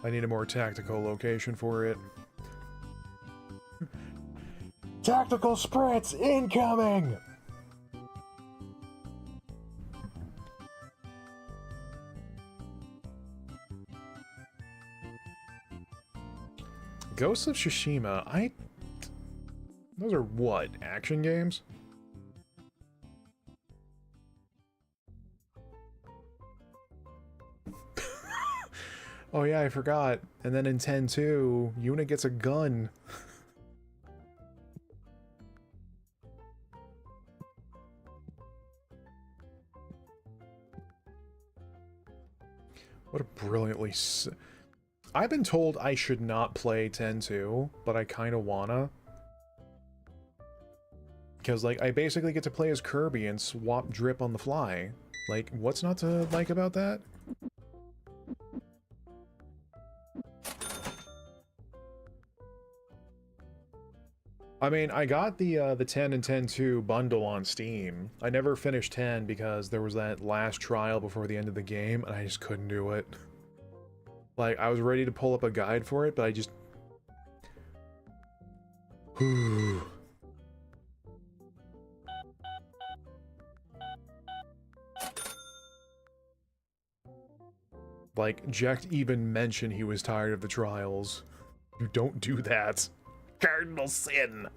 B: I need a more tactical location for it. Tactical sprints incoming! Ghosts of Tsushima, those are what? Action games? Oh yeah, I forgot. And then in 10-2, Yuna gets a gun. What a brilliantly... I've been told I should not play 10-2, but I kind of wanna. Because, like, I basically get to play as Kirby and swap drip on the fly. Like, what's not to like about that? I mean, I got the 10 and 10-2 bundle on Steam. I never finished 10 because there was that last trial before the end of the game, and I just couldn't do it. Like, I was ready to pull up a guide for it, but I just... Like, Jack even mentioned he was tired of the trials. You don't do that. Cardinal sin!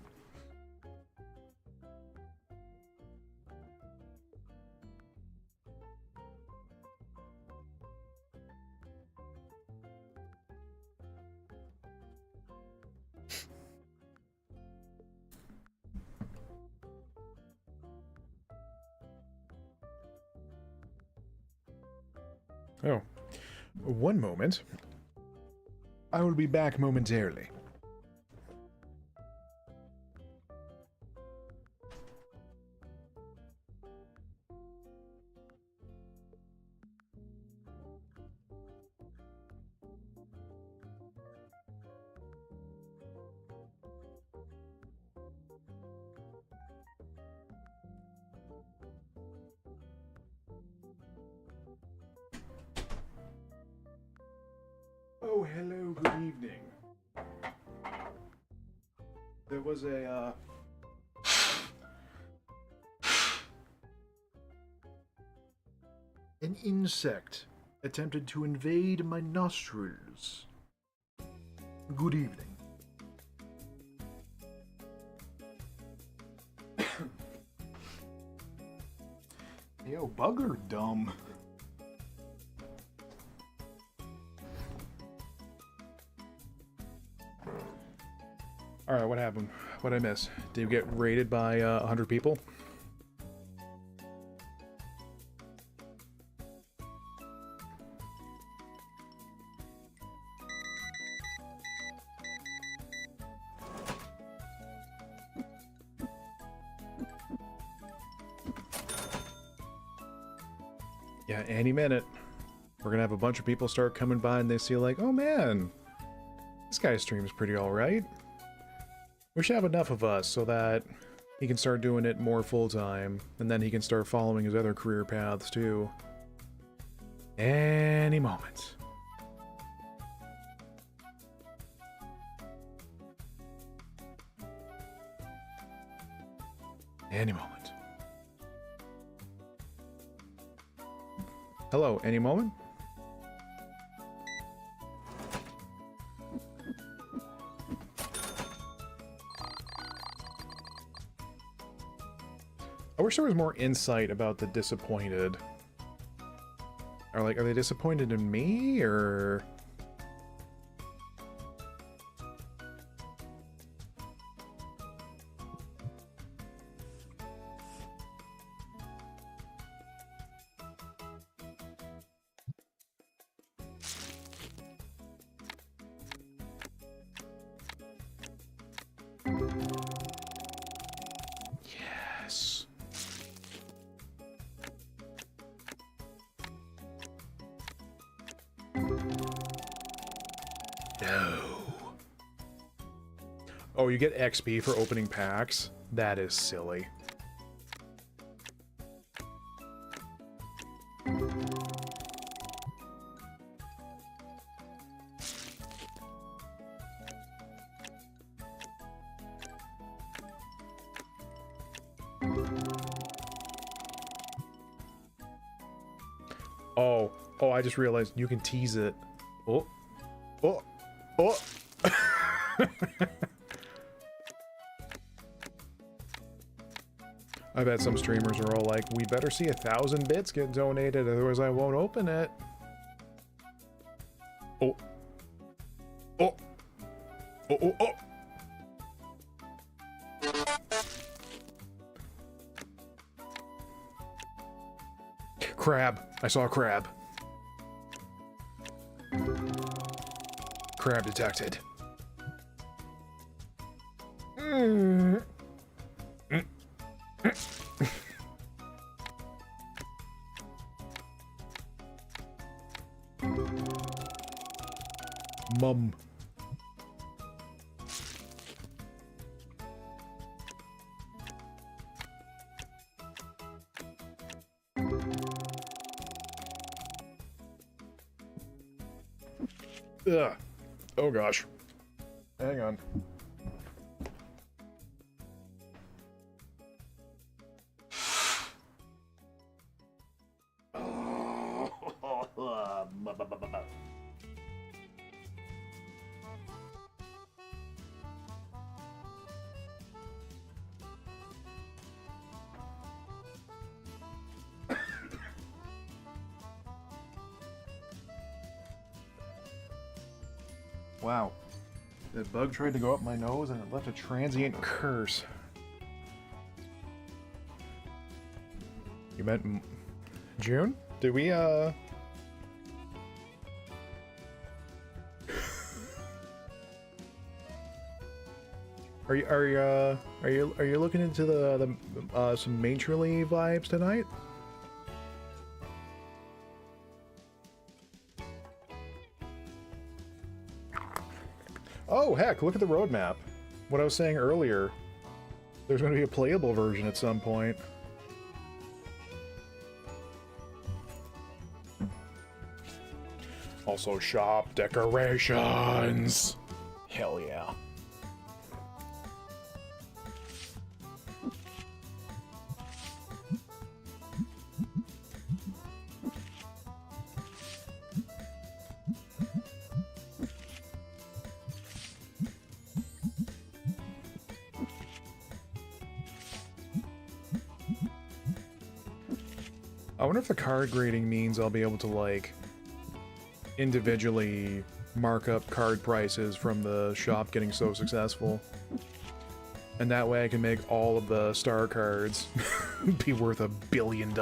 B: Oh. One moment. I will be back momentarily. Oh, hello, good evening. There was a, an insect attempted to invade my nostrils. Good evening. Yo, bugger dumb. Alright, what happened? What'd I miss? Did you get raided by 100 people? Yeah, any minute. We're gonna have a bunch of people start coming by and they see like, oh man, this guy's stream's pretty alright. We should have enough of us so that he can start doing it more full-time, and then he can start following his other career paths too. Any moment. Any moment. Hello, any moment? I wish there was more insight about the disappointed. Or like, are they disappointed in me, or... Yes. No. Oh, you get XP for opening packs? That is silly. Oh, I just realized you can tease it. Oh. Oh. Oh. I bet some streamers are all like, we better see 1,000 bits get donated, otherwise I won't open it. Oh. Oh. Oh, oh, oh. Crab. I saw a crab. Crab detected. Mum. Ugh. Oh gosh. Hang on. Wow. That bug tried to go up my nose and it left a transient curse. You meant June? Did we, Are you looking into the some matronly vibes tonight? Oh heck, look at the roadmap. What I was saying earlier. There's going to be a playable version at some point. Also shop decorations. Hell yeah. I wonder if the card grading means I'll be able to, like, individually mark up card prices from the shop getting so successful. And that way I can make all of the star cards be worth $1 billion.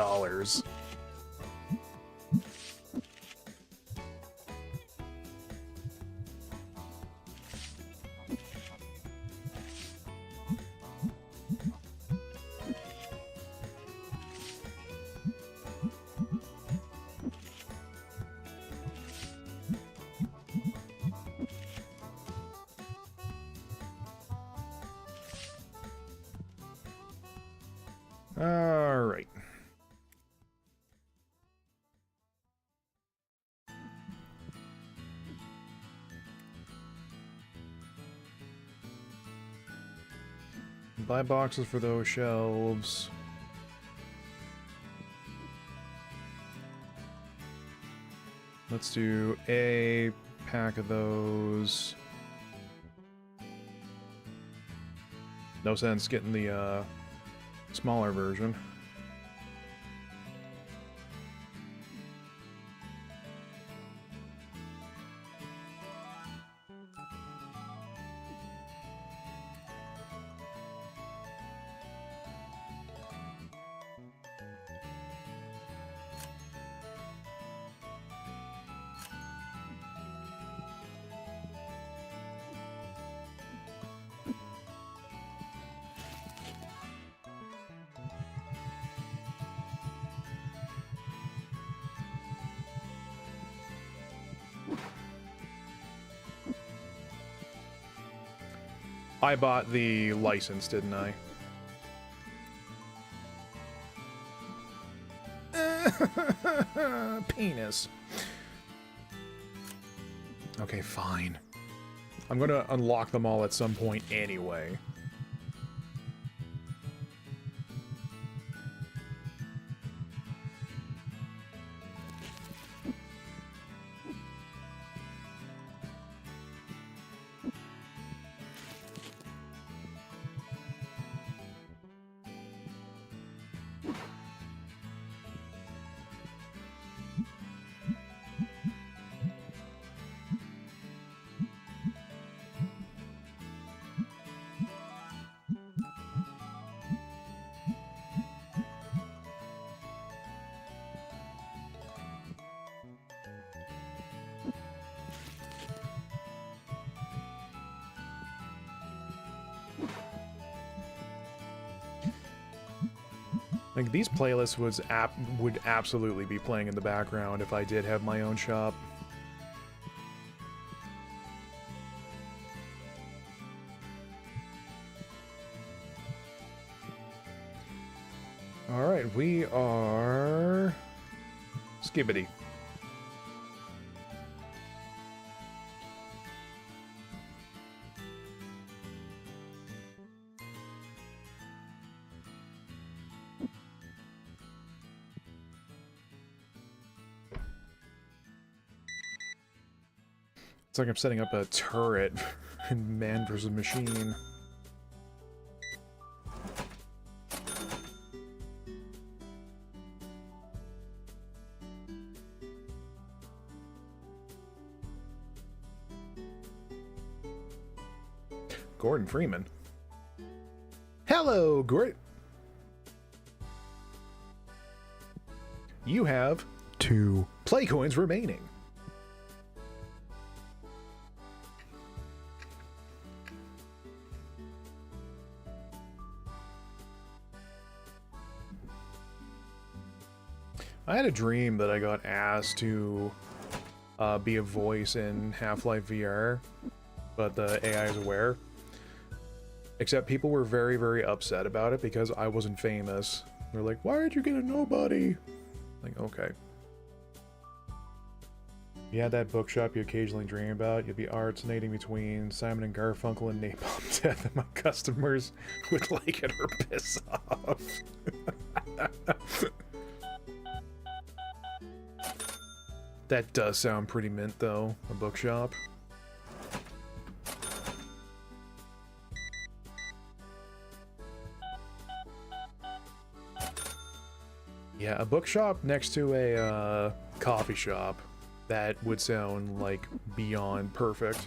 B: Alright. Buy boxes for those shelves. Let's do a pack of those. No sense getting the smaller version. I bought the license, didn't I? Penis. Okay, fine. I'm gonna unlock them all at some point anyway. Like, these playlists would absolutely be playing in the background if I did have my own shop. Alright, we are... Skibbity. It's like I'm setting up a turret in Man vs. Machine. Gordon Freeman. Hello, Gordon. You have 2 play coins remaining. I had a dream that I got asked to be a voice in Half-Life VR, but the AI is aware. Except people were very, very upset about it because I wasn't famous. They're like, why did you get a nobody? Like, okay. You had that bookshop you occasionally dream about. You'd be alternating between Simon and Garfunkel and Napalm Death, and my customers would like it or piss off. That does sound pretty mint, though, a bookshop. Yeah, a bookshop next to a coffee shop. That would sound, like, beyond perfect.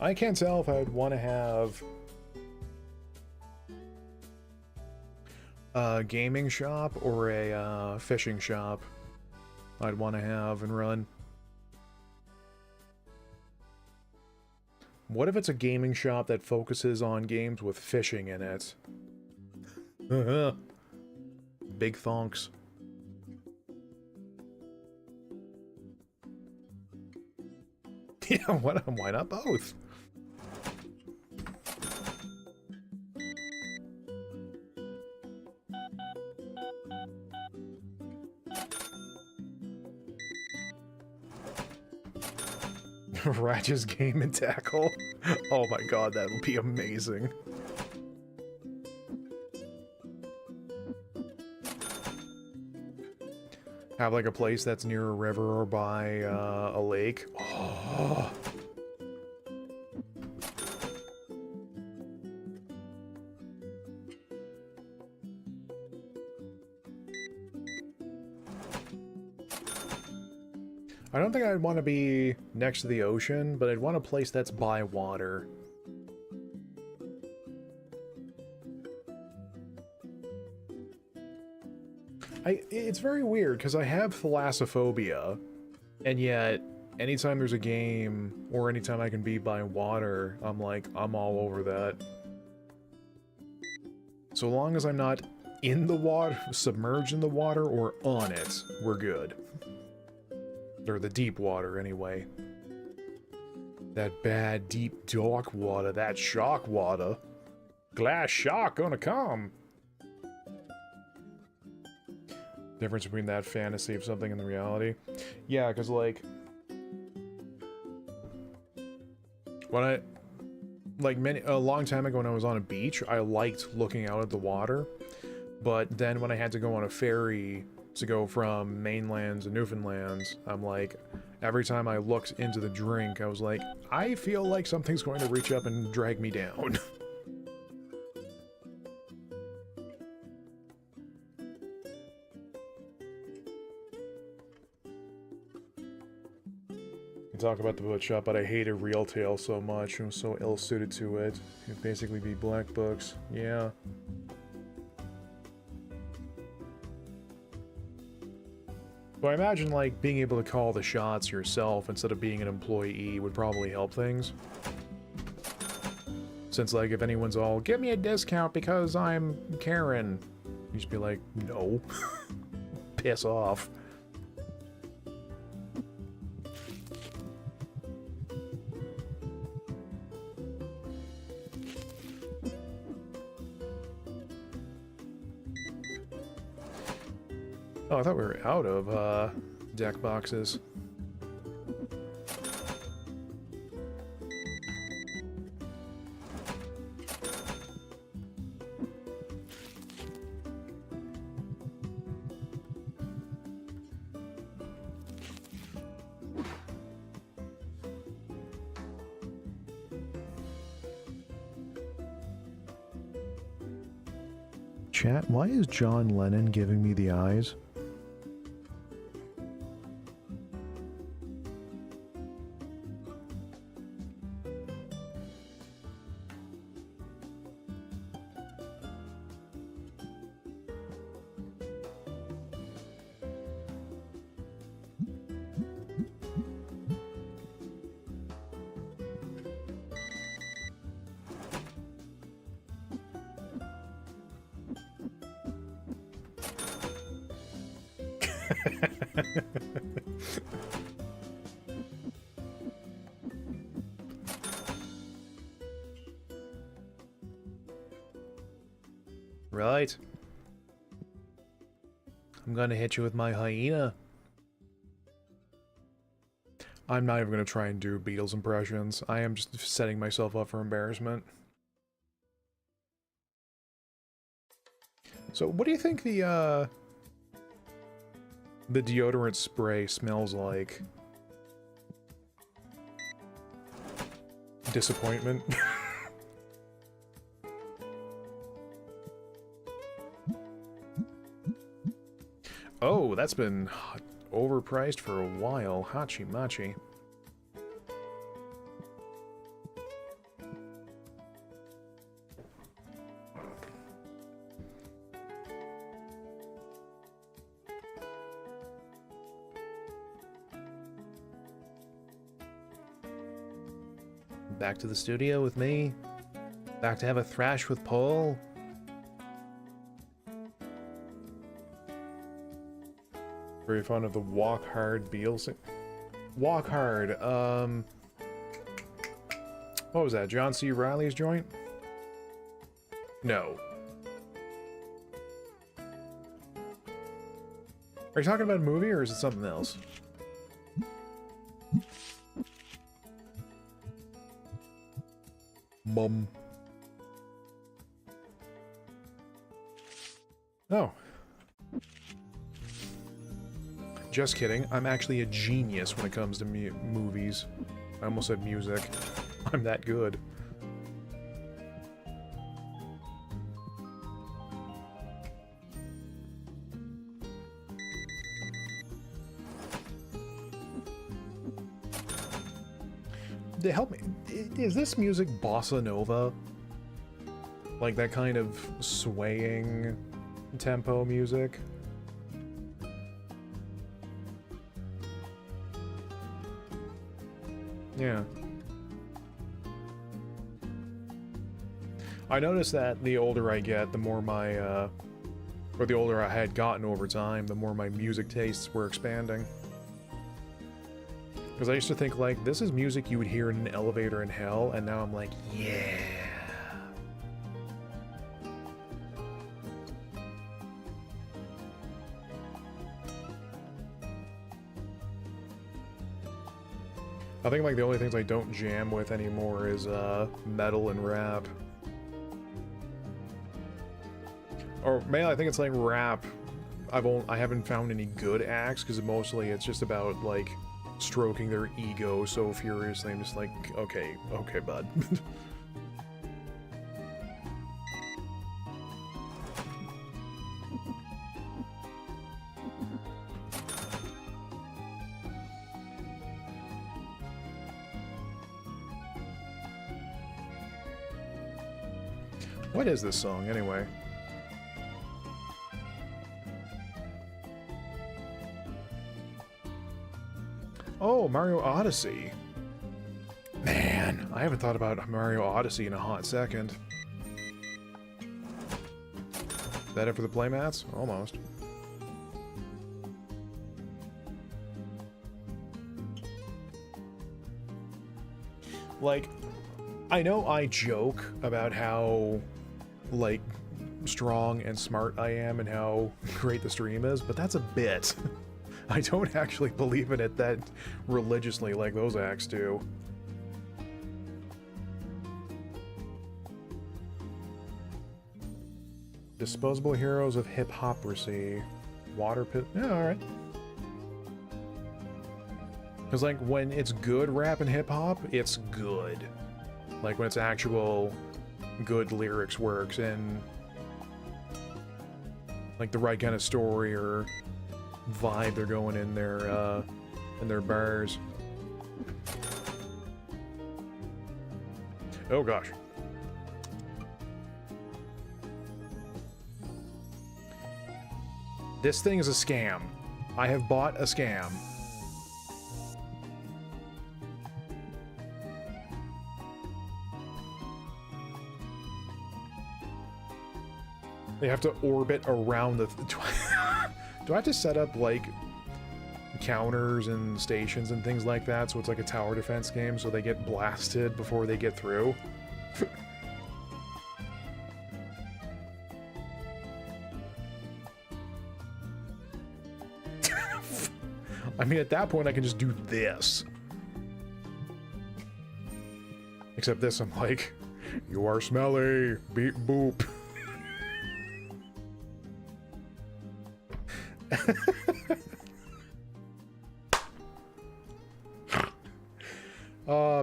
B: I can't tell if I'd want to have a gaming shop or a fishing shop. I'd want to have and run. What if it's a gaming shop that focuses on games with fishing in it? Big thonks. Yeah, why not both? Ratchet's game and tackle. Oh my god, that would be amazing. Have like a place that's near a river or by a lake. Oh. I don't think I'd want to be next to the ocean, but I'd want a place that's by water. It's very weird, because I have thalassophobia, and yet, anytime there's a game, or anytime I can be by water, I'm like, I'm all over that. So long as I'm not in the water, submerged in the water, or on it, we're good. Or the deep water, anyway. That bad, deep, dark water, that shark water. Glass shark gonna come! Difference between that fantasy of something and the reality. Yeah, because, like... when a long time ago when I was on a beach, I liked looking out at the water. But then when I had to go on a ferry to go from mainland to Newfoundlands, I'm like, every time I looked into the drink, I was like, I feel like something's going to reach up and drag me down. Talk about the book shop, but I hated Real Tale so much. It was so ill-suited to it. It'd basically be black books. Yeah. So I imagine, like, being able to call the shots yourself instead of being an employee would probably help things. Since, like, if anyone's all, give me a discount because I'm Karen, you just be like, no. Piss off. Oh, I thought we were out of, deck boxes.
K: Chat, why is John Lennon giving me the eyes? Right. I'm gonna hit you with my hyena. I'm not even gonna try and do Beatles impressions. I am just setting myself up for embarrassment. So, what do you think the deodorant spray smells like? Disappointment. Oh, that's been overpriced for a while. Hachi Machi. Back to the studio with me. Back to have a thrash with Paul. Very fond of the Walk Hard Beals. Walk Hard,
B: What was that, John C. Reilly's joint? No. Are you talking about a movie, or is it something else? Mum. Oh. Just kidding. I'm actually a genius when it comes to movies. I almost said music. I'm that good. Help me. Is this music bossa nova? Like that kind of swaying tempo music? Yeah. I noticed that the older I get, the more my, or the older I had gotten over time, the more my music tastes were expanding. Because I used to think, like, this is music you would hear in an elevator in hell, and now I'm like, yeah. I think, like, the only things I don't jam with anymore is, metal and rap. Or, mainly, I think it's, like, rap. I haven't found any good acts, because mostly it's just about, like, stroking their ego so furiously. I'm just like, okay, bud. What is this song, anyway? Oh, Mario Odyssey. Man, I haven't thought about Mario Odyssey in a hot second. Is that it for the playmats? Almost. Like, I know I joke about how, like, strong and smart I am and how great the stream is, but that's a bit. I don't actually believe in it that religiously like those acts do. Disposable heroes of hip-hoperacy. Water pit. Yeah, alright. Because, like, when it's good rap and hip-hop, it's good. Like, when it's actual good lyrics works and, like, the right kind of story or vibe they're going in their bars. Oh gosh. This thing is a scam. I have bought a scam. They have to orbit around the... Do I have to set up, like, counters and stations and things like that so it's like a tower defense game so they get blasted before they get through? I mean, at that point, I can just do this. Except this, I'm like, you are smelly, beep boop.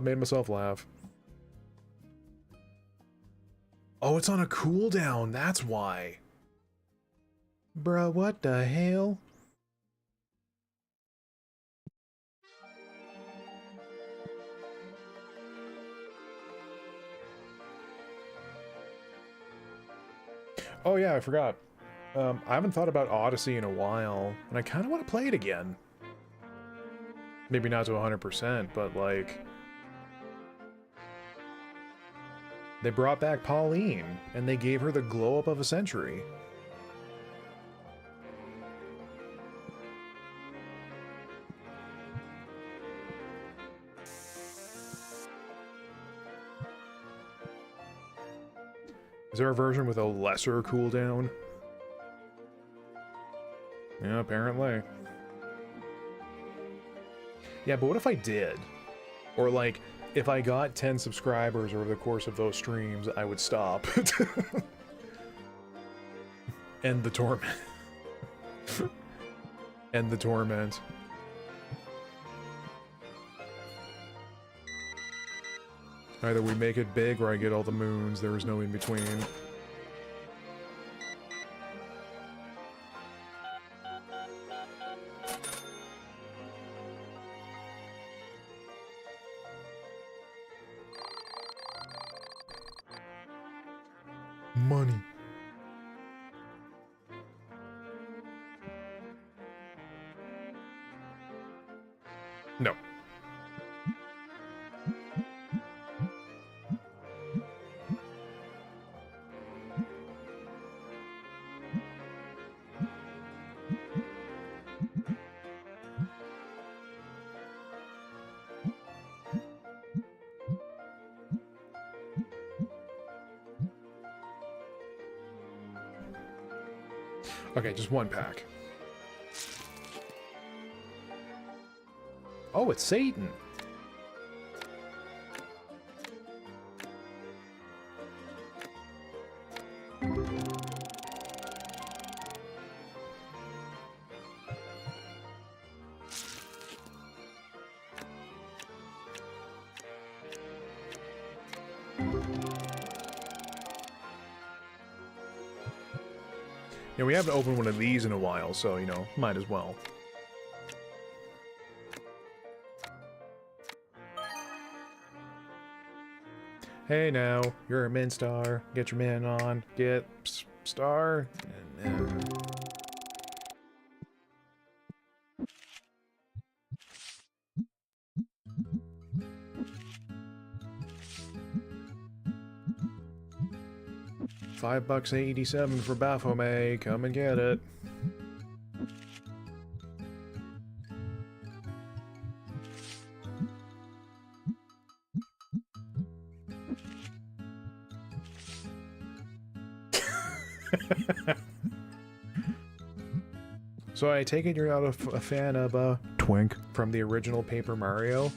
B: Made myself laugh. Oh, it's on a cooldown, that's why. Bruh, what the hell? Oh yeah, I forgot. I haven't thought about Odyssey in a while, and I kind of want to play it again. Maybe not to 100%, but like... They brought back Pauline, and they gave her the glow-up of a century. Is there a version with a lesser cooldown? Yeah, apparently. Yeah, but what if I did? Or like, if I got 10 subscribers over the course of those streams, I would stop. End the torment. End the torment. Either we make it big or I get all the moons. There is no in between. Money. No. Okay, just one pack. Oh, it's Satan. Yeah, we haven't opened one of these in a while, so, you know, might as well. Hey now, you're a min star. Get your min on. Get star. And, $5.87 for Baphomet. Come and get it. So I take it you're not a fan of Twink from the original Paper Mario?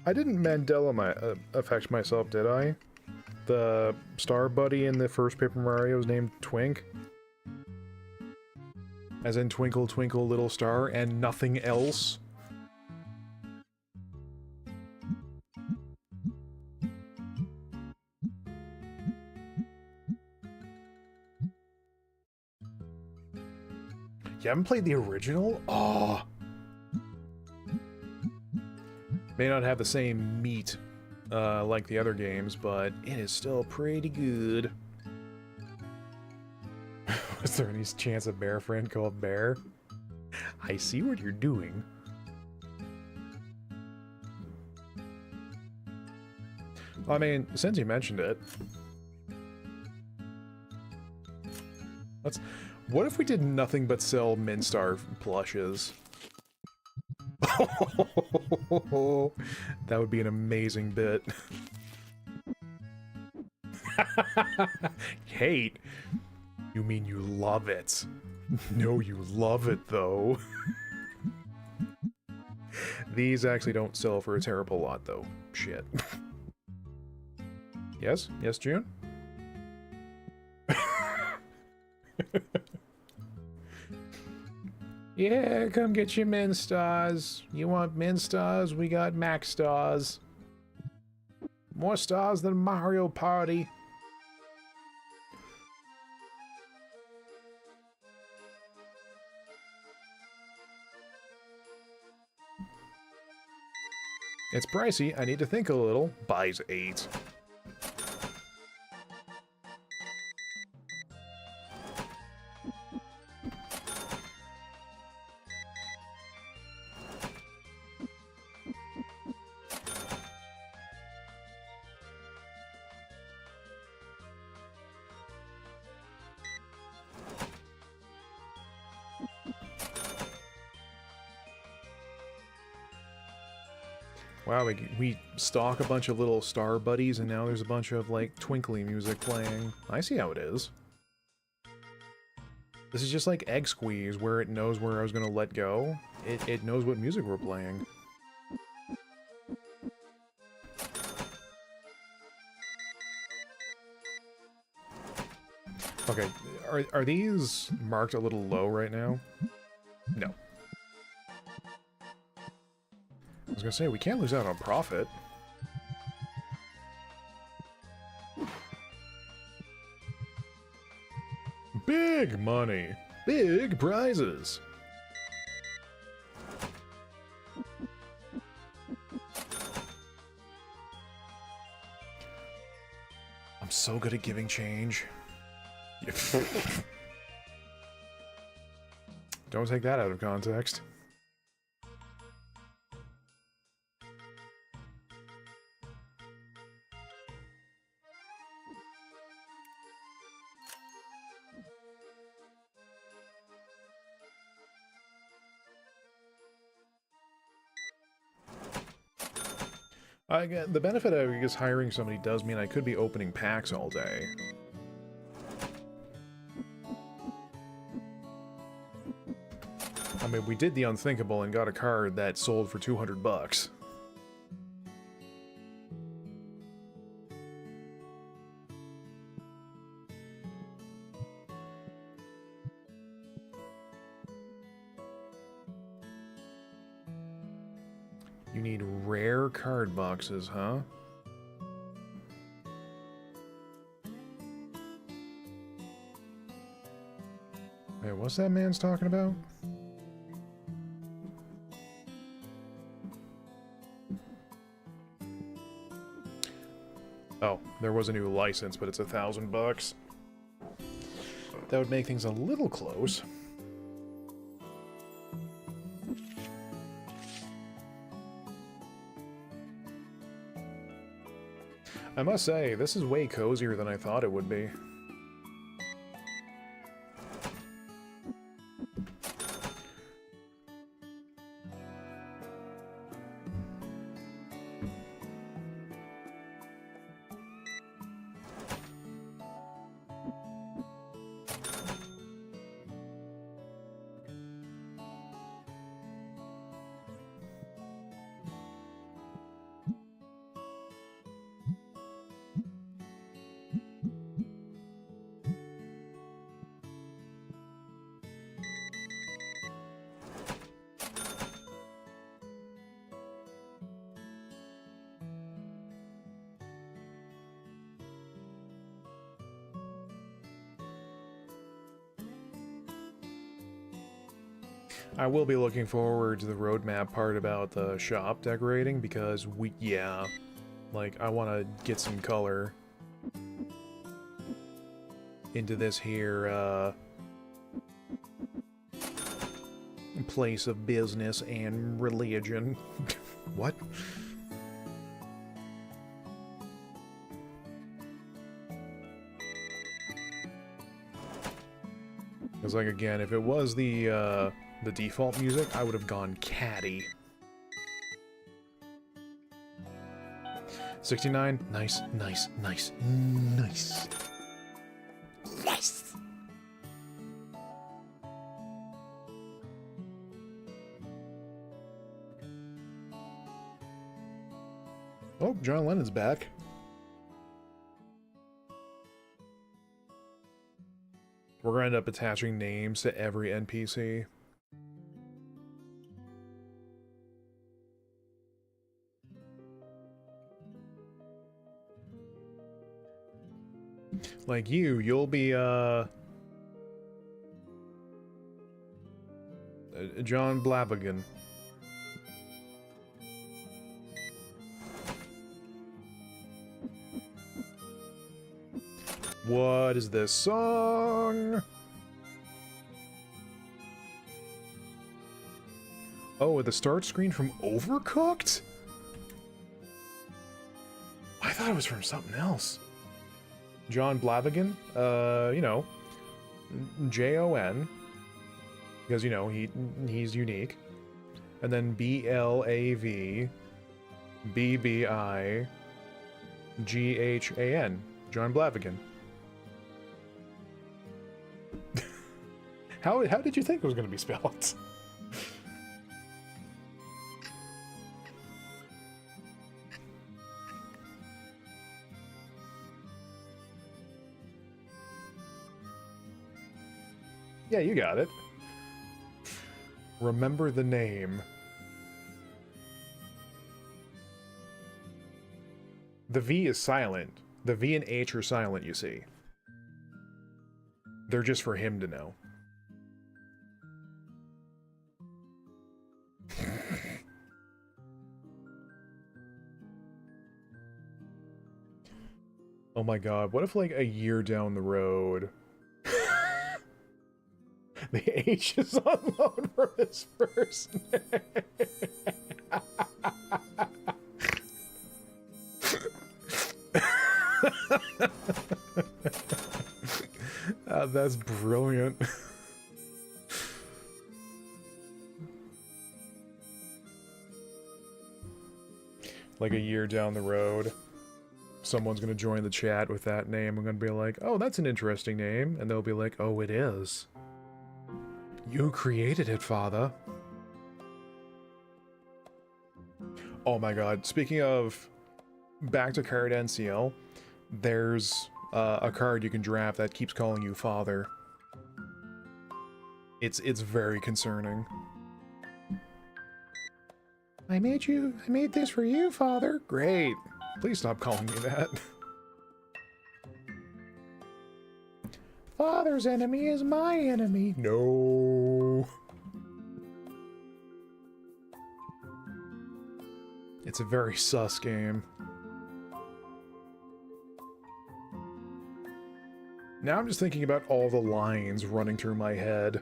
B: I didn't Mandela affect myself, did I? The star buddy in the first Paper Mario is named Twink? As in Twinkle Twinkle Little Star and nothing else? You haven't played the original? Oh! May not have the same meat like the other games, but it is still pretty good. Was there any chance a bear friend called Bear? I see what you're doing. I mean, since you mentioned it, what if we did nothing but sell Minstar plushes? That would be an amazing bit. Hate? You mean you love it? No, you love it though. These actually don't sell for a terrible lot though. Shit. Yes? Yes, June? Yeah, come get your min stars. You want min stars? We got max stars. More stars than Mario Party. It's pricey. I need to think a little. Buys 8. Wow, we stalk a bunch of little star buddies, and now there's a bunch of, like, twinkly music playing. I see how it is. This is just like Egg Squeeze, where it knows where I was gonna let go. It knows what music we're playing. Okay, are these marked a little low right now? No. I was gonna say, we can't lose out on profit. Big money! Big prizes! I'm so good at giving change. Don't take that out of context. The benefit of, I guess, hiring somebody does mean I could be opening packs all day. I mean, we did the unthinkable and got a card that sold for 200 bucks. You need rare card boxes, huh? Wait, what's that man's talking about? Oh, there was a new license, but it's $1,000. That would make things a little close. I must say, this is way cozier than I thought it would be. I will be looking forward to the roadmap part about the shop decorating, because yeah, like, I want to get some color into this here, place of business and religion. What? Because, like, again, if it was the default music, I would have gone catty. 69? Nice, nice, nice, nice. Yes! Oh, John Lennon's back. We're gonna end up attaching names to every NPC. Like you'll be, John Blavigan. What is this song? Oh, the start screen from Overcooked? I thought it was from something else. John Blavigan, you know, Jon, because, you know, he's unique, and then Blav, Bbighan. John Blaviken. How did you think it was going to be spelled? Yeah, you got it. Remember the name. The V is silent. The V and H are silent, you see. They're just for him to know. Oh my god, what if like a year down the road the H is on loan for his first name? That's brilliant. Like a year down the road, someone's gonna join the chat with that name. I'm gonna be like, oh, that's an interesting name. And they'll be like, oh, it is. You created it, father. Oh my god, speaking of back to card NCL, there's a card you can draft that keeps calling you father. It's very concerning. I made this for you, father. Great. Please stop calling me that. Father's enemy is my enemy. No. It's a very sus game. Now I'm just thinking about all the lines running through my head.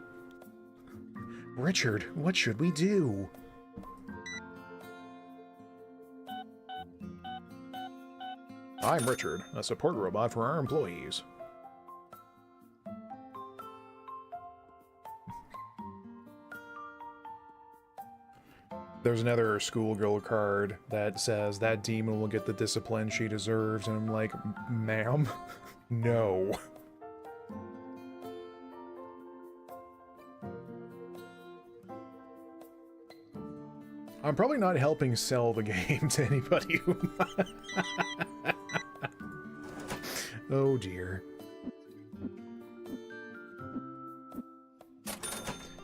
B: Richard, what should we do? I'm Richard, a support robot for our employees. There's another schoolgirl card that says that demon will get the discipline she deserves, and I'm like, ma'am, no. I'm probably not helping sell the game to anybody who... Oh dear.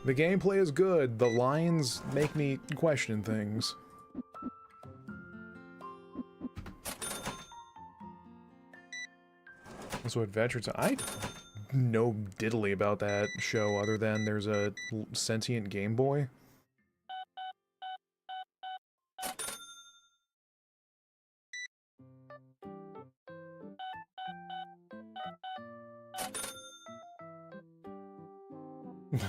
B: The gameplay is good, the lines make me question things. So Adventure Time, I know diddly about that show other than there's a sentient Game Boy.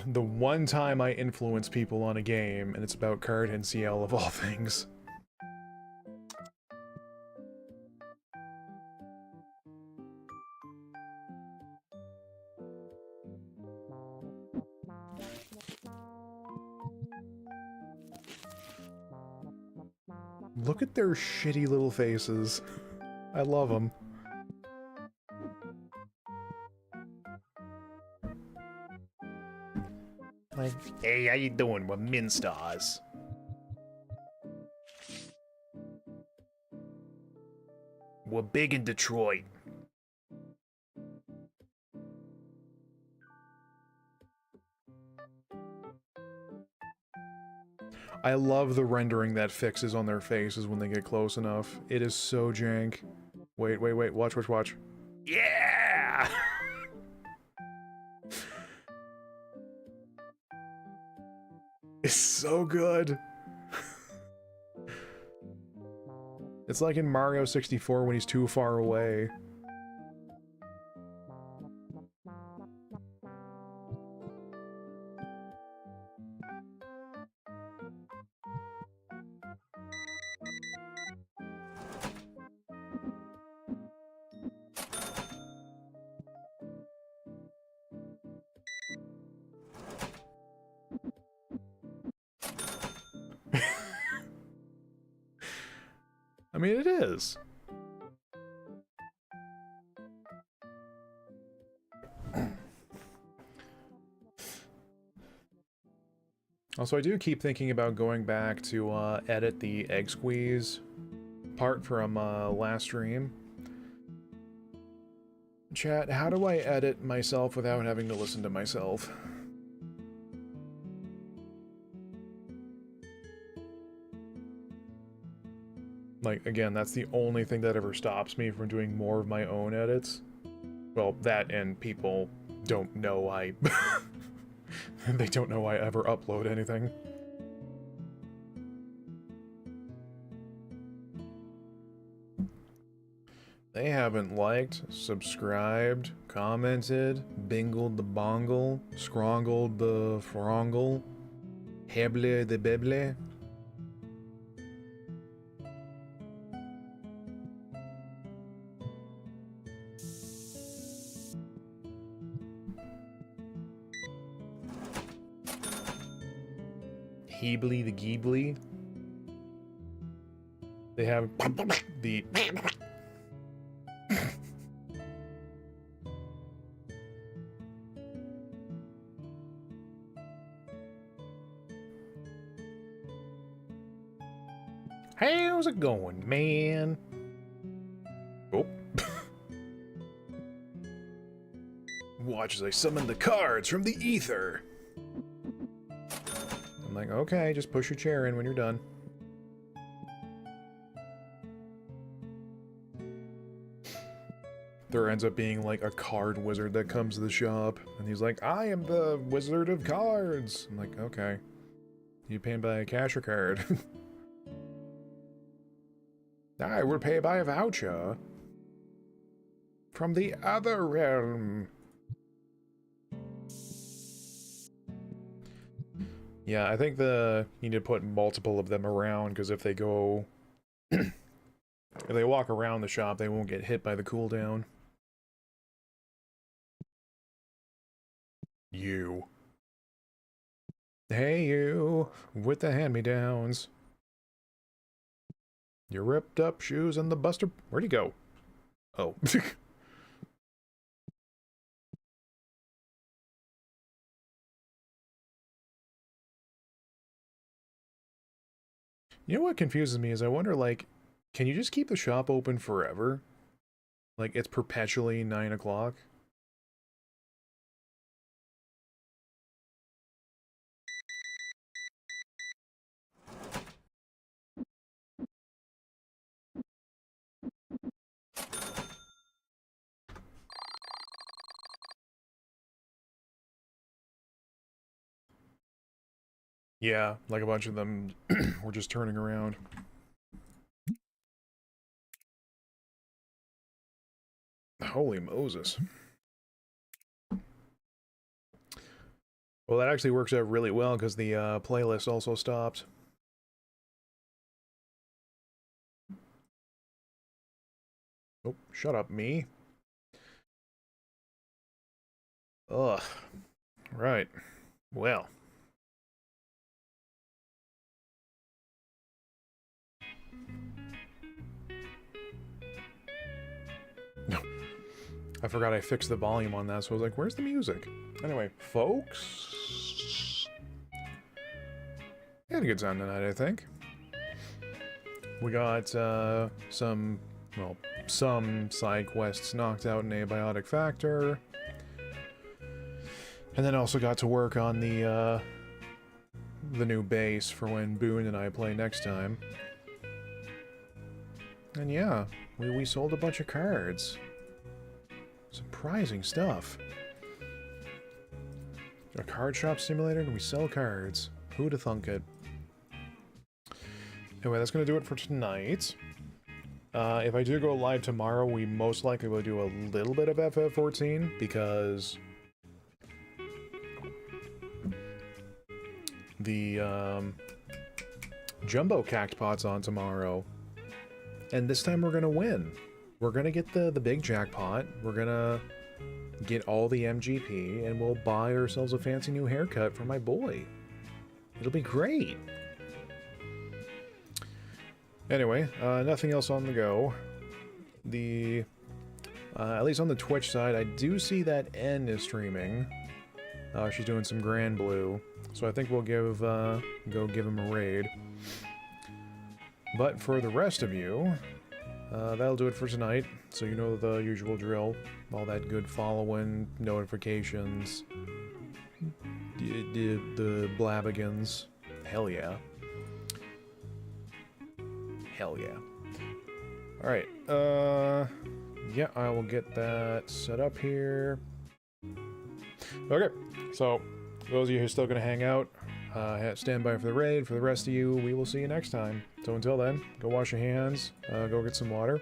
B: The one time I influence people on a game, and it's about card NCL of all things. Look at their shitty little faces. I love them. Like, hey, how you doing? We're Minstars. We're big in Detroit. I love the rendering that fixes on their faces when they get close enough. It is so jank. Wait, watch. Yeah! It's so good. It's like in Mario 64 when he's too far away. mean, it is. Also, I do keep thinking about going back to edit the egg squeeze part from last stream. Chat, how do I edit myself without having to listen to myself? Like, again, that's the only thing that ever stops me from doing more of my own edits. Well, that and people don't know I... they don't know I ever upload anything. They haven't liked, subscribed, commented, bingled the bongle, scrongled the frongle, heble the beble. Heebly the geebly. They have the... How's it going, man? Oh. Watch as I summon the cards from the ether. I'm like, okay, just push your chair in when you're done. There ends up being like a card wizard that comes to the shop, and he's like, I am the wizard of cards. I'm like, okay. You paying by a cash or card? I will pay by a voucher. From the other realm. Yeah, I think you need to put multiple of them around, because if they go... if they walk around the shop, they won't get hit by the cooldown. You. Hey you, with the hand-me-downs. Your ripped up shoes and the buster... Where'd he go? Oh. You know what confuses me is I wonder, like, can you just keep the shop open forever? Like, it's perpetually 9 o'clock? Yeah, like a bunch of them were just turning around. Holy Moses. Well, that actually works out really well because the playlist also stopped. Oh, shut up, me. Ugh. Right. Well. I forgot I fixed the volume on that, so I was like, where's the music? Anyway, folks. We had a good time tonight, I think. We got some side quests knocked out in Abiotic Factor. And then also got to work on the new base for when Boone and I play next time. And yeah, we sold a bunch of cards. Surprising stuff. A card shop simulator and we sell cards. Who'da thunk it? Anyway, that's going to do it for tonight. If I do go live tomorrow, we most likely will do a little bit of FF14 because the Jumbo Cactpot's on tomorrow. And this time we're going to win. We're going to get the big jackpot. We're going to get all the MGP, and we'll buy ourselves a fancy new haircut for my boy. It'll be great. Anyway, nothing else on the go. At least on the Twitch side, I do see that N is streaming. She's doing some Grand Blue, so I think we'll go give him a raid. But for the rest of you, that'll do it for tonight. So you know the usual drill, all that good following, notifications, the blabigans. Hell yeah. Hell yeah. Alright, yeah, I will get that set up here. Okay, so, those of you who are still going to hang out, stand by for the raid. For the rest of you, we will see you next time. So until then, go wash your hands, go get some water,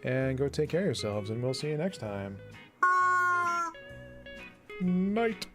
B: and go take care of yourselves, and we'll see you next time. Night!